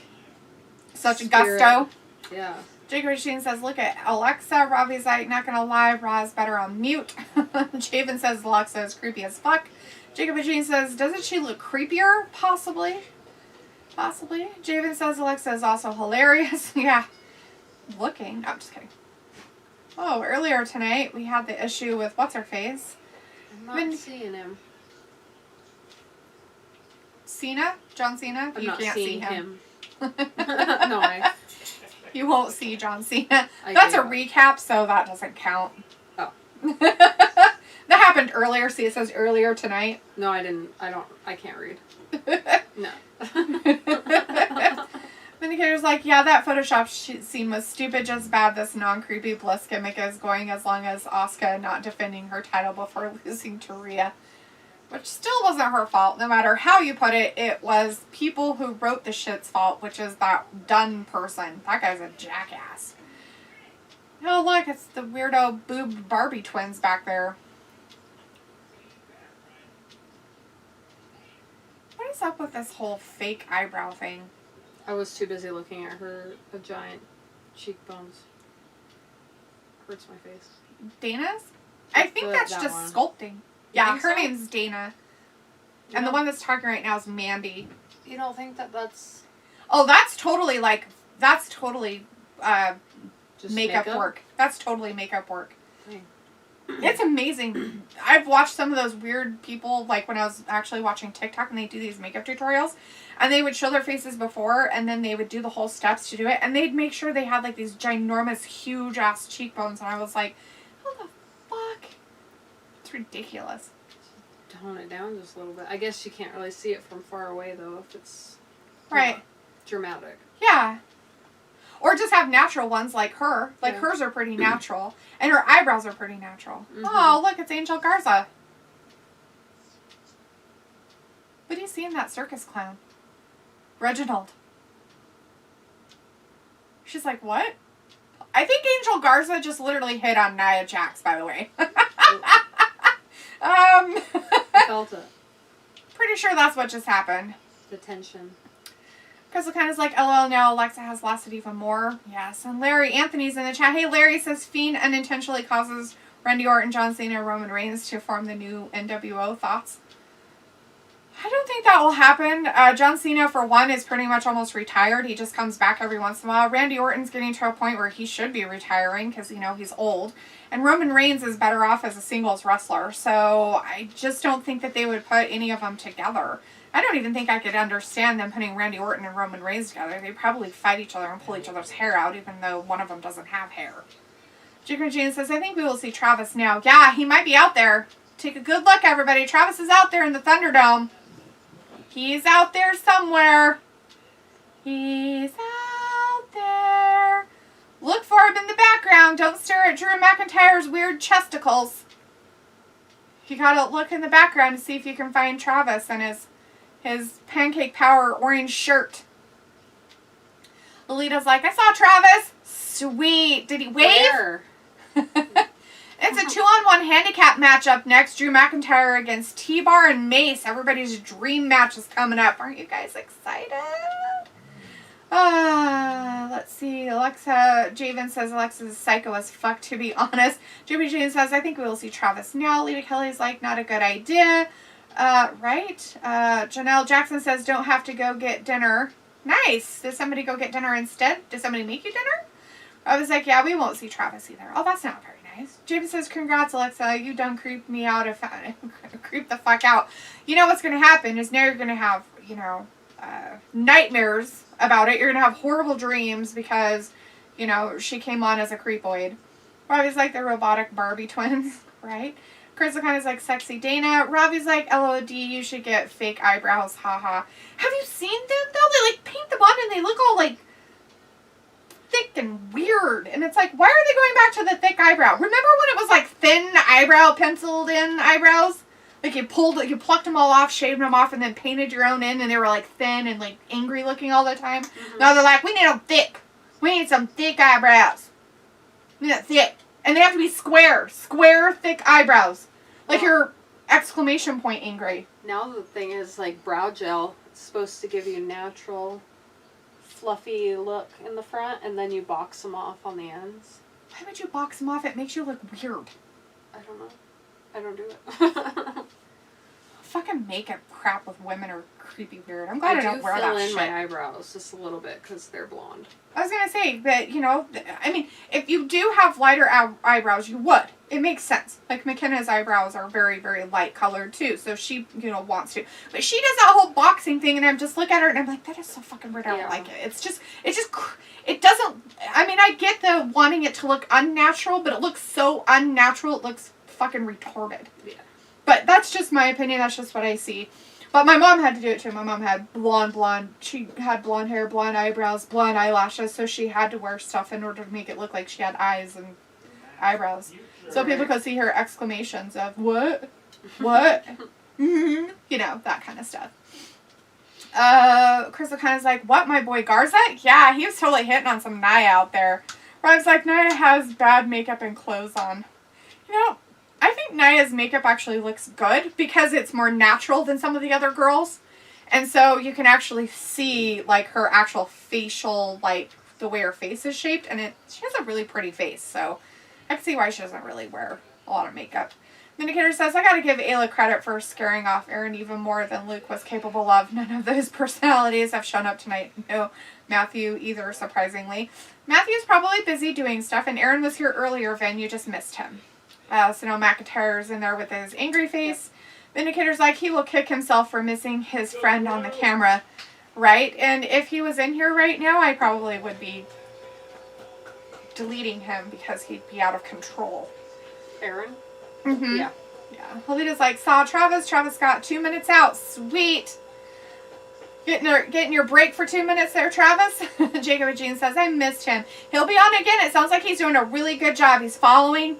Such spirit. gusto. Yeah. Jacob Machine says, look at Alexa. Robbie's like, not gonna lie, Ra's better on mute. Javen says Alexa is creepy as fuck. Jacob Machine says, doesn't she look creepier? Possibly. Possibly. Javen says Alexa is also hilarious. Yeah. Looking. No, I'm just kidding. Oh, earlier tonight we had the issue with what's-her-face. I'm not seeing him. Cena? John Cena? I'm You not can't seeing see him. No, You won't see John Cena. I That's gave a up. recap, so that doesn't count. Oh. That happened earlier. See, it says earlier tonight. No, I didn't. I can't read. No. Vindicator's like, yeah, that Photoshop scene was stupid, just bad. This non-creepy Bliss gimmick is going as long as Asuka not defending her title before losing to Rhea. Which still wasn't her fault. No matter how you put it, it was people who wrote the shit's fault, which is that Dunn person. That guy's a jackass. Oh, look, it's the weirdo boob Barbie twins back there. What is up with this whole fake eyebrow thing? I was too busy looking at her giant cheekbones. Hurts my face. Dana's? I think that's that just one. sculpting. Yeah, think her so? name's Dana. You And the don't- one that's talking right now is Mandy. You don't think that that's Oh, that's totally just makeup work. That's totally makeup work. Dang. It's amazing. I've watched some of those weird people, like when I was actually watching TikTok and they do these makeup tutorials, and they would show their faces before and then they would do the whole steps to do it, and they'd make sure they had like these ginormous, huge ass cheekbones, and I was like, how the fuck? It's ridiculous. Tone it down just a little bit. I guess you can't really see it from far away though if it's Right. dramatic. Yeah. Or just have natural ones like her. Like Yeah. hers are pretty natural. And her eyebrows are pretty natural. Mhm. Oh, look, it's Angel Garza. What do you see in that circus clown? Reginald. She's like, what? I think Angel Garza just literally hit on Nia Jax, by the way. I felt it. Pretty sure that's what just happened. The tension. Crystal kind of like, LOL, now Alexa has lasted even more. Yes, and Larry Anthony's in the chat. Hey, Larry says Fiend unintentionally causes Randy Orton, John Cena, and Roman Reigns to form the new NWO. Thoughts? I don't think that will happen. John Cena, for one, is pretty much almost retired. He just comes back every once in a while. Randy Orton's getting to a point where he should be retiring because, you know, he's old. And Roman Reigns is better off as a singles wrestler. So I just don't think that they would put any of them together. I don't even think I could understand them putting Randy Orton and Roman Reigns together. They'd probably fight each other and pull each other's hair out, even though one of them doesn't have hair. Jigger Jane says, I think we will see Travis now. Yeah, he might be out there. Take a good look, everybody. Travis is out there in the Thunderdome. He's out there somewhere. He's out there. Look for him in the background. Don't stare at Drew McIntyre's weird chesticles. You gotta look in the background to see if you can find Travis and his Pancake Power orange shirt. Lolita's like, I saw Travis. Sweet. Did he wave? Where? It's a 2-on-1 handicap match up next. Drew McIntyre against T-Bar and Mace. Everybody's dream match is coming up. Aren't you guys excited? Let's see. Javen says Alexa's a psycho as fuck, to be honest. Jimmy Jane says, I think we will see Travis now. Lita Kelly's like, not a good idea. Right? Janelle Jackson says, don't have to go get dinner. Nice. Did somebody go get dinner instead? Did somebody make you dinner? I was like, yeah, we won't see Travis either. Oh, that's not very nice. Javen says, congrats, Alexa. You done creeped me out. Creep the fuck out. You know what's going to happen is now you're going to have, nightmares about it. You're going to have horrible dreams because, she came on as a creepoid. Robbie's like the robotic Barbie twins, right? Chris kind of like sexy Dana. Robbie's like, LOD, you should get fake eyebrows, haha. Have you seen them though? They like paint them on and they look all like thick and weird. And it's like, why are they going back to the thick eyebrow? Remember when it was like thin eyebrow, penciled in eyebrows? Like you plucked them all off, shaved them off, and then painted your own in, and they were like thin and like angry looking all the time. Mm-hmm. Now they're like, we need them thick. We need some thick eyebrows. We need it thick. And they have to be square, thick eyebrows. Like your exclamation point angry. Now the thing is, like, brow gel, it's supposed to give you natural, fluffy look in the front, and then you box them off on the ends. Why would you box them off? It makes you look weird. I don't know. I don't do it. Fucking makeup crap with women are creepy weird. I'm glad I don't wear that shit. I do fill in my eyebrows just a little bit because they're blonde. I was going to say, but, if you do have lighter eyebrows, you would. It makes sense. Like, McKenna's eyebrows are very, very light colored, too, so she, wants to. But she does that whole boxing thing, and I'm just look at her, and I'm like, that is so fucking weird. I don't like it. It doesn't, I get the wanting it to look unnatural, but it looks so unnatural, it looks fucking retarded. Yeah. But that's just my opinion. That's just what I see. But my mom had to do it too. My mom had blonde. She had blonde hair, blonde eyebrows, blonde eyelashes. So she had to wear stuff in order to make it look like she had eyes and eyebrows. So people could see her exclamations of, what? What? Mm-hmm. That kind of stuff. Crystal kind of like, what, my boy Garza? Yeah, he was totally hitting on some Nia out there. I was like, Nia has bad makeup and clothes on. I think Nia's makeup actually looks good because it's more natural than some of the other girls. And so you can actually see, like, her actual facial, like, the way her face is shaped. And she has a really pretty face, so I can see why she doesn't really wear a lot of makeup. Vindicator says, I gotta give Ayla credit for scaring off Aaron even more than Luke was capable of. None of those personalities have shown up tonight. No Matthew either, surprisingly. Matthew's probably busy doing stuff, and Aaron was here earlier, Vin. You just missed him. So now McIntyre's in there with his angry face. Vindicator's like, he will kick himself for missing his friend on the camera, right? And if he was in here right now, I probably would be deleting him because he'd be out of control. Aaron? Mm-hmm. Yeah. Yeah. Alita's like, saw Travis. Travis got 2 minutes out. Sweet. Getting your break for 2 minutes there, Travis? Jacob Jean says, I missed him. He'll be on again. It sounds like he's doing a really good job. He's following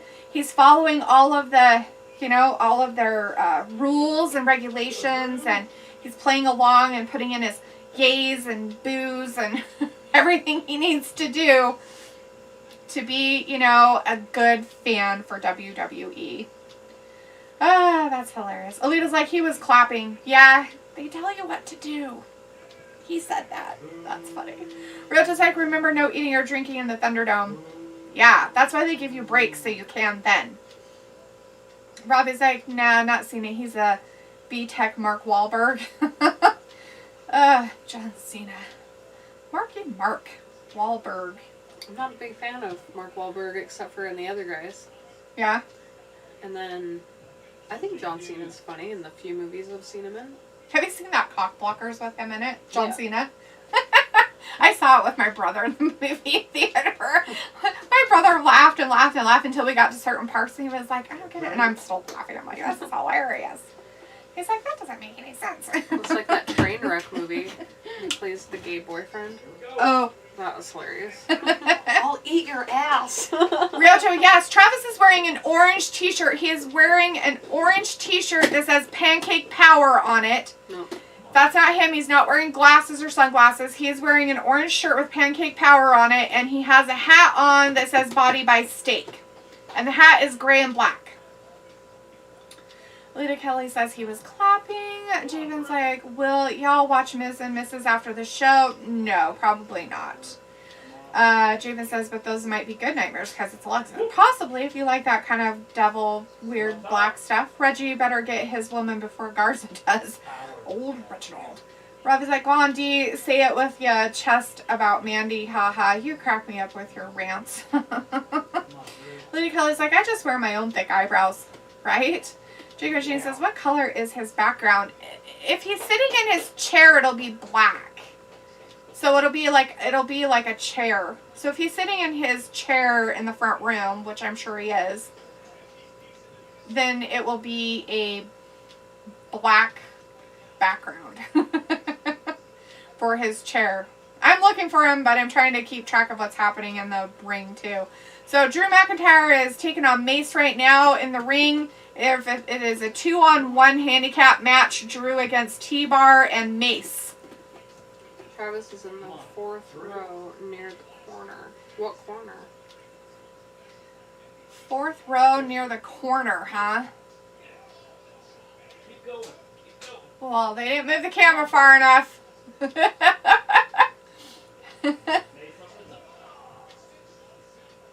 all of the, all of their rules and regulations, and he's playing along and putting in his yays and boos and everything he needs to do to be, a good fan for WWE. That's hilarious. Alita's like, he was clapping. Yeah, they tell you what to do. He said that. That's funny. Ryota's like, remember no eating or drinking in the Thunderdome. Yeah, that's why they give you breaks so you can then. Robbie's like, nah, not seen it. He's a B-Tech Mark Wahlberg. John Cena. Mark Wahlberg. I'm not a big fan of Mark Wahlberg except for in the other guys. Yeah? And then I think John Cena's funny in the few movies I've seen him in. Have you seen that Cock Blockers with him in it? John Cena? I saw it with my brother in the movie theater. My brother laughed and laughed and laughed until we got to certain parts, and he was like, I don't get it. And I'm still laughing. I'm like, this is hilarious. He's like, that doesn't make any sense. It's like that train wreck movie. He plays the gay boyfriend. Oh. That was hilarious. I'll eat your ass. Ryoto, yes. Travis is wearing an orange t-shirt. He is wearing an orange t-shirt that says Pancake Power on it. No. That's not him. He's not wearing glasses or sunglasses. He is wearing an orange shirt with Pancake Power on it, and he has a hat on that says Body by Steak. And the hat is gray and black. Lita Kelly says he was clapping. Javen's like, will y'all watch Ms. and Mrs. after the show? No, probably not. Javen says, but those might be good nightmares because it's Alexa. Possibly, if you like that kind of devil, weird, black stuff. Reggie better get his woman before Garza does. Old Reginald. Rob is like, go on, D, say it with your chest about Mandy. Haha, you crack me up with your rants. Lady Kelly's like, I just wear my own thick eyebrows, right? Jake Regine says, what color is his background? If he's sitting in his chair, it'll be black. So it'll be like a chair. So if he's sitting in his chair in the front room, which I'm sure he is, then it will be a black background for his chair. I'm looking for him, but I'm trying to keep track of what's happening in the ring too. So Drew McIntyre is taking on Mace right now in the ring. If it is a 2-on-1 handicap match, Drew against T-Bar and Mace. Travis is in the 4th row near the corner. What corner? 4th row near the corner, huh? Keep going. Well, they didn't move the camera far enough.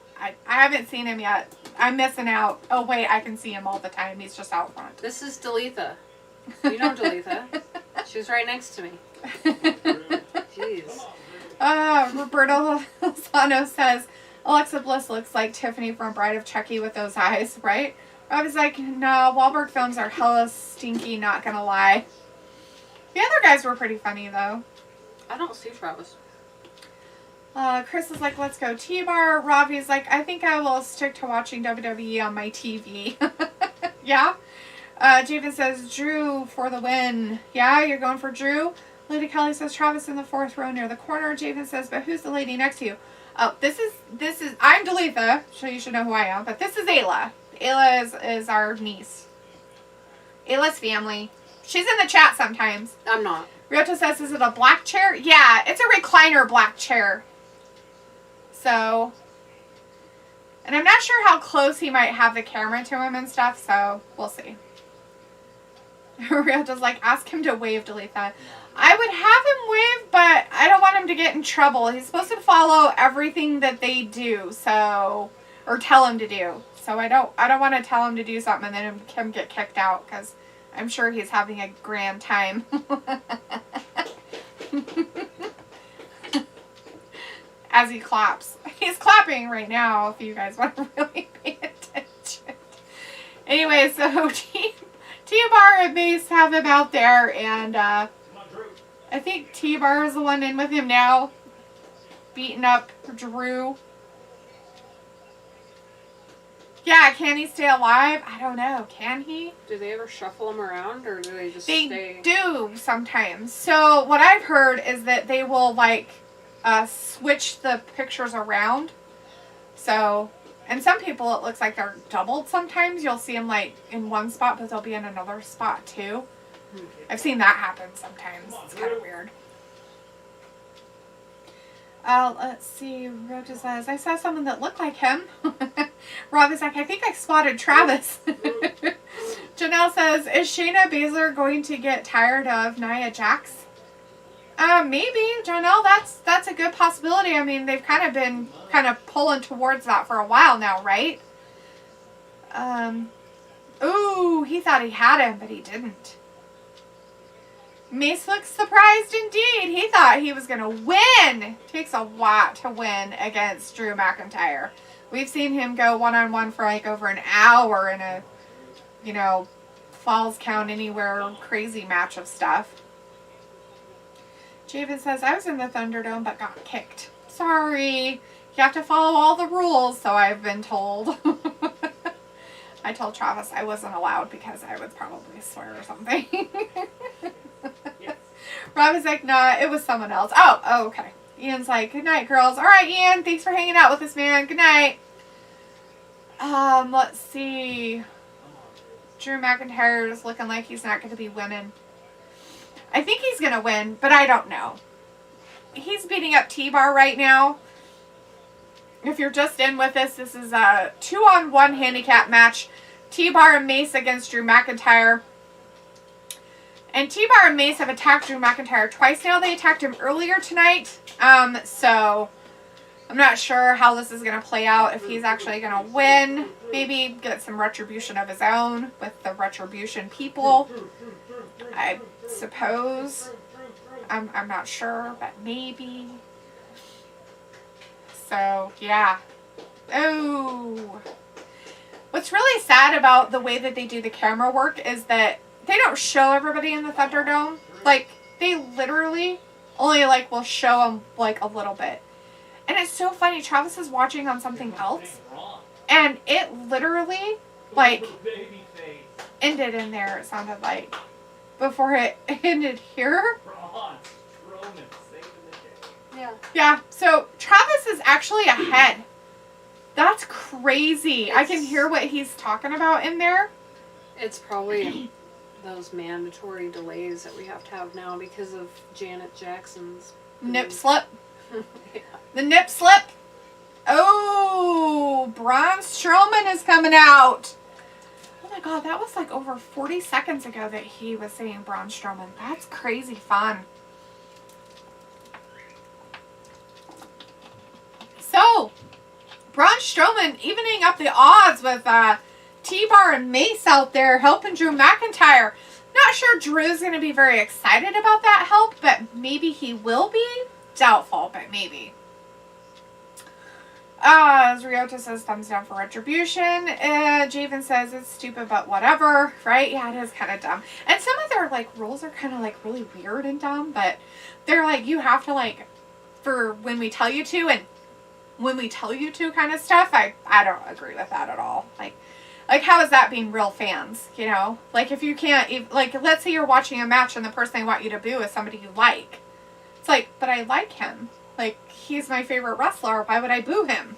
I haven't seen him yet. I'm missing out. Oh, wait, I can see him all the time. He's just out front. This is Dalitha. You know Dalitha. She was right next to me. Jeez. Roberto Lozano says, Alexa Bliss looks like Tiffany from Bride of Chucky with those eyes, right? Robbie's like, no, Wahlberg films are hella stinky, not gonna lie. The other guys were pretty funny, though. I don't see Travis. Chris is like, let's go T-Bar. Robbie's like, I think I will stick to watching WWE on my TV. Yeah? Javen says, Drew for the win. Yeah, you're going for Drew? Lady Kelly says, Travis in the 4th row near the corner. Javen says, but who's the lady next to you? Oh, this is, I'm Dalitha, so you should know who I am, but this is Ayla. Ayla is our niece. Ayla's family. She's in the chat sometimes. I'm not. Ryoto says, is it a black chair? Yeah, it's a recliner black chair. So, and I'm not sure how close he might have the camera to him and stuff, so we'll see. Ryoto's like, ask him to wave, Dalitha. I would have him wave, but I don't want him to get in trouble. He's supposed to follow everything that they do, so, or tell him to do. So I don't want to tell him to do something and then him get kicked out, because I'm sure he's having a grand time. As he claps. He's clapping right now, if you guys want to really pay attention. Anyway, so T-Bar and Mace have him out there, and I think T-Bar is the one in with him now, beating up Drew. Yeah, can he stay alive? I don't know. Can he? Do they ever shuffle him around, or do they just They stay? do sometimes. So what I've heard is that they will like switch the pictures around. So, and some people it looks like they're doubled sometimes. You'll see them like in one spot, but they'll be in another spot too. I've seen that happen sometimes. It's kind of weird. Let's see. Rhoda says, I saw someone that looked like him. Rob is like, I think I spotted Travis. Janelle says, is Shayna Baszler going to get tired of Nia Jax? Maybe, Janelle, that's a good possibility. I mean, they've kind of been pulling towards that for a while now, right? Ooh, he thought he had him, but he didn't. Mace looks surprised indeed. He thought he was going to win. Takes a lot to win against Drew McIntyre. We've seen him go one-on-one for like over an hour in a, falls count anywhere crazy match of stuff. Javen says, I was in the Thunderdome but got kicked. Sorry. You have to follow all the rules, so I've been told. I told Travis I wasn't allowed because I would probably swear or something. Yes. Rob is like, nah, it was someone else. Oh, okay. Ian's like, good night, girls. All right, Ian, thanks for hanging out with us, man. Good night. Let's see. Drew McIntyre is looking like he's not going to be winning. I think he's going to win, but I don't know. He's beating up T-Bar right now. If you're just in with us, this is a 2-on-1 handicap match. T-Bar and Mace against Drew McIntyre. And T-Bar and Mace have attacked Drew McIntyre twice now. They attacked him earlier tonight. So I'm not sure how this is going to play out. If he's actually going to win. Maybe get some retribution of his own with the Retribution people. I suppose. I'm not sure, but maybe. So, yeah. Oh. What's really sad about the way that they do the camera work is that they don't show everybody in the Thunderdome. Like, they literally only, like, will show them, like, a little bit. And it's so funny. Travis is watching on something else. And it literally, like, ended in there, it sounded like. Before it ended here. Yeah. Yeah, so Travis is actually ahead. That's crazy. I can hear what he's talking about in there. It's probably those mandatory delays that we have to have now because of Janet Jackson's Nip slip. Yeah. The nip slip. Oh, Braun Strowman is coming out. Oh my god, that was like over 40 seconds ago that he was saying Braun Strowman. That's crazy fun. So, Braun Strowman evening up the odds with T-Bar and Mace out there helping Drew McIntyre. Not sure Drew's going to be very excited about that help, but maybe he will be. Doubtful, but maybe. As Ryota says, thumbs down for Retribution. Javen says it's stupid, but whatever. Right? Yeah, it is kind of dumb. And some of their, like, rules are kind of, like, really weird and dumb, but they're, like, you have to, like, for when we tell you to, and when we tell you to kind of stuff, I don't agree with that at all. Like, how is that being real fans, you know? Like, if you can't, like, let's say you're watching a match and the person they want you to boo is somebody you like. It's like, but I like him. Like, he's my favorite wrestler. Why would I boo him?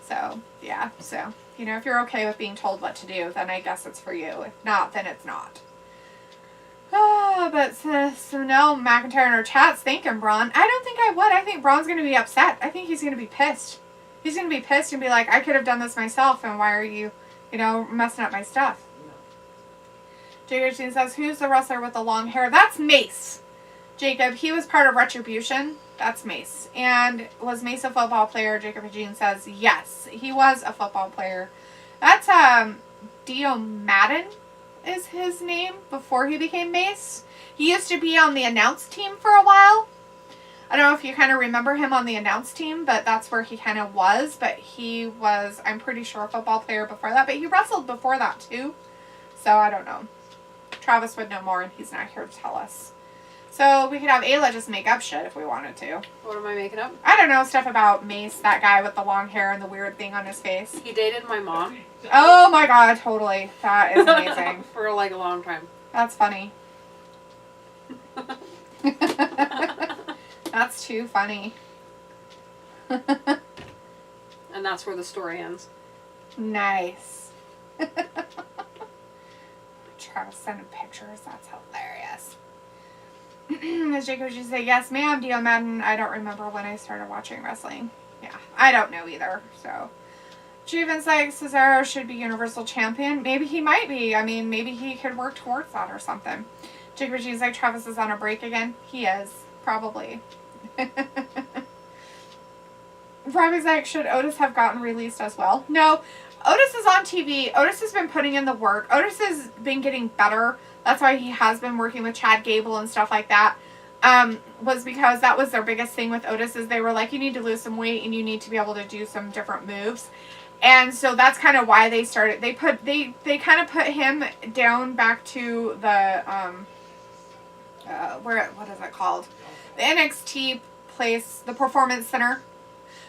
So, yeah. So, you know, if you're okay with being told what to do, then I guess it's for you. If not, then it's not. But so now McIntyre in our chat's thanking Braun. I don't think I would. I think Braun's going to be upset. I think he's going to be pissed. He's going to be pissed and be like, I could have done this myself, and why are you, you know, messing up my stuff? Jacob says, who's the wrestler with the long hair? That's Mace. Jacob, he was part of Retribution. That's Mace. And was Mace a football player? Jacob Eugene says, yes, he was a football player. That's Dio Madden is his name before he became Mace. He used to be on the announce team for a while. I don't know if you kind of remember him on the announce team, but that's where he kind of was. But he was, I'm pretty sure, a football player before that. But he wrestled before that, too. So, I don't know. Travis would know more, and he's not here to tell us. So, we could have Ayla just make up shit if we wanted to. What am I making up? I don't know, stuff about Mace, that guy with the long hair and the weird thing on his face. He dated my mom. Oh my god, totally. That is amazing. For like a long time. That's funny. That's too funny. And that's where the story ends. Nice. Travis sending pictures. That's hilarious. As Jacob should say, yes, ma'am, Dio Madden. I don't remember when I started watching wrestling. Yeah, I don't know either. So, Javen's like, Cesaro should be Universal Champion. Maybe he might be. I mean, maybe he could work towards that or something. Jacob G's like, Travis is on a break again. He is. Probably. Robbie's like, should Otis have gotten released as well? No. Otis is on TV. Otis has been putting in the work. Otis has been getting better. That's why he has been working with Chad Gable and stuff like that. Was because that was their biggest thing with Otis is they were like, you need to lose some weight and you need to be able to do some different moves. And so that's kind of why they started. They kind of put him down back to the what is it called? The NXT place, the Performance Center.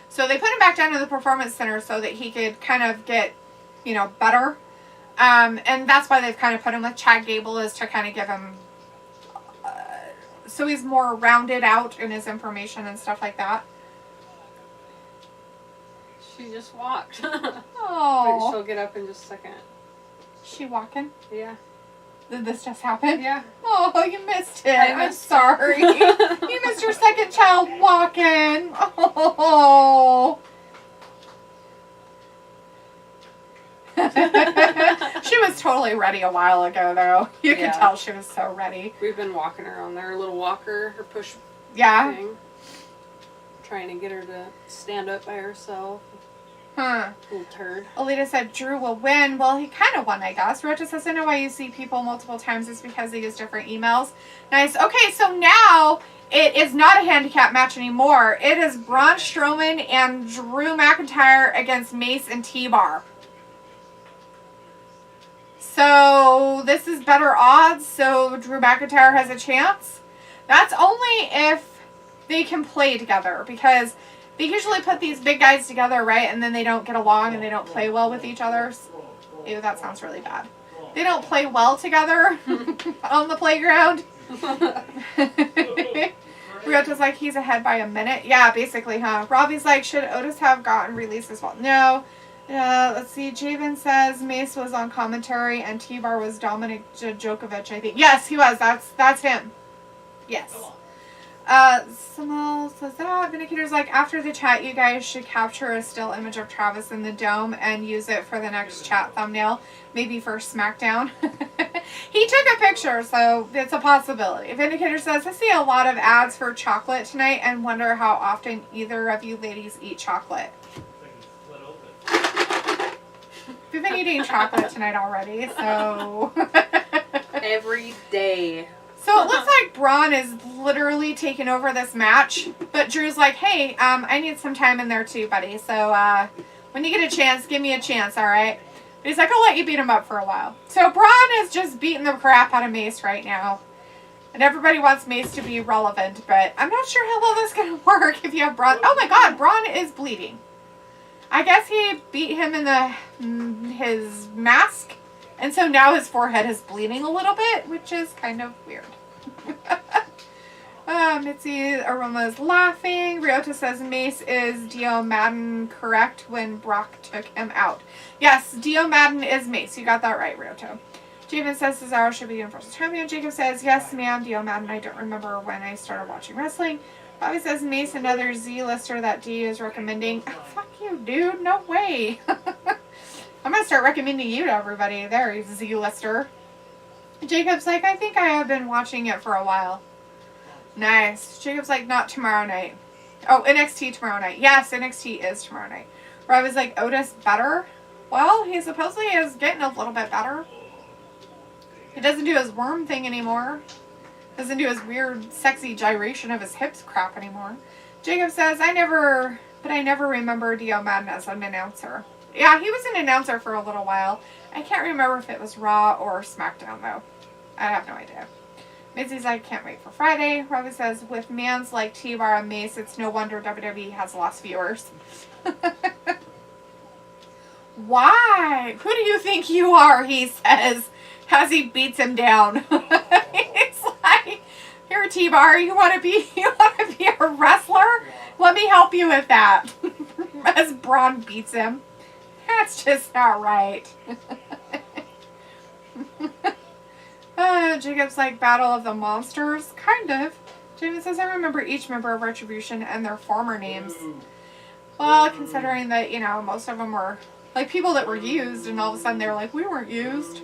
So they put him back down to the Performance Center so that he could kind of get, you know, better. And that's why they've kind of put him with Chad Gable, is to kind of give him, so he's more rounded out in his information and stuff like that. She just walked. But Oh, she'll get up in just a second. she walking? Yeah. Did this just happen? Yeah. Oh, you missed it. I I'm missed it. sorry. You missed your second child walking. Oh. She was ready a while ago, though. You could Yeah. tell she was so ready. We've been walking her on their little walker, her push Yeah. thing. Trying to get her to stand up by herself. Huh. Little turd. Alita said Drew will win. Well, he kind of won, I guess. Rota says, I know why you see people multiple times is because they use different emails. Nice. Okay, so now it is not a handicap match anymore. It is Braun Strowman and Drew McIntyre against Mace and T-Bar. So this is better odds, so Drew McIntyre has a chance. That's only if they can play together, because they usually put these big guys together, right? And then they don't get along and they don't play well with each other. Ew, that sounds really bad. They don't play well together on the playground. Ryota's like, he's ahead by a minute. Yeah, basically, huh? Robbie's like, should Otis have gotten released as well? No. Let's see. Javen says Mace was on commentary and T-Bar was Dominic Djokovic, I think. Yes, he was. That's him. Yes. Samuel says that. Vindicator's like, after the chat, you guys should capture a still image of Travis in the dome and use it for the next chat thumbnail. Maybe for SmackDown. He took a picture, so it's a possibility. Vindicator says, I see a lot of ads for chocolate tonight and wonder how often either of you ladies eat chocolate. We've been eating chocolate tonight already, so... Every day. So it looks like Braun is literally taking over this match, but Drew's like, hey, I need some time in there too, buddy. So when you get a chance, give me a chance, all right? But he's like, I'll let you beat him up for a while. So Braun is just beating the crap out of Mace right now. And everybody wants Mace to be relevant, but I'm not sure how well this is going to work if you have Braun. Oh my god, Braun is bleeding. I guess he beat him in his mask. And so now his forehead is bleeding a little bit, which is kind of weird. Mitzi Aroma's laughing. Ryota says Mace is Dio Madden correct when Brock took him out. Yes, Dio Madden is Mace. You got that right, Ryota. Javen says Cesaro should be Universal Champion. Jacob says, yes, ma'am, Dio Madden. I don't remember when I started watching wrestling. Bobby says Mace, another Z-lister that D is recommending. Oh, fuck you, dude. No way. I'm going to start recommending you to everybody. There, he's a Z-lister. Jacob's like, I think I have been watching it for a while. Nice. Jacob's like, not tomorrow night. Oh, NXT tomorrow night. Yes, NXT is tomorrow night. Rob is like, Otis better? Well, he supposedly is getting a little bit better. He doesn't do his worm thing anymore. Doesn't do his weird, sexy gyration of his hips crap anymore. Jacob says, I never remember Dio Madden as an announcer. Yeah, he was an announcer for a little while. I can't remember if it was Raw or SmackDown, though. I have no idea. Mitzi's like, can't wait for Friday. Robbie says, with mans like T-Bar and Mace, it's no wonder WWE has lost viewers. Why? Who do you think you are, he says, as he beats him down. It's like, here, T-Bar, you want to be a wrestler? Let me help you with that. As Braun beats him. That's just not right. Jacob's like, Battle of the Monsters? Kind of. Javen says, I remember each member of Retribution and their former names. Well, considering that, you know, most of them were, like, people that were used, and all of a sudden they were like, we weren't used.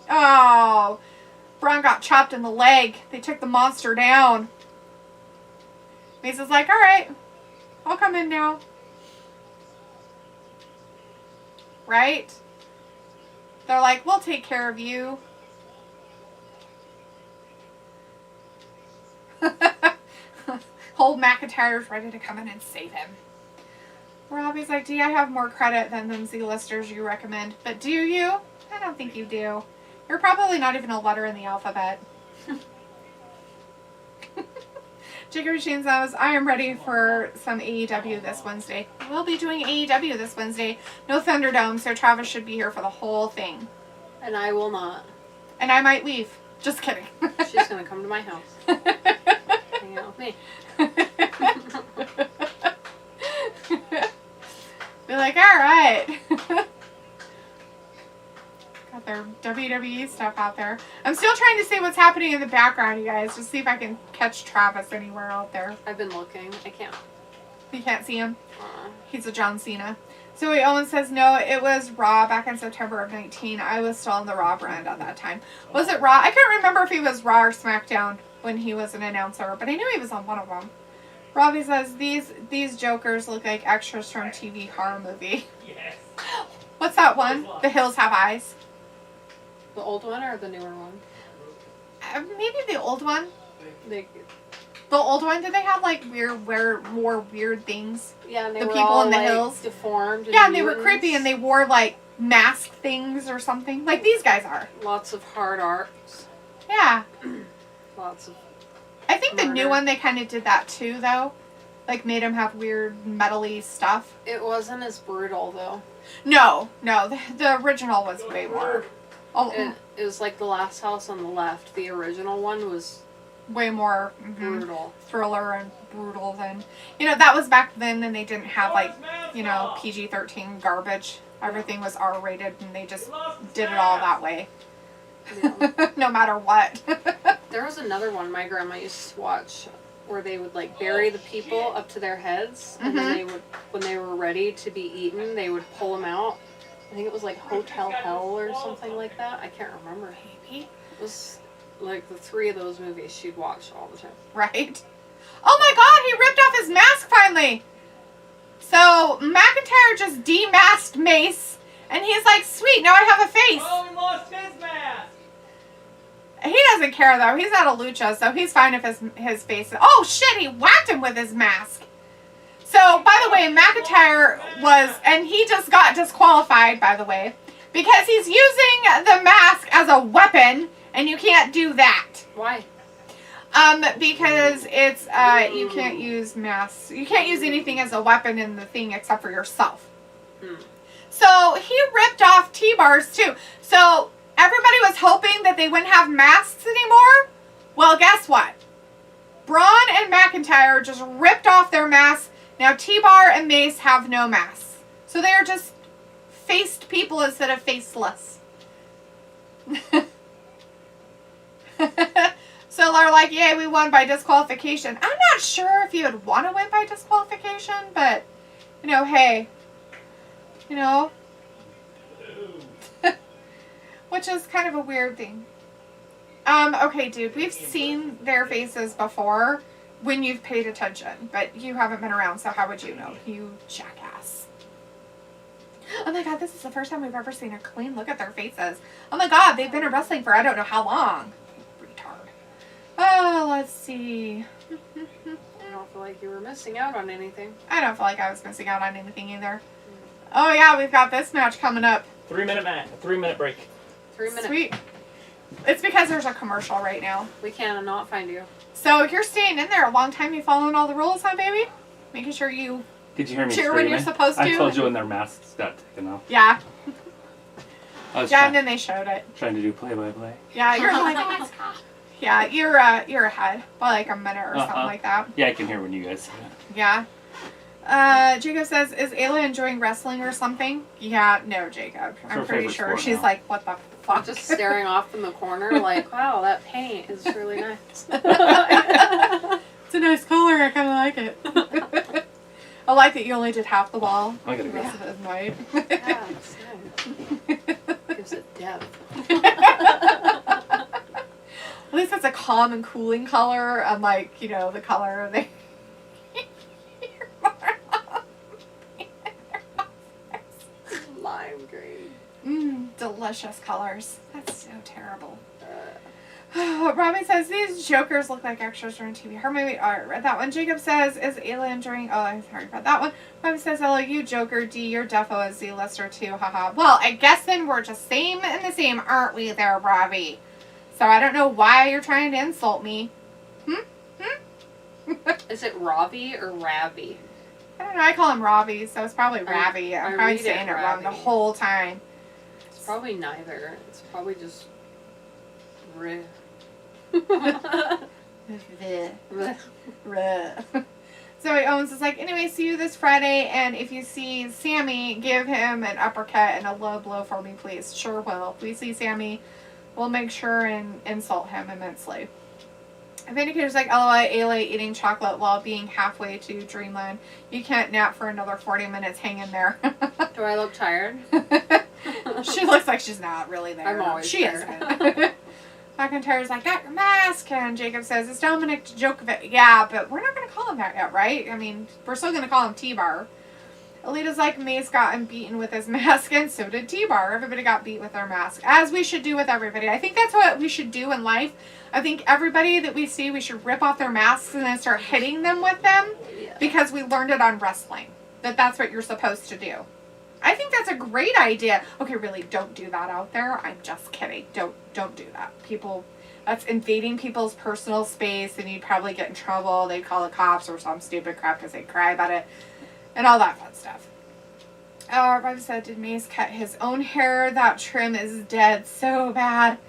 Oh, Braun got chopped in the leg. They took the monster down. Mace is like, alright, I'll come in now. Right? They're like, we'll take care of you. Old McIntyre's ready to come in and save him. Robbie's like, do I have more credit than them Z-listers you recommend? But do you? I don't think you do. You're probably not even a letter in the alphabet. Jacob Machine says, I am ready for some AEW this Wednesday. We'll be doing AEW this Wednesday. No Thunderdome, so Travis should be here for the whole thing. And I will not. And I might leave. Just kidding. She's going to come to my house. Hang out with me. Be like, alright. Got their WWE stuff out there. I'm still trying to see what's happening in the background, you guys. Just see if I can catch Travis anywhere out there. I've been looking. I can't. You can't see him? He's a John Cena. Zoe Owens says, no, it was Raw back in September of 19. I was still on the Raw brand at that time. Was it Raw? I can't remember if he was Raw or SmackDown when he was an announcer, but I knew he was on one of them. Robbie says, these jokers look like extras from TV horror movie. Yes. What's that one? The Hills Have Eyes. The old one or the newer one? Maybe the old one. They, The old one, did they have like more weird things? yeah, and they The were people all, in the like, hills? deformed. Yeah, and they were mutants. creepy and they wore like mask things or something. Like these guys are. Lots of hard arts. Yeah. Lots of. I think the new Murder. one, they kind of did that too, though. Like made them have weird metally stuff. It wasn't as brutal though. No, the original was way more. Oh, It was like The Last House on the Left. The original one was way more brutal. thriller and brutal than, that was back then, and they didn't have like, PG-13 garbage. Everything was R-rated, and they just did it all that way. Yeah. No matter what. There was another one my grandma used to watch where they would like bury the people up to their heads, and then they would, when they were ready to be eaten, they would pull them out. I think it was like Hotel Hell or something like that. I can't remember. Maybe. It was like the 3 of those movies she'd watch all the time. Right? Oh my god, he ripped off his mask finally! So, McIntyre just demasked Mace, and he's like, sweet, now I have a face! Oh, he lost his mask. He doesn't care though, he's not a lucha, so he's fine if his face is... Oh shit, he whacked him with his mask! So, by the way, McIntyre was... And he just got disqualified, by the way, because he's using the mask as a weapon, and you can't do that. Why? Because it's, you can't use masks. You can't use anything as a weapon in the thing except for yourself. So, he ripped off T-bars, too. So, everybody was hoping that they wouldn't have masks anymore. Well, guess what? Braun and McIntyre just ripped off their masks. Now, T-Bar and Mace have no masks. So, they are just faced people instead of faceless. So they're like, yay, we won by disqualification. I'm not sure if you would want to win by disqualification, but, hey, which is kind of a weird thing. Okay, dude, we've seen their faces before when you've paid attention, but you haven't been around, so how would you know? You jackass. Oh my god, this is the first time we've ever seen a clean look at their faces. Oh my god, they've been in wrestling for I don't know how long. Oh, let's see. I don't feel like you were missing out on anything. I don't feel like I was missing out on anything either. Oh yeah, we've got this match coming up. 3-minute break. 3 minutes. Sweet. It's because there's a commercial right now. We cannot find you. So you're staying in there a long time. You following all the rules, huh, baby? Making sure you Did you hear me cheer screaming? when you're supposed to. I told you when their masks got taken off. Yeah. I was Yeah, and then they showed it. trying to do play-by-play. Yeah, you're like, yeah, you're ahead by like a minute or something like that. Yeah, I can hear when you guys say it. Yeah. Jacob says, is Ayla enjoying wrestling or something? Yeah, no, Jacob. It's I'm her pretty favorite sure. sport She's now. like, what the fuck? I'm just staring off in the corner like, wow, that paint is really nice. It's a nice color. I kind of like it. I like that you only did half the wall. I gotta The go. rest of it is white. Yeah, it's nice. Gives it depth. At least it's a calm and cooling color, unlike, the color they... Lime green. Delicious colors. That's so terrible. Robbie says, these jokers look like extras from TV. Her movie, I read that one. Jacob says, is Ayla enjoying... Oh, I'm sorry about that one. Robbie says, hello, you joker. D, you're defo a Z-lister too. Haha. Well, I guess then we're just same and the same, aren't we there, Robbie? So I don't know why you're trying to insult me. Is it Ravi or Ravi? I don't know. I call him Robbie, so it's probably Ravi. I I'm probably read it saying it wrong the Ravi. whole time. It's probably neither. It's probably just Ruh. Zoe Owens is like, anyway, see you this Friday, and if you see Sammy, give him an uppercut and a low blow for me, please. Sure will. If we see Sammy, we'll make sure and insult him immensely. Vindicator's like, LOL, Ayla eating chocolate while being halfway to Dreamland. You can't nap for another 40 minutes. Hang in there. Do I look tired? She looks like she's not really there. I'm always She there. isn't. McIntyre's like, got your mask. And Jacob says, it's Dominic Djokovic. Yeah, but we're not going to call him that yet, right? I mean, we're still going to call him T-Bar. Alita's like, Mace got beaten with his mask, and so did T-Bar. Everybody got beat with their mask, as we should do with everybody. I think that's what we should do in life. I think everybody that we see, we should rip off their masks and then start hitting them with them, because we learned it on wrestling, that that's what you're supposed to do. I think that's a great idea. Okay, really, don't do that out there. I'm just kidding. Don't do that. People, that's invading people's personal space, and you'd probably get in trouble. They'd call the cops or some stupid crap because they'd cry about it. And all that fun stuff. Rob said, did Mace cut his own hair? That trim is dead so bad.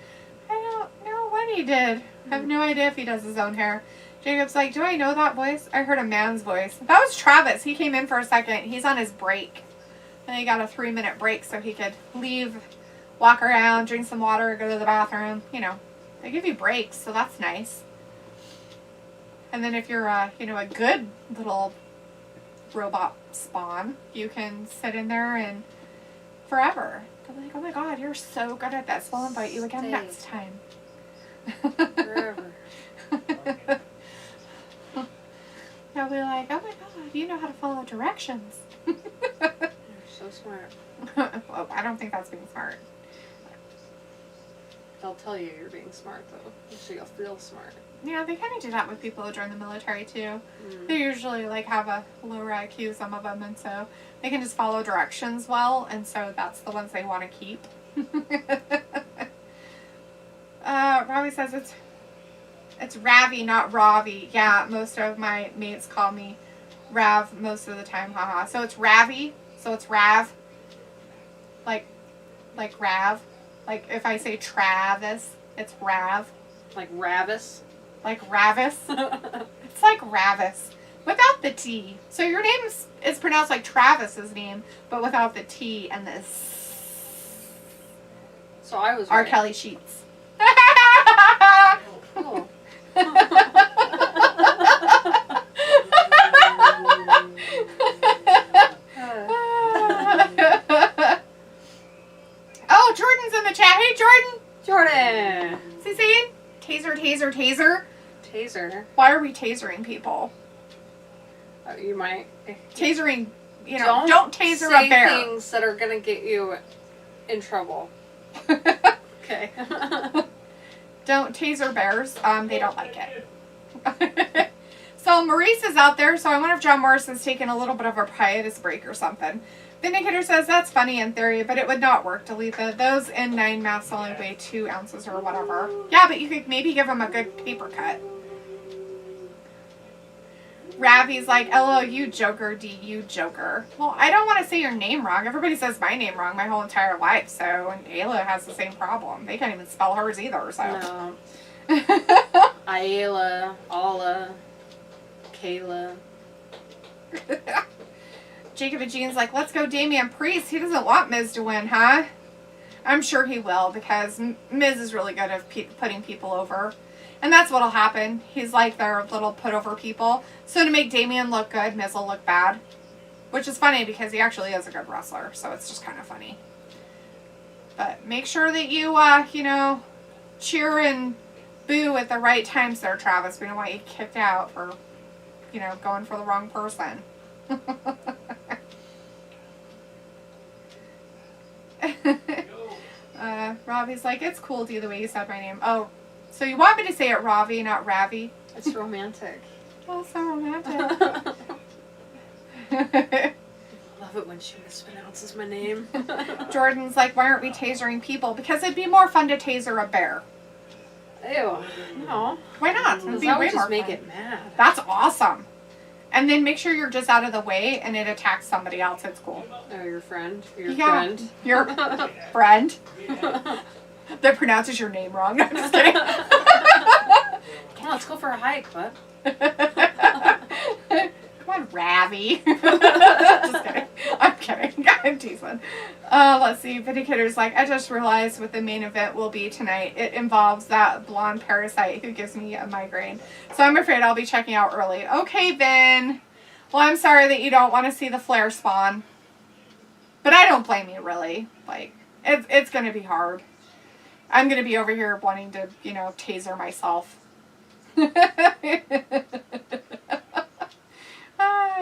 I don't know what he did. I have no idea if he does his own hair. Jacob's like, do I know that voice? I heard a man's voice. That was Travis. He came in for a second. He's on his break. And he got a 3-minute break so he could leave, walk around, drink some water, go to the bathroom. You know, they give you breaks, so that's nice. And then if you're, a good little robot spawn, you can sit in there and forever. They'll be like, oh my god, you're so good at this. We'll invite you again next time. Forever. They'll be like, oh my god, you know how to follow directions. You're so smart. Well, I don't think that's being smart. They'll tell you you're being smart, though, so you'll feel smart. Yeah, they kind of do that with people who join the military, too. Mm. They usually, have a lower IQ, some of them, and so they can just follow directions well, and so that's the ones they want to keep. Ravi says it's Ravi, not Ravi. Yeah, most of my mates call me Rav most of the time, haha. So it's Ravi, so it's Rav. Like Rav. Like, if I say Travis, it's Rav. Like Ravis? Like Ravis. It's like Ravis. Without the T. So your name is pronounced like Travis's name, but without the T and the S. So I was R. right. Kelly Sheets. Cool. Oh, Jordan's in the chat. Hey, Jordan. Jordan! What's he saying? Taser, taser, taser. Taser. Why are we tasering people? You might. Tasering, don't taser say a bear. things that are gonna get you in trouble. Okay. Don't taser bears. They don't like it. So Maurice is out there, so I wonder if John Morris is taking a little bit of a hiatus break or something. Vindicator says that's funny in theory, but it would not work, Delita. Those N9 masks only weigh 2 ounces or whatever. Yeah, but you could maybe give them a good paper cut. Ravi's like, LO, you joker, D, you joker. Well, I don't want to say your name wrong. Everybody says my name wrong my whole entire life, so, and Ayla has the same problem. They can't even spell hers either, so. No. Ayla, Alla, Kayla. Jacob and Jean's like, let's go Damian Priest. He doesn't want Miz to win, huh? I'm sure he will, because Miz is really good at putting people over. And that's what'll happen. He's like their little put over people. So to make Damian look good, Miz will look bad. Which is funny because he actually is a good wrestler. So it's just kind of funny. But make sure that you, cheer and boo at the right times there, Travis. We don't want you kicked out for, going for the wrong person. Ravi's like, it's cool, D, the way you said my name. Oh, so you want me to say it Ravi, not Ravi? It's romantic. Oh, so romantic. Love it when she mispronounces my name. Jordan's like, why aren't we tasering people? Because it'd be more fun to taser a bear. Ew. No. Why not? It'd Because be that way would more just make fun. it mad. That's awesome. And then make sure you're just out of the way and it attacks somebody else. It's cool. Oh, your friend? Your Yeah. friend? Your friend that pronounces your name wrong. No, I'm just kidding. Come on, let's go for a hike, bud. Come on, Ravi. Just kidding. I'm kidding. I'm teasing. Let's see. Vindicator's like, I just realized what the main event will be tonight. It involves that blonde parasite who gives me a migraine. So I'm afraid I'll be checking out early. Okay, Vin. Well, I'm sorry that you don't want to see the flare spawn. But I don't blame you, really. Like, it's going to be hard. I'm going to be over here wanting to, you know, taser myself.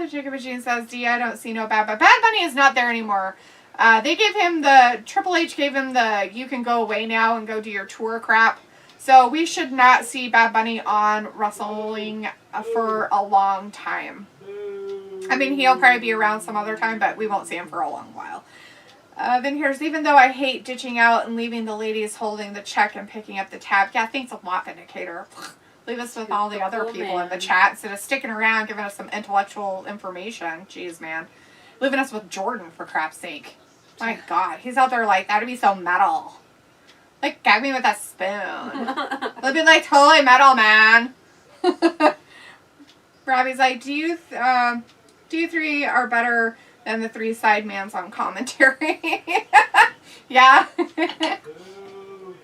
Jacob Machine says, D, I don't see no bad, but Bad Bunny is not there anymore. They gave him Triple H gave him you can go away now and go do your tour crap. So we should not see Bad Bunny on wrestling for a long time. I mean, he'll probably be around some other time, but we won't see him for a long while. Then here's, even though I hate ditching out and leaving the ladies holding the check and picking up the tab. Yeah, thanks a lot, Vindicator. Leave us with all the other people in the chat instead of sticking around giving us some intellectual information. Jeez, man. Leaving us with Jordan, for crap's sake. My God. He's out there like, that'd be so metal. Like, gag me with a spoon. It'll be like, totally metal, man. Robbie's like, do you three are better than the three sidemans on commentary? Yeah.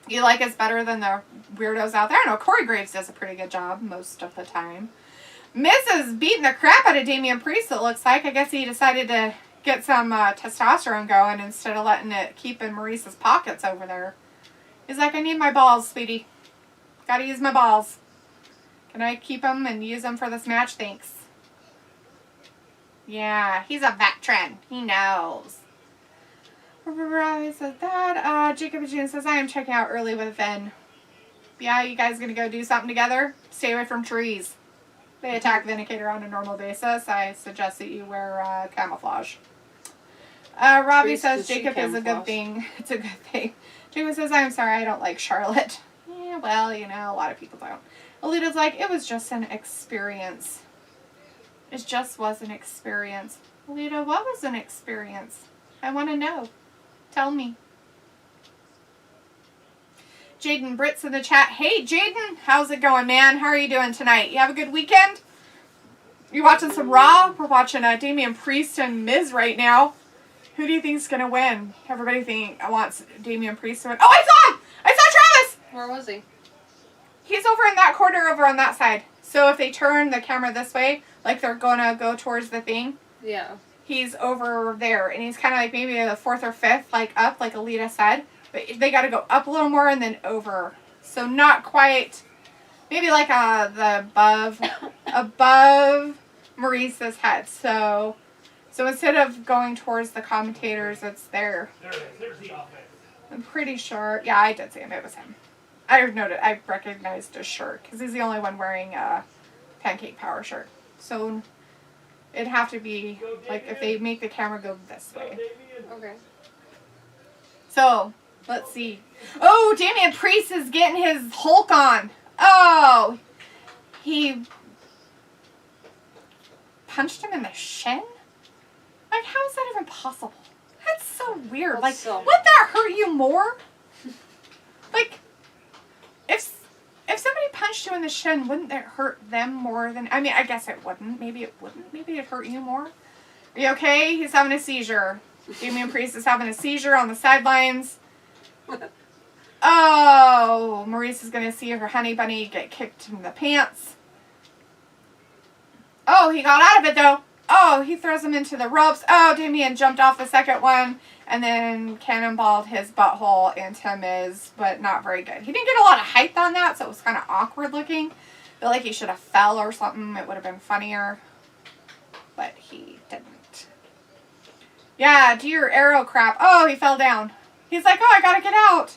You like us better than the weirdos out there? I don't know. Corey Graves does a pretty good job most of the time. Miz is beating the crap out of Damian Priest, it looks like. I guess he decided to get some testosterone going instead of letting it keep in Maurice's pockets over there. He's like, I need my balls, sweetie. Gotta use my balls. Can I keep them and use them for this match? Thanks. Yeah, he's a veteran. He knows. He said that. Jacob June says, I am checking out early with Vin. Yeah, you guys gonna go do something together? Stay away from trees. They attack Vindicator on a normal basis. I suggest that you wear camouflage. Robbie says Jacob is a good thing. It's a good thing. Jacob says, I'm sorry, I don't like Charlotte. Yeah, well, you know, a lot of people don't. Alita's like, it was just an experience. It just was an experience. Alita, what was an experience? I want to know. Tell me. Jaden Britt's in the chat. Hey, Jaden. How's it going, man? How are you doing tonight? You have a good weekend? You watching some Raw? We're watching Damian Priest and Miz right now. Who do you think's going to win? Everybody wants Damian Priest to win. Oh, I saw him! I saw Travis! Where was he? He's over in that corner over on that side. So if they turn the camera this way, like they're going to go towards the thing. Yeah. He's over there. And he's kind of like maybe the fourth or fifth, like up, like Alita said. But they got to go up a little more and then over. So not quite, maybe like the above Maurice's head. So instead of going towards the commentators, it's there. There it is. There's the offense. I'm pretty sure. Yeah, I did see him. It was him. I recognized his shirt because he's the only one wearing a Pancake Power shirt. So it'd have to be like if they make the camera go this way. Okay. So let's see. Oh, Damian Priest is getting his Hulk on. Oh, he punched him in the shin? Like, how is that even possible? That's so weird. Would that hurt you more? Like, if somebody punched you in the shin, wouldn't it hurt them more than... I mean, I guess it wouldn't. Maybe it wouldn't. Maybe it'd hurt you more. Are you okay? He's having a seizure. Damian Priest is having a seizure on the sidelines. Oh, Maurice is going to see her honey bunny get kicked in the pants. Oh, he got out of it, though. Oh, he throws him into the ropes. Oh, Damian jumped off the second one and then cannonballed his butthole into Miz, but not very good. He didn't get a lot of height on that, so it was kind of awkward looking. I feel like he should have fell or something. It would have been funnier, but he didn't. Yeah, do your arrow crap. Oh, he fell down. He's like, oh, I gotta get out.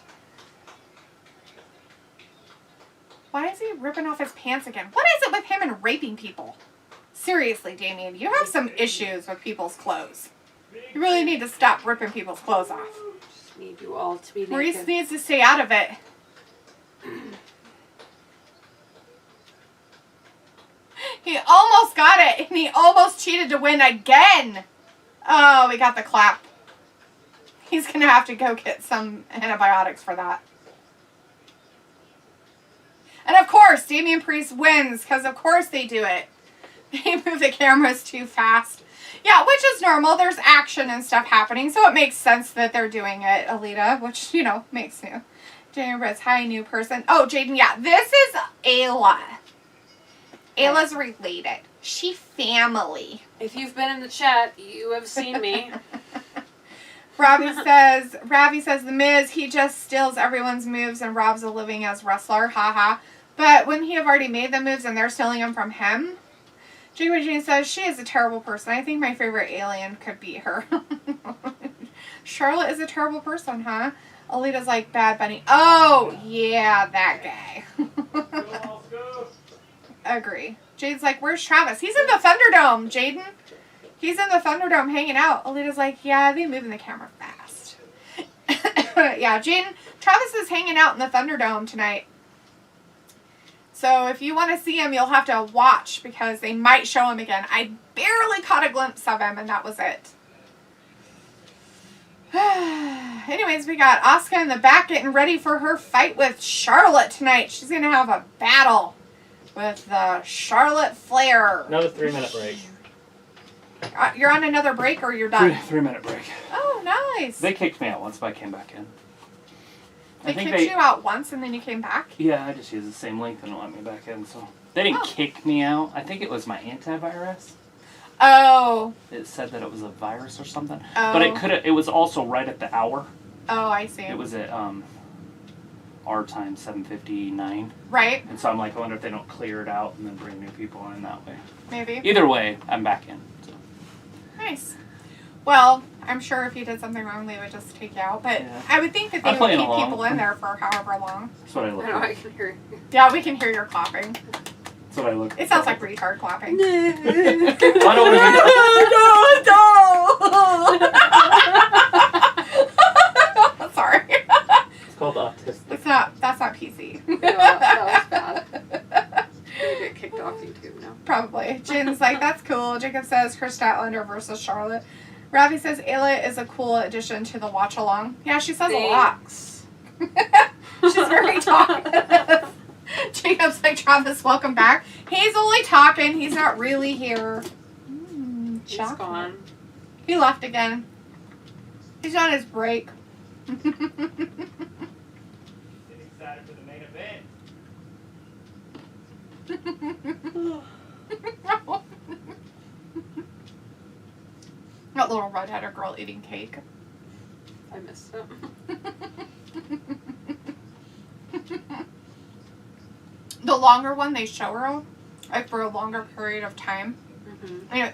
Why is he ripping off his pants again? What is it with him and raping people? Seriously, Damien, you have some issues with people's clothes. You really need to stop ripping people's clothes off. Just need you all to be naked. Maurice needs to stay out of it. He almost got it, and he almost cheated to win again. Oh, we got the clap. He's going to have to go get some antibiotics for that. And of course, Damian Priest wins, because of course they do it. They move the cameras too fast. Yeah, which is normal. There's action and stuff happening, so it makes sense that they're doing it, Alita, which, makes new. Jaden Ritz, hi, new person. Oh, Jaden, yeah, this is Ayla. Ayla's related. She family. If you've been in the chat, you have seen me. Ravi says, The Miz, he just steals everyone's moves and robs a living as wrestler. Haha. But wouldn't he have already made the moves and they're stealing them from him? Jacob Jane says, she is a terrible person. I think my favorite alien could be her. Charlotte is a terrible person, huh? Alita's like Bad Bunny. Oh, yeah, that guy. Agree. Jade's like, where's Travis? He's in the Thunderdome, Jaden. He's in the Thunderdome hanging out. Alita's like, yeah, they moving the camera fast. Yeah, Jaden, Travis is hanging out in the Thunderdome tonight. So if you want to see him, you'll have to watch because they might show him again. I barely caught a glimpse of him, and that was it. Anyways, we got Asuka in the back getting ready for her fight with Charlotte tonight. She's going to have a battle with Charlotte Flair. Another 3-minute break. You're on another break or you're done? 3-minute break. Oh, nice. They kicked me out once, but I came back in. They kicked you out once and then you came back? Yeah, I just used the same link and it let me back in. So they didn't kick me out. I think it was my antivirus. Oh. It said that it was a virus or something. Oh. But it was also right at the hour. Oh, I see. It was at our time, 7:59. Right. And so I'm like, I wonder if they don't clear it out and then bring new people in that way. Maybe. Either way, I'm back in. So. Nice. Well, I'm sure if you did something wrong, they would just take you out. But yeah. I would think that they would keep people in there for however long. That's what I look I can hear you. Yeah, we can hear your clapping. That's what I look It sounds like retard clapping. No. Sorry. It's called autistic. That's not PC. No, that was bad. I'm gonna get kicked off YouTube now. Probably. Jin's like, that's cool. Jacob says Chris Statlander versus Charlotte. Ravi says Ayla is a cool addition to the watch along. Yeah, she says a lot. She's very talkative. Jacob's like, Travis, welcome back. He's only talking. He's not really here. He's gone. He left again. He's on his break. Getting excited for the main event. That little redheaded girl eating cake. I missed it. The longer one they show her, like for a longer period of time, and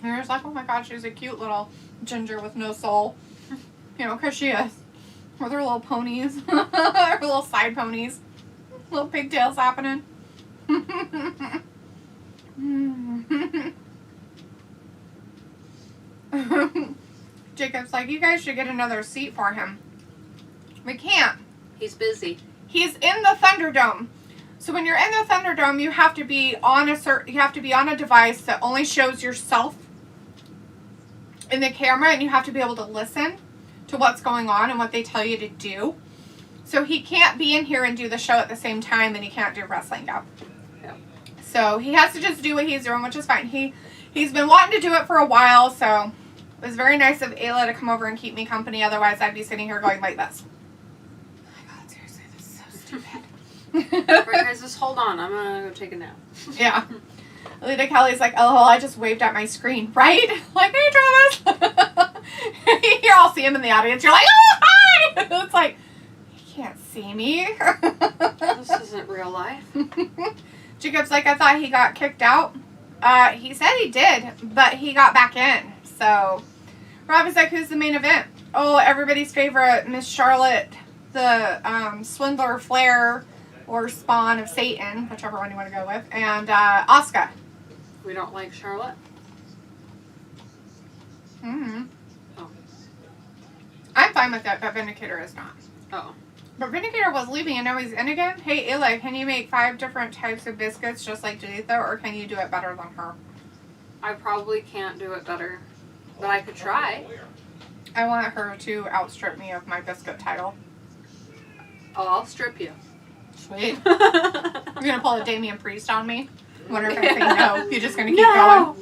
you're just like, oh my god, she's a cute little ginger with no soul. Because she is. With her little ponies. Her little side ponies. Little pigtails happening. Jacob's like, you guys should get another seat for him. We can't. He's busy. He's in the Thunderdome. So when you're in the Thunderdome, you have to be on a device that only shows yourself in the camera, and you have to be able to listen to what's going on and what they tell you to do. So he can't be in here and do the show at the same time, and he can't do wrestling up. Yeah. So he has to just do what he's doing, which is fine. He's been wanting to do it for a while, so it was very nice of Ayla to come over and keep me company. Otherwise, I'd be sitting here going like this. Oh my god, seriously, this is so stupid. Alright guys, just hold on. I'm gonna go take a nap. Yeah. Alita Kelly's like, oh, I just waved at my screen, right? Like, hey, Travis. You all see him in the audience. You're like, oh, hi! It's like, he can't see me. This isn't real life. Jacob's like, I thought he got kicked out. He said he did, but he got back in. So, Rob is like, who's the main event? Oh, everybody's favorite, Miss Charlotte, the Swindler Flair, or Spawn of Satan, whichever one you want to go with, and Asuka. We don't like Charlotte? Mm-hmm. Oh. I'm fine with that, but Vindicator is not. Oh. But Vindicator was leaving and now he's in again. Hey, Ila, can you make 5 different types of biscuits just like Jalitha, or can you do it better than her? I probably can't do it better, but I could try. I want her to outstrip me of my biscuit title. Oh, I'll strip you. Sweet. You're gonna pull a Damian Priest on me? Wonder if I say no. You're just gonna keep going.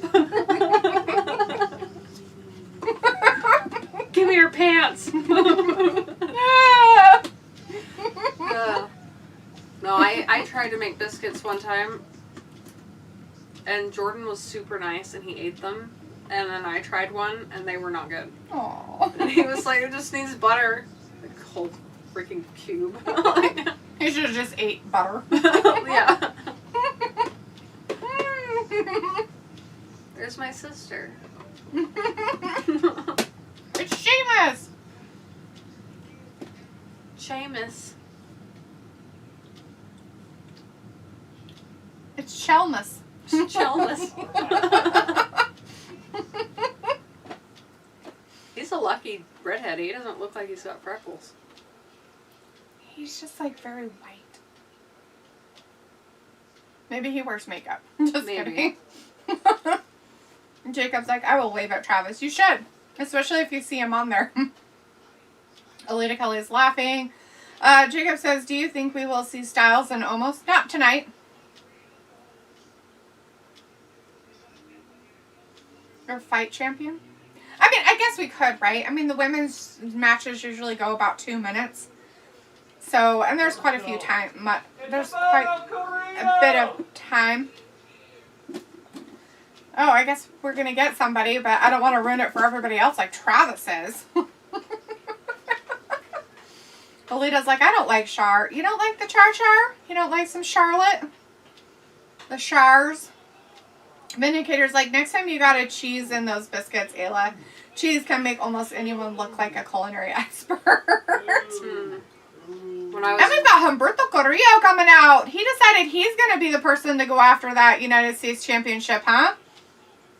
me your pants. Ah. No, I tried to make biscuits one time, and Jordan was super nice, and he ate them. And then I tried one, and they were not good. Aw. And he was like, it just needs butter. Like, whole freaking cube. You should have just ate butter. Yeah. There's my sister. It's Seamus. Seamus. It's Chelmus. Chelmus. He's a lucky redhead. He doesn't look like he's got freckles. He's just like very white. Maybe he wears makeup. Just Maybe. kidding. Jacob's like, I will wave at Travis. You should. Especially if you see him on there. Alita Kelly is laughing. Jacob says, do you think we will see Styles and Omos? Not tonight. Or fight champion? I mean, I guess we could, right? I mean, the women's matches usually go about 2 minutes. So, and there's quite a few time. There's quite a bit of time. Oh, I guess we're going to get somebody, but I don't want to ruin it for everybody else like Travis is. Alita's like, I don't like Char. You don't like the Char? You don't like some Charlotte? The Chars? Vindicator's like, next time you gotta cheese in those biscuits, Ayla. Cheese can make almost anyone look like a culinary expert. When I was And we've got Humberto Carrillo coming out. He decided he's gonna be the person to go after that United States Championship, huh?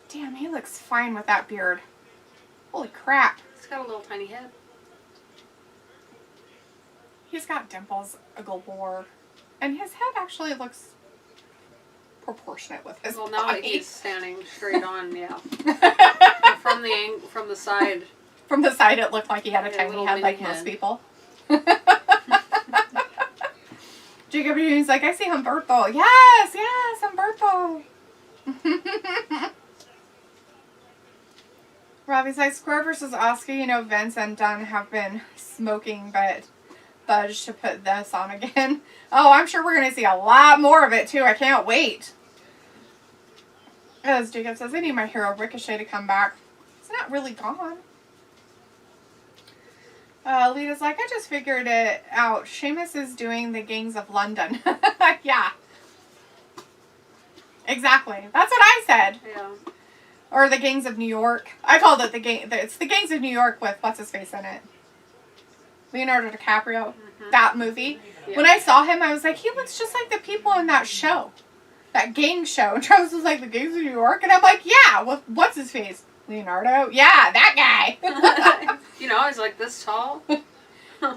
Damn, he looks fine with that beard. Holy crap. He's got a little tiny head. He's got dimples galore. And his head actually looks proportionate with his Well, now body. that he's standing straight on, yeah. From the side. From the side, it looked like he had a Yeah, tiny little head like mini most head. people. Jacob is like, I see Humberto. Yes, Humberto. Robbie's like, Square versus Oscar. You know, Vince and Dunn have been smoking, but budge to put this on again. Oh, I'm sure we're going to see a lot more of it, too. I can't wait. As Jacob says, I need my hero Ricochet to come back. It's not really gone. Lita's like, I just figured it out. Sheamus is doing the Gangs of London. Yeah. Exactly. That's what I said. Yeah. Or the Gangs of New York. I called it it's the Gangs of New York with what's-his-face in it. Leonardo DiCaprio. Mm-hmm. That movie. Yeah. When I saw him, I was like, he looks just like the people in that show. That gang show. And Travis was like, the Gangs of New York? And I'm like, yeah, what's-his-face? Leonardo? Yeah, that guy. You know, he's like this tall.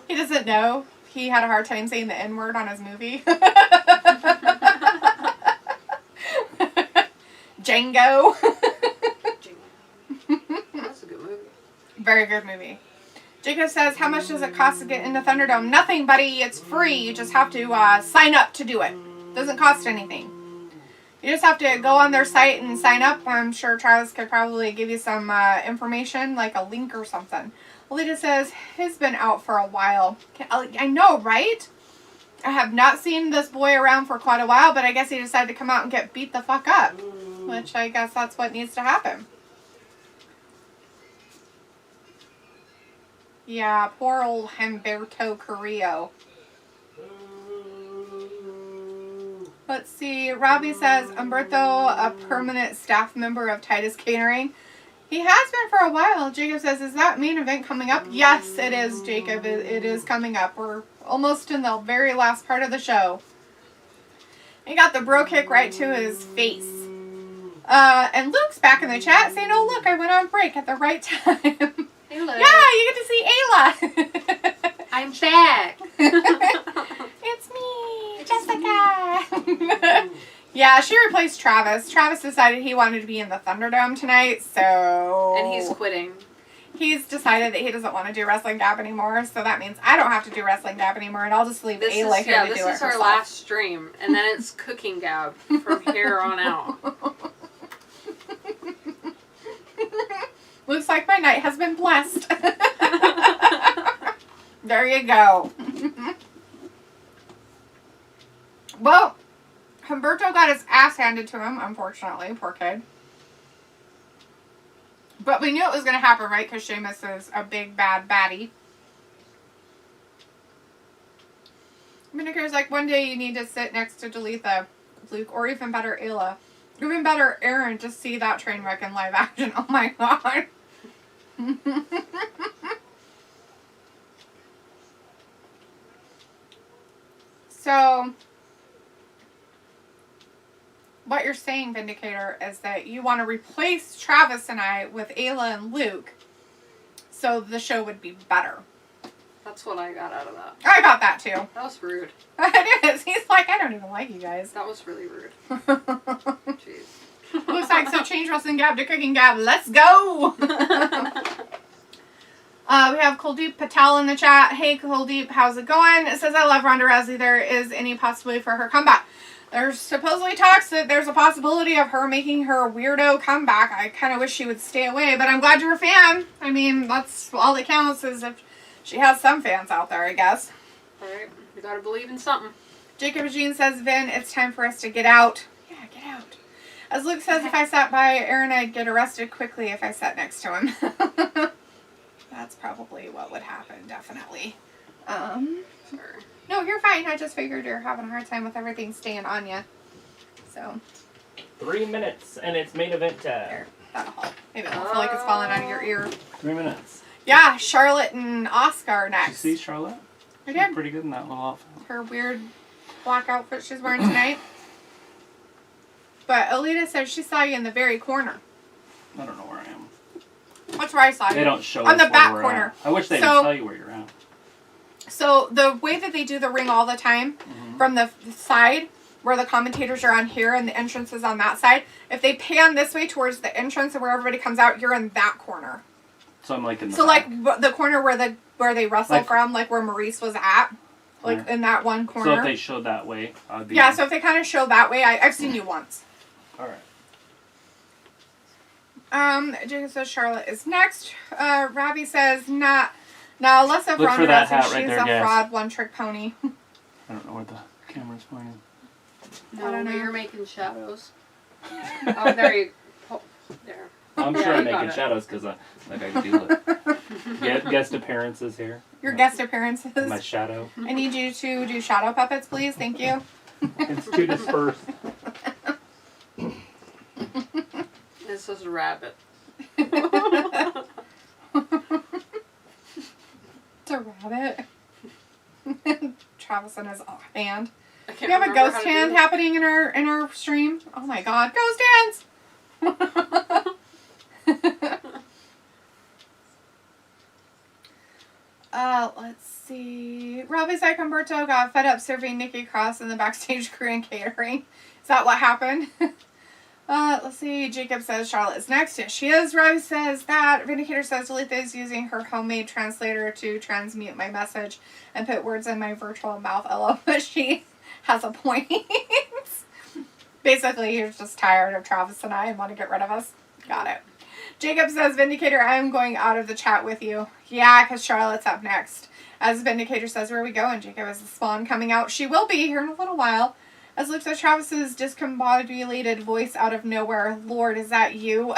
He doesn't know. He had a hard time saying the N-word on his movie. Django. That's a good movie. Very good movie. Jacob says, how much does it cost to get into Thunderdome? Nothing, buddy. It's free. You just have to sign up to do it. Doesn't cost anything. You just have to go on their site and sign up. I'm sure Travis could probably give you some information, like a link or something. Alita says, he's been out for a while. I know, right? I have not seen this boy around for quite a while, but I guess he decided to come out and get beat the fuck up. Which I guess that's what needs to happen. Yeah, poor old Humberto Carrillo. Let's see. Robbie says, Humberto, a permanent staff member of Titus Catering. He has been for a while. Jacob says, is that main event coming up? Yes, it is, Jacob. It is coming up. We're almost in the very last part of the show. He got the bro kick right to his face. And Luke's back in the chat saying, oh, look, I went on break at the right time. Hello. Yeah, you get to see Ayla. I'm back. It's me, Jessica. Yeah, she replaced Travis. Travis decided he wanted to be in the Thunderdome tonight, so... And he's quitting. He's decided that he doesn't want to do Wrestling Gab anymore, so that means I don't have to do Wrestling Gab anymore, and I'll just leave Ayla here to do it This is our herself. last stream, and then it's Cooking Gab from here on out. Looks like my night has been blessed. There you go. Well, Humberto got his ass handed to him, unfortunately. Poor kid. But we knew it was going to happen, right? Because Sheamus is a big, bad baddie. Vindicator's like, one day you need to sit next to Dalitha, Luke, or even better, Ayla. Even better, Aaron, to see that train wreck in live action. Oh my god. So, what you're saying, Vindicator, is that you want to replace Travis and I with Ayla and Luke so the show would be better. That's what I got out of that. I got that too. That was rude. It is. He's like, I don't even like you guys. That was really rude. Jeez. Looks like so change wrestling gab to cooking gab. Let's go! We have Kuldeep Patel in the chat. Hey Kuldeep, how's it going? It says, I love Ronda Rousey. There is any possibility for her comeback. There's supposedly talks that there's a possibility of her making her weirdo comeback. I kind of wish she would stay away, but I'm glad you're a fan. I mean, that's all that counts, is if she has some fans out there, I guess. Alright, you gotta believe in something. Jacob Jean says, Vin, it's time for us to get out. Yeah, get out. As Luke says, if I sat by Aaron, I'd get arrested quickly if I sat next to him. That's probably what would happen, definitely. Sorry. No, you're fine. I just figured you're having a hard time with everything staying on you. So. 3 minutes, and it's main event time. There, that'll help. Maybe it'll feel like it's falling out of your ear. 3 minutes. Yeah, Charlotte and Oscar Did next. you see Charlotte? I She was did. pretty good in that little outfit. Her weird black outfit she's wearing tonight. But Alita says she saw you in the very corner. I don't know where I am. That's where I saw you. They don't show On us the where back we're corner. at. I wish they So- would tell you where you're at. So the way that they do the ring all the time, from the side where the commentators are on here and the entrance is on that side, if they pan this way towards the entrance and where everybody comes out, you're in that corner. So I'm like in the So back. like the corner where they wrestle Like- from, like where Maurice was at, like Yeah. in that one So corner. if they showed that way, I'd be... Yeah, so if they kind of show that way, I've seen you once. Alright. Jacob says Charlotte is next. Robbie says not. Now, unless if Look for Ronda that Rousey, hat she's right there, a guys. fraud, one-trick pony. I don't know where the camera's pointing. No, I don't know. you're making shadows. Oh, there you go. There. I'm Yeah, sure I'm you got making it. shadows because I can do it. Guest appearances here. Your guest appearances. My shadow. I need you to do shadow puppets, please. Thank you. It's too dispersed. This is a rabbit. It's a rabbit. Travis and his hand. I We can't have a remember ghost how to hand do it. happening in our stream. Oh my god, ghost hands! Let's see. Robbie's like Humberto got fed up serving Nikki Cross in the backstage crew and catering. Is that what happened? Let's see. Jacob says Charlotte is next. Yes, she is. Robbie says that. Vindicator says Letha is using her homemade translator to transmute my message and put words in my virtual mouth. I love that she has a point. Basically, you're just tired of Travis and I and want to get rid of us. Got it. Jacob says, Vindicator, I'm going out of the chat with you. Yeah, because Charlotte's up next. As Vindicator says, where are we going? Jacob is the spawn coming out. She will be here in a little while. As Luke says, Travis's discombobulated voice out of nowhere. Lord, is that you?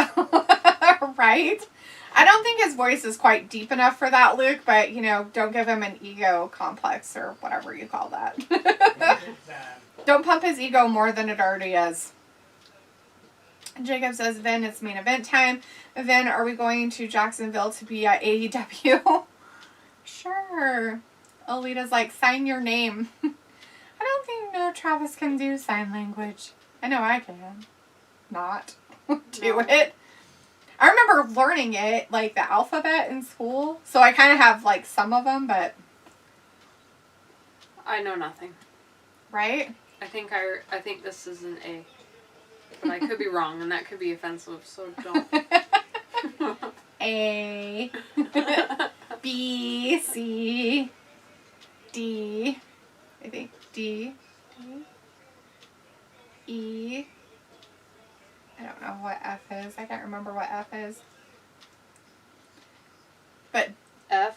Right? I don't think his voice is quite deep enough for that, Luke, but, you know, don't give him an ego complex or whatever you call that. Don't pump his ego more than it already is. Jacob says, Vin, it's main event time. Vin, are we going to Jacksonville to be at AEW? Sure. Alita's like, sign your name. I don't think Travis can do sign language. I know I can. Not. Do it. I remember learning it, like the alphabet in school. So I kind of have like some of them, but... I know nothing. Right? I think this is an A. But I could be wrong, and that could be offensive, so don't. A, B, C, D, I think D, E, I don't know what F is. I can't remember what F is. But F.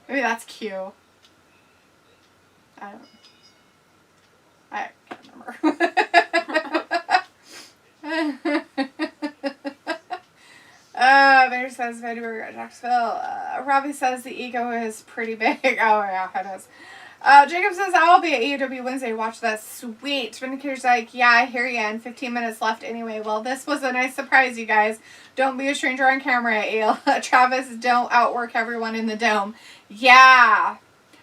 Maybe that's Q. I can't remember. Vader says Vader at Jacksonville. Robbie says the ego is pretty big. Oh yeah, it is. Jacob says I'll be at AEW Wednesday. Watch that. Sweet. Vindicator's like, yeah, I hear you. And 15 minutes left anyway. Well, this was a nice surprise, you guys. Don't be a stranger on camera, Ale. Travis, don't outwork everyone in the dome. Yeah.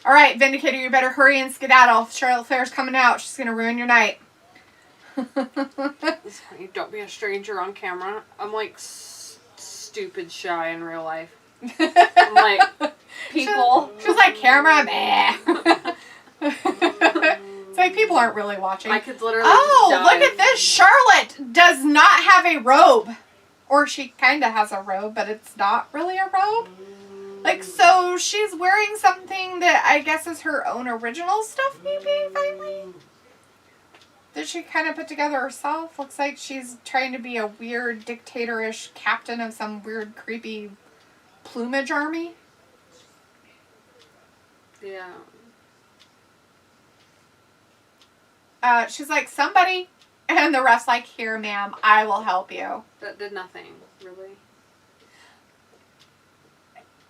All right, Vindicator, you better hurry and skedaddle. Charlotte Flair's coming out. She's gonna ruin your night. It's funny. Don't be a stranger on camera. I'm like stupid shy in real life. I'm like people. She's like camera. Meh. It's like people aren't really watching. I could literally. Oh, look at this! Charlotte does not have a robe, or she kind of has a robe, but it's not really a robe. Like, so she's wearing something that I guess is her own original stuff, maybe, finally? That she kind of put together herself. Looks like she's trying to be a weird dictatorish captain of some weird creepy plumage army. Yeah. She's like, somebody, and the ref's like, here, ma'am, I will help you. That did nothing, really.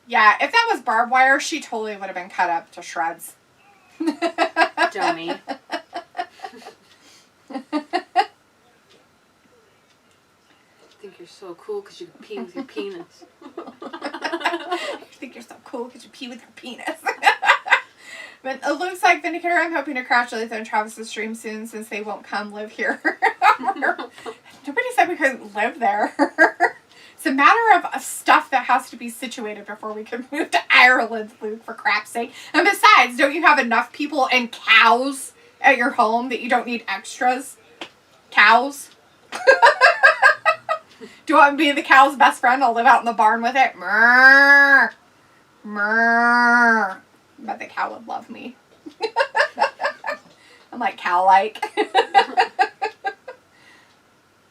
Yeah, if that was barbed wire, she totally would have been cut up to shreds. Dummy. Think you're so cool because you can pee with your penis. You think you're so cool because you pee with your penis. But it looks like Vindicator, I'm hoping to congratulate on Travis's stream soon since they won't come live here. Nobody said we couldn't live there. It's a matter of stuff that has to be situated before we can move to Ireland, Luke, for crap's sake. And besides, don't you have enough people and cows at your home that you don't need extras? Cows? Do you want me to be the cow's best friend? I'll live out in the barn with it. Mrrr. Mrrr. But the cow would love me. I'm like cow-like.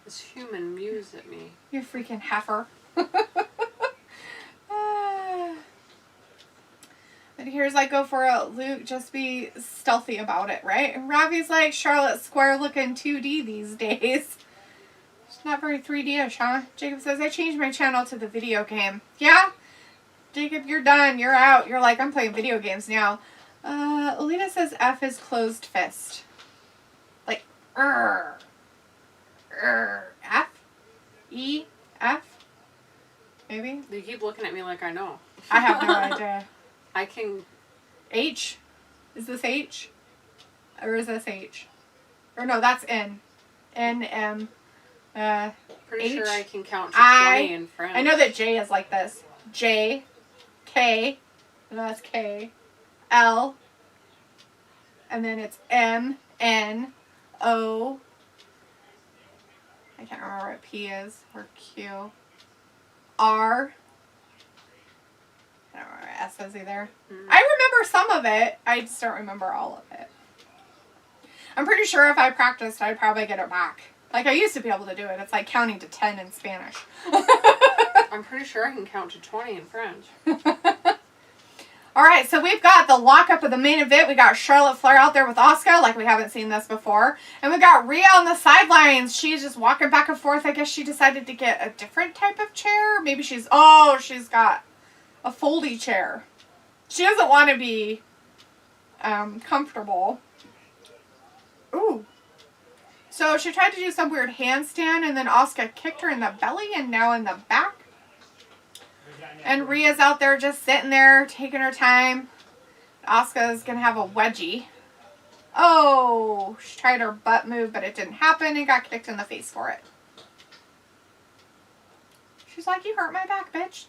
This human mews at me. You freaking heifer. And here's like, go for it, Luke. Just be stealthy about it, right? And Ravi's like, Charlotte Square looking 2D these days. It's not very 3D-ish, huh? Jacob says, I changed my channel to the video game. Yeah? Jacob, you're done. You're out. You're like, I'm playing video games now. Alita says F is closed fist. Like, F? E? F? Maybe? You keep looking at me like I know. I have no idea. I can... H? Is this H? Or is this H? Or no, that's N. N, M, Pretty H? sure I can count to 20 in French. I know that J is like this. J, K, no, that's K, L, and then it's M, N, O, I can't remember what P is, or Q, R, I don't remember what S is either. I remember some of it, I just don't remember all of it. I'm pretty sure if I practiced, I'd probably get it back. Like, I used to be able to do it. It's like counting to 10 in Spanish. I'm pretty sure I can count to 20 in French. Alright, so we've got the lockup of the main event. We got Charlotte Flair out there with Asuka, like we haven't seen this before. And we got Rhea on the sidelines. She's just walking back and forth. I guess she decided to get a different type of chair. Maybe she's got a foldy chair. She doesn't want to be comfortable. Ooh. So she tried to do some weird handstand, and then Asuka kicked her in the belly and now in the back. And Rhea's out there just sitting there, taking her time. Asuka's going to have a wedgie. Oh, she tried her butt move, but it didn't happen and got kicked in the face for it. She's like, you hurt my back, bitch.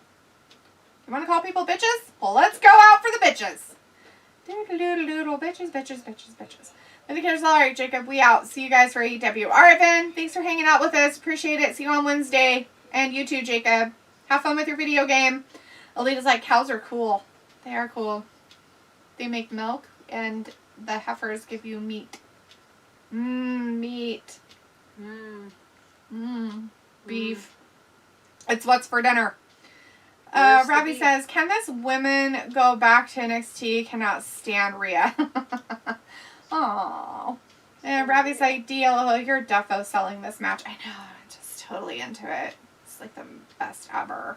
You want to call people bitches? Well, let's go out for the bitches. Doodle-doodle-doodle, bitches, bitches, bitches, bitches. Vindicator's all right, Jacob. We out. See you guys for AEW. All right, Ben. Thanks for hanging out with us. Appreciate it. See you on Wednesday. And you too, Jacob. Have fun with your video game. Alita's like, cows are cool. They are cool. They make milk, and the heifers give you meat. Meat. Beef. It's what's for dinner. Where's the Robbie beat? says, can this women go back to NXT? Cannot stand Rhea. Aww. And Robbie's like, DLO, you're defo selling this match. I know, I'm just totally into it. It's like the best ever.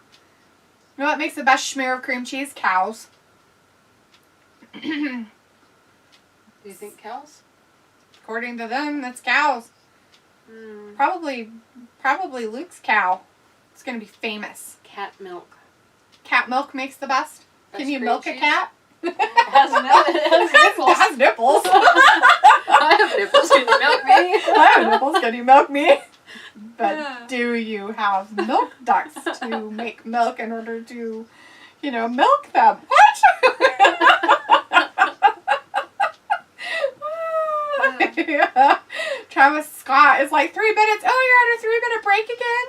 You know what makes the best schmear of cream cheese? Cows. Do you think cows? According to them, that's cows. Mm. Probably Luke's cow. It's gonna be famous. Cat milk. Cat milk makes the best. Can Best you cream milk a cheese? cat? It has milk. It has nipples. It has nipples. I have nipples. Can you milk me? I have nipples. Can you milk me? But Yeah. do you have milk ducts to make milk in order to, milk them? What? Yeah. Travis Scott is like, 3 minutes. Oh, you're on a 3-minute break again?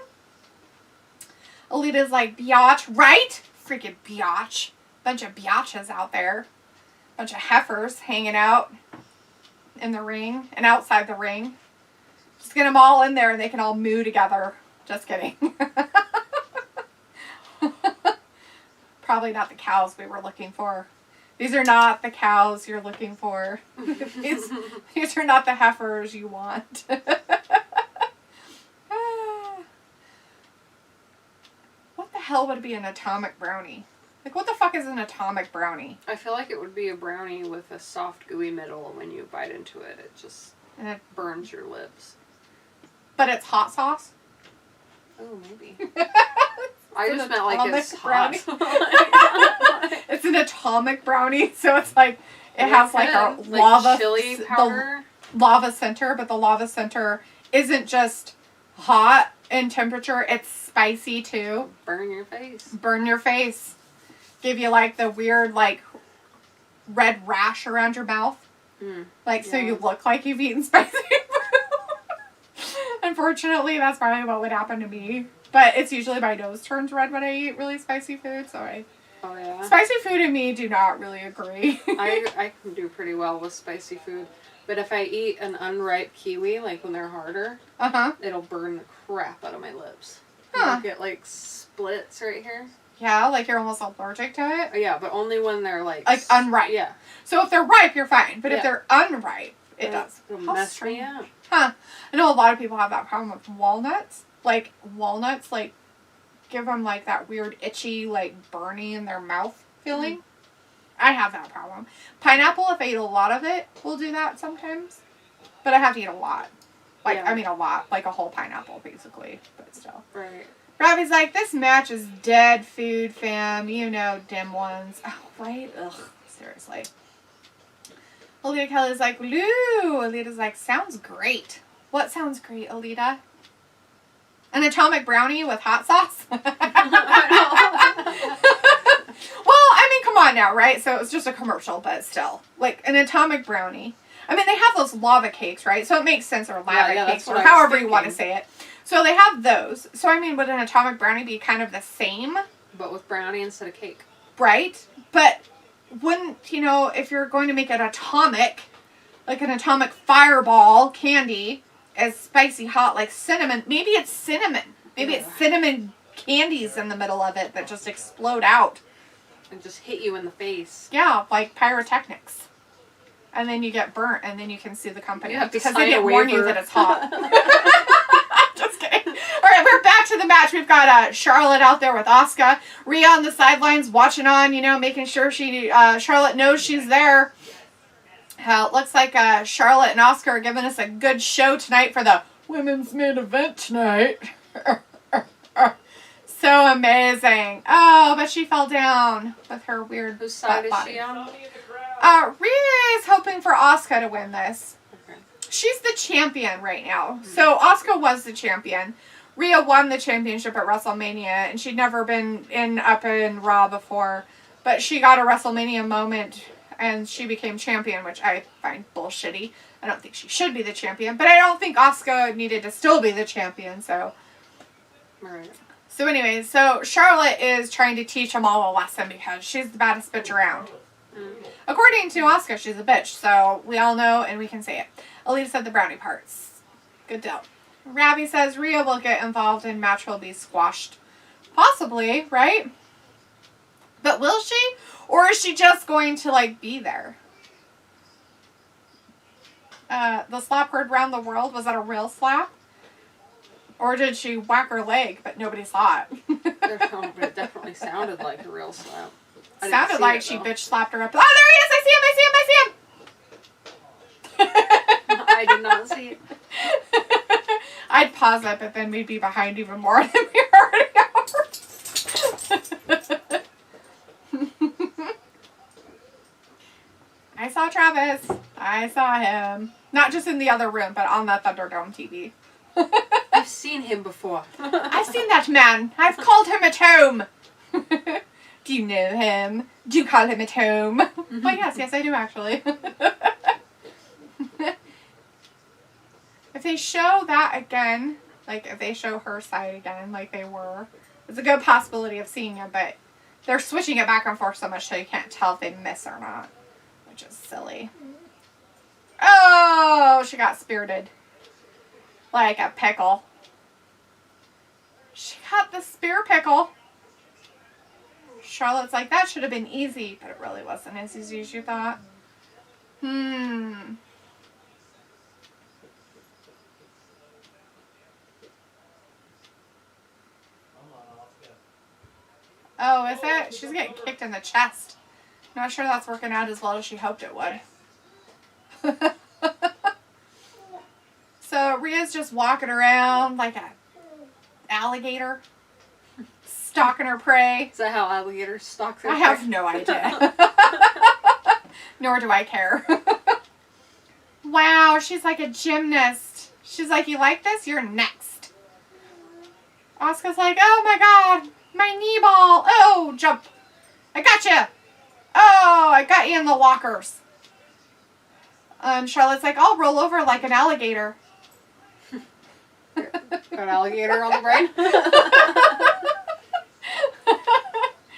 Alita's like, biatch, right? Freaking biatch. Bunch of biatches out there. Bunch of heifers hanging out in the ring and outside the ring. Just get them all in there and they can all moo together. Just kidding. Probably not the cows we were looking for. These are not the cows you're looking for. These are not the heifers you want. What the hell would be an atomic brownie? Like, what the fuck is an atomic brownie? I feel like it would be a brownie with a soft, gooey middle, and when you bite into it, it just And it, burns your lips. but it's hot sauce? Oh, maybe. It's I an just meant like it's atomic hot. It's an atomic brownie, so it's like, it has like a Like lava, chili the powder. lava center, but the lava center isn't just hot in temperature, it's spicy too. Burn your face. Burn your face. Give you like the weird like red rash around your mouth. Mm. Like so Yeah. you look like you've eaten spicy food. Unfortunately, that's probably what would happen to me. But it's usually my nose turns red when I eat really spicy food, so Oh yeah. spicy food and me do not really agree. I can do pretty well with spicy food, but if I eat an unripe kiwi, like when they're harder, Uh-huh. it'll burn the crap out of my lips. Huh. I'll get like splits right here. Yeah, like you're almost allergic to it. Oh, yeah, but only when they're like Unripe. Yeah, So if they're ripe, you're fine. But if Yeah. they're unripe, it does. It'll How mess strange. me up. Huh. I know a lot of people have that problem with walnuts. Like, walnuts, like, give them, like, that weird itchy, like, burning in their mouth feeling. I have that problem. Pineapple, if I eat a lot of it, will do that sometimes. But I have to eat a lot. Like, Yeah. I mean a lot. Like a whole pineapple, basically. But still. Right. Robbie's like, this match is dead food, fam. You know, dim ones. Oh, right? Ugh. Seriously. Alita Kelly's like, Lou. Alita's like, sounds great. What sounds great, Alita? An atomic brownie with hot sauce? Well, I mean, come on now, right? So it was just a commercial, but still. Like, an atomic brownie. I mean, they have those lava cakes, right? So it makes sense, or lava yeah, cakes, that's or what I was however you want to thinking. say it. So they have those. So, I mean, would an atomic brownie be kind of the same? But with brownie instead of cake. Right? But wouldn't, if you're going to make it atomic, like an atomic fireball candy, as spicy hot like cinnamon, maybe it's cinnamon. Maybe Yeah. it's cinnamon candies in the middle of it that just explode out. And just hit you in the face. Yeah, like pyrotechnics. And then you get burnt and then you can sue the company. You have to because sign they didn't a warn you waiver. that it's hot. Just kidding. Alright, we're back to the match. We've got Charlotte out there with Asuka. Rhea on the sidelines watching on, making sure Charlotte knows she's there. It looks like Charlotte and Asuka are giving us a good show tonight for the women's main event tonight. So amazing. Oh, but she fell down with her weird Whose side is butt she body. on? Tony in the crowd. Rhea is hoping for Asuka to win this. Okay. She's the champion right now. So Asuka was the champion. Rhea won the championship at WrestleMania, and she'd never been up in Raw before. But she got a WrestleMania moment, and she became champion, which I find bullshitty. I don't think she should be the champion, but I don't think Asuka needed to still be the champion, so... Right. So anyways, so Charlotte is trying to teach them all a lesson because she's the baddest bitch around. According to Asuka, she's a bitch, so we all know and we can say it. Alita said the brownie parts. Good deal. Ravi says Rhea will get involved and match will be squashed. Possibly, right? But will she? Or is she just going to, like, be there? The slap heard round the world, was that a real slap? Or did she whack her leg, but nobody saw it? It definitely sounded like a real slap. Sounded like she bitch slapped her up. Oh, there he is! I see him! I did not see it. I'd pause it, but then we'd be behind even more than we already are. I saw Travis. I saw him. Not just in the other room, but on the Thunderdome TV. I've seen him before. I've seen that man. I've called him at home. Do you know him? Do you call him at home? Mm-hmm. Oh, yes, I do actually. If they show that again, like if they show her side again, like they were, there's a good possibility of seeing it, but they're switching it back and forth so much so you can't tell if they miss or not, which is silly. Oh, she got spirited. Like a pickle. She got the spear pickle. Charlotte's like, that should have been easy, but it really wasn't as easy as you thought. Oh, is it? She's getting kicked in the chest. Not sure that's working out as well as she hoped it would. So Rhea's just walking around like a alligator, stalking her prey. Is that how alligators stalk their I prey? have no idea. Nor do I care. Wow, she's like a gymnast. She's like, you like this? You're next. Asuka's like, oh my god, my knee ball. Oh, jump. I got you. Oh, I got you in the lockers. And Charlotte's like, I'll roll over like an alligator. An alligator on the brain?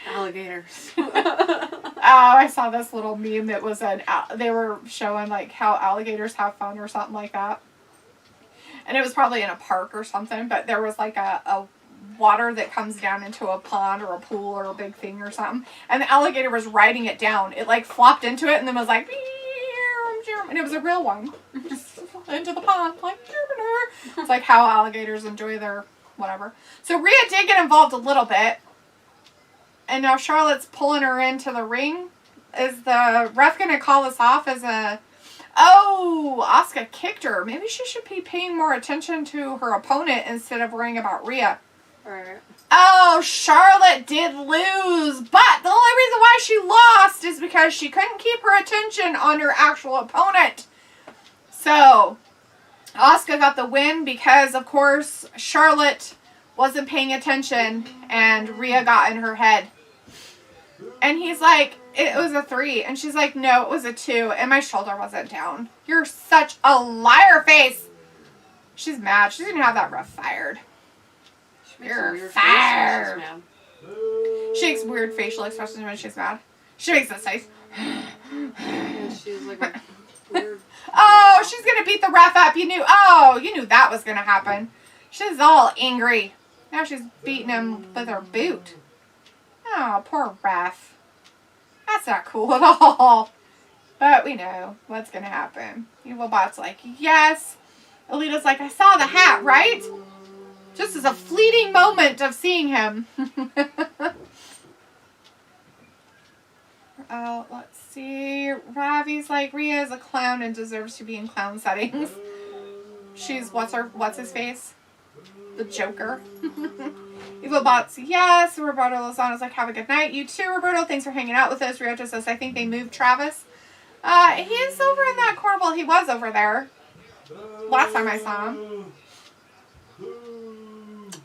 Alligators. Oh, I saw this little meme that was they were showing like how alligators have fun or something like that. And it was probably in a park or something, but there was like a water that comes down into a pond or a pool or a big thing or something. And the alligator was riding it down. It like flopped into it and then was like, and it was a real one. Just into the pond. Like, it's like how alligators enjoy their whatever. So Rhea did get involved a little bit. And now Charlotte's pulling her into the ring. Is the ref going to call this off as a... Oh, Asuka kicked her. Maybe she should be paying more attention to her opponent instead of worrying about Rhea. Alright. Oh, Charlotte did lose. But the only reason why she lost is because she couldn't keep her attention on her actual opponent. So, Asuka got the win because, of course, Charlotte wasn't paying attention and Rhea got in her head. And he's like, it was a 3. And she's like, no, it was a 2. And my shoulder wasn't down. You're such a liar face. She's mad. She's going to have that ref fired. You're fired. She makes weird facial expressions when she's mad. She makes this face. And she's like a weird... Oh, she's going to beat the ref up. You knew that was going to happen. She's all angry. Now she's beating him with her boot. Oh, poor ref. That's not cool at all. But we know what's going to happen. Evil Bot's like, yes. Alita's like, I saw the hat, right? Just as a fleeting moment of seeing him. Let's see. Ravi's like, Rhea is a clown and deserves to be in clown settings. She's, what's his face? The Joker. Evil Bot's, yes. Roberto Lozano's like, have a good night. You too, Roberto. Thanks for hanging out with us. Ryota says, I think they moved Travis. He is over in that corner. Well, he was over there. Last time I saw him.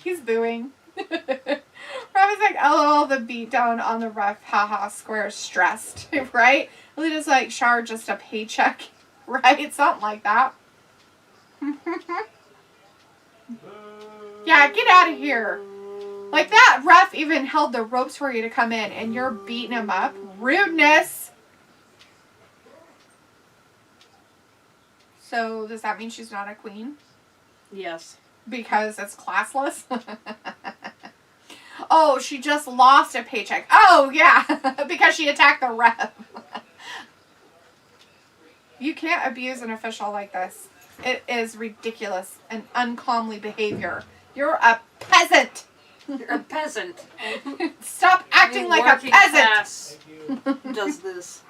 He's booing. Ravi's like, oh, the beatdown on the ref. Haha, Square's stressed. Right? Alita's like, Char, just a paycheck. Right? Something like that. Yeah, get out of here. Like, that ref even held the ropes for you to come in, and you're beating him up. Rudeness. So, does that mean she's not a queen? Yes. Because it's classless? Oh, she just lost a paycheck. Oh, yeah, because she attacked the ref. You can't abuse an official like this. It is ridiculous and uncomely behavior. You're a peasant. You're a peasant. Stop acting like a Working peasant. class does this.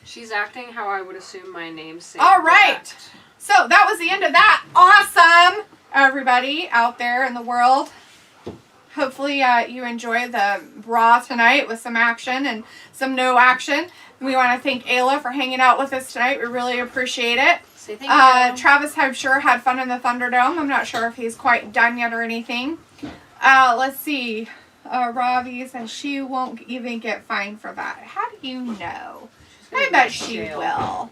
She's acting how I would assume my namesake. All would right. act. So that was the end of that. Awesome, everybody out there in the world. Hopefully you enjoyed the Raw tonight with some action and some no action. We want to thank Ayla for hanging out with us tonight. We really appreciate it. Say thank you. Travis, I'm sure, had fun in the Thunderdome. I'm not sure if he's quite done yet or anything. Let's see. Ravi says she won't even get fined for that. How do you know? I bet she will.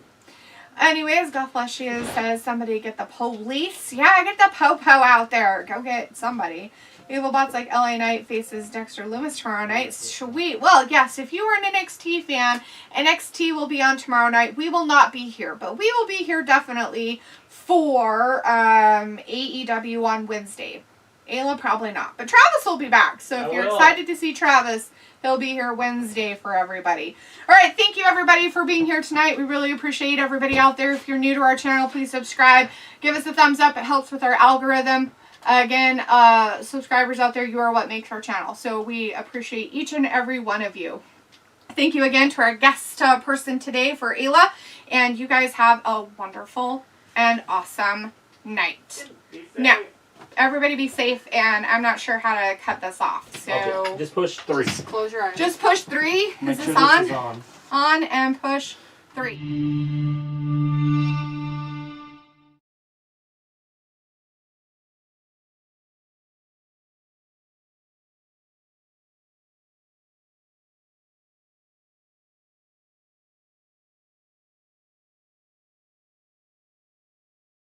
Anyways, God bless you says somebody get the police. Yeah, get the po-po out there. Go get somebody. Evil Bots like LA Knight faces Dexter Loomis tomorrow night. Sweet. Well, yes, if you are an NXT fan, NXT will be on tomorrow night. We will not be here, but we will be here definitely for AEW on Wednesday. Ayla probably not, but Travis will be back. So if you're excited to see Travis, he'll be here Wednesday for everybody. All right, thank you everybody for being here tonight. We really appreciate everybody out there. If you're new to our channel, please subscribe. Give us a thumbs up. It helps with our algorithm. Again, subscribers out there, you are what makes our channel. So we appreciate each and every one of you. Thank you again to our guest person today for Ayla. And you guys have a wonderful and awesome night. Now, everybody be safe, and I'm not sure how to cut this off. So Okay, just push 3. Just close your eyes. just push 3. Make Is sure this on? this is on. On and push 3.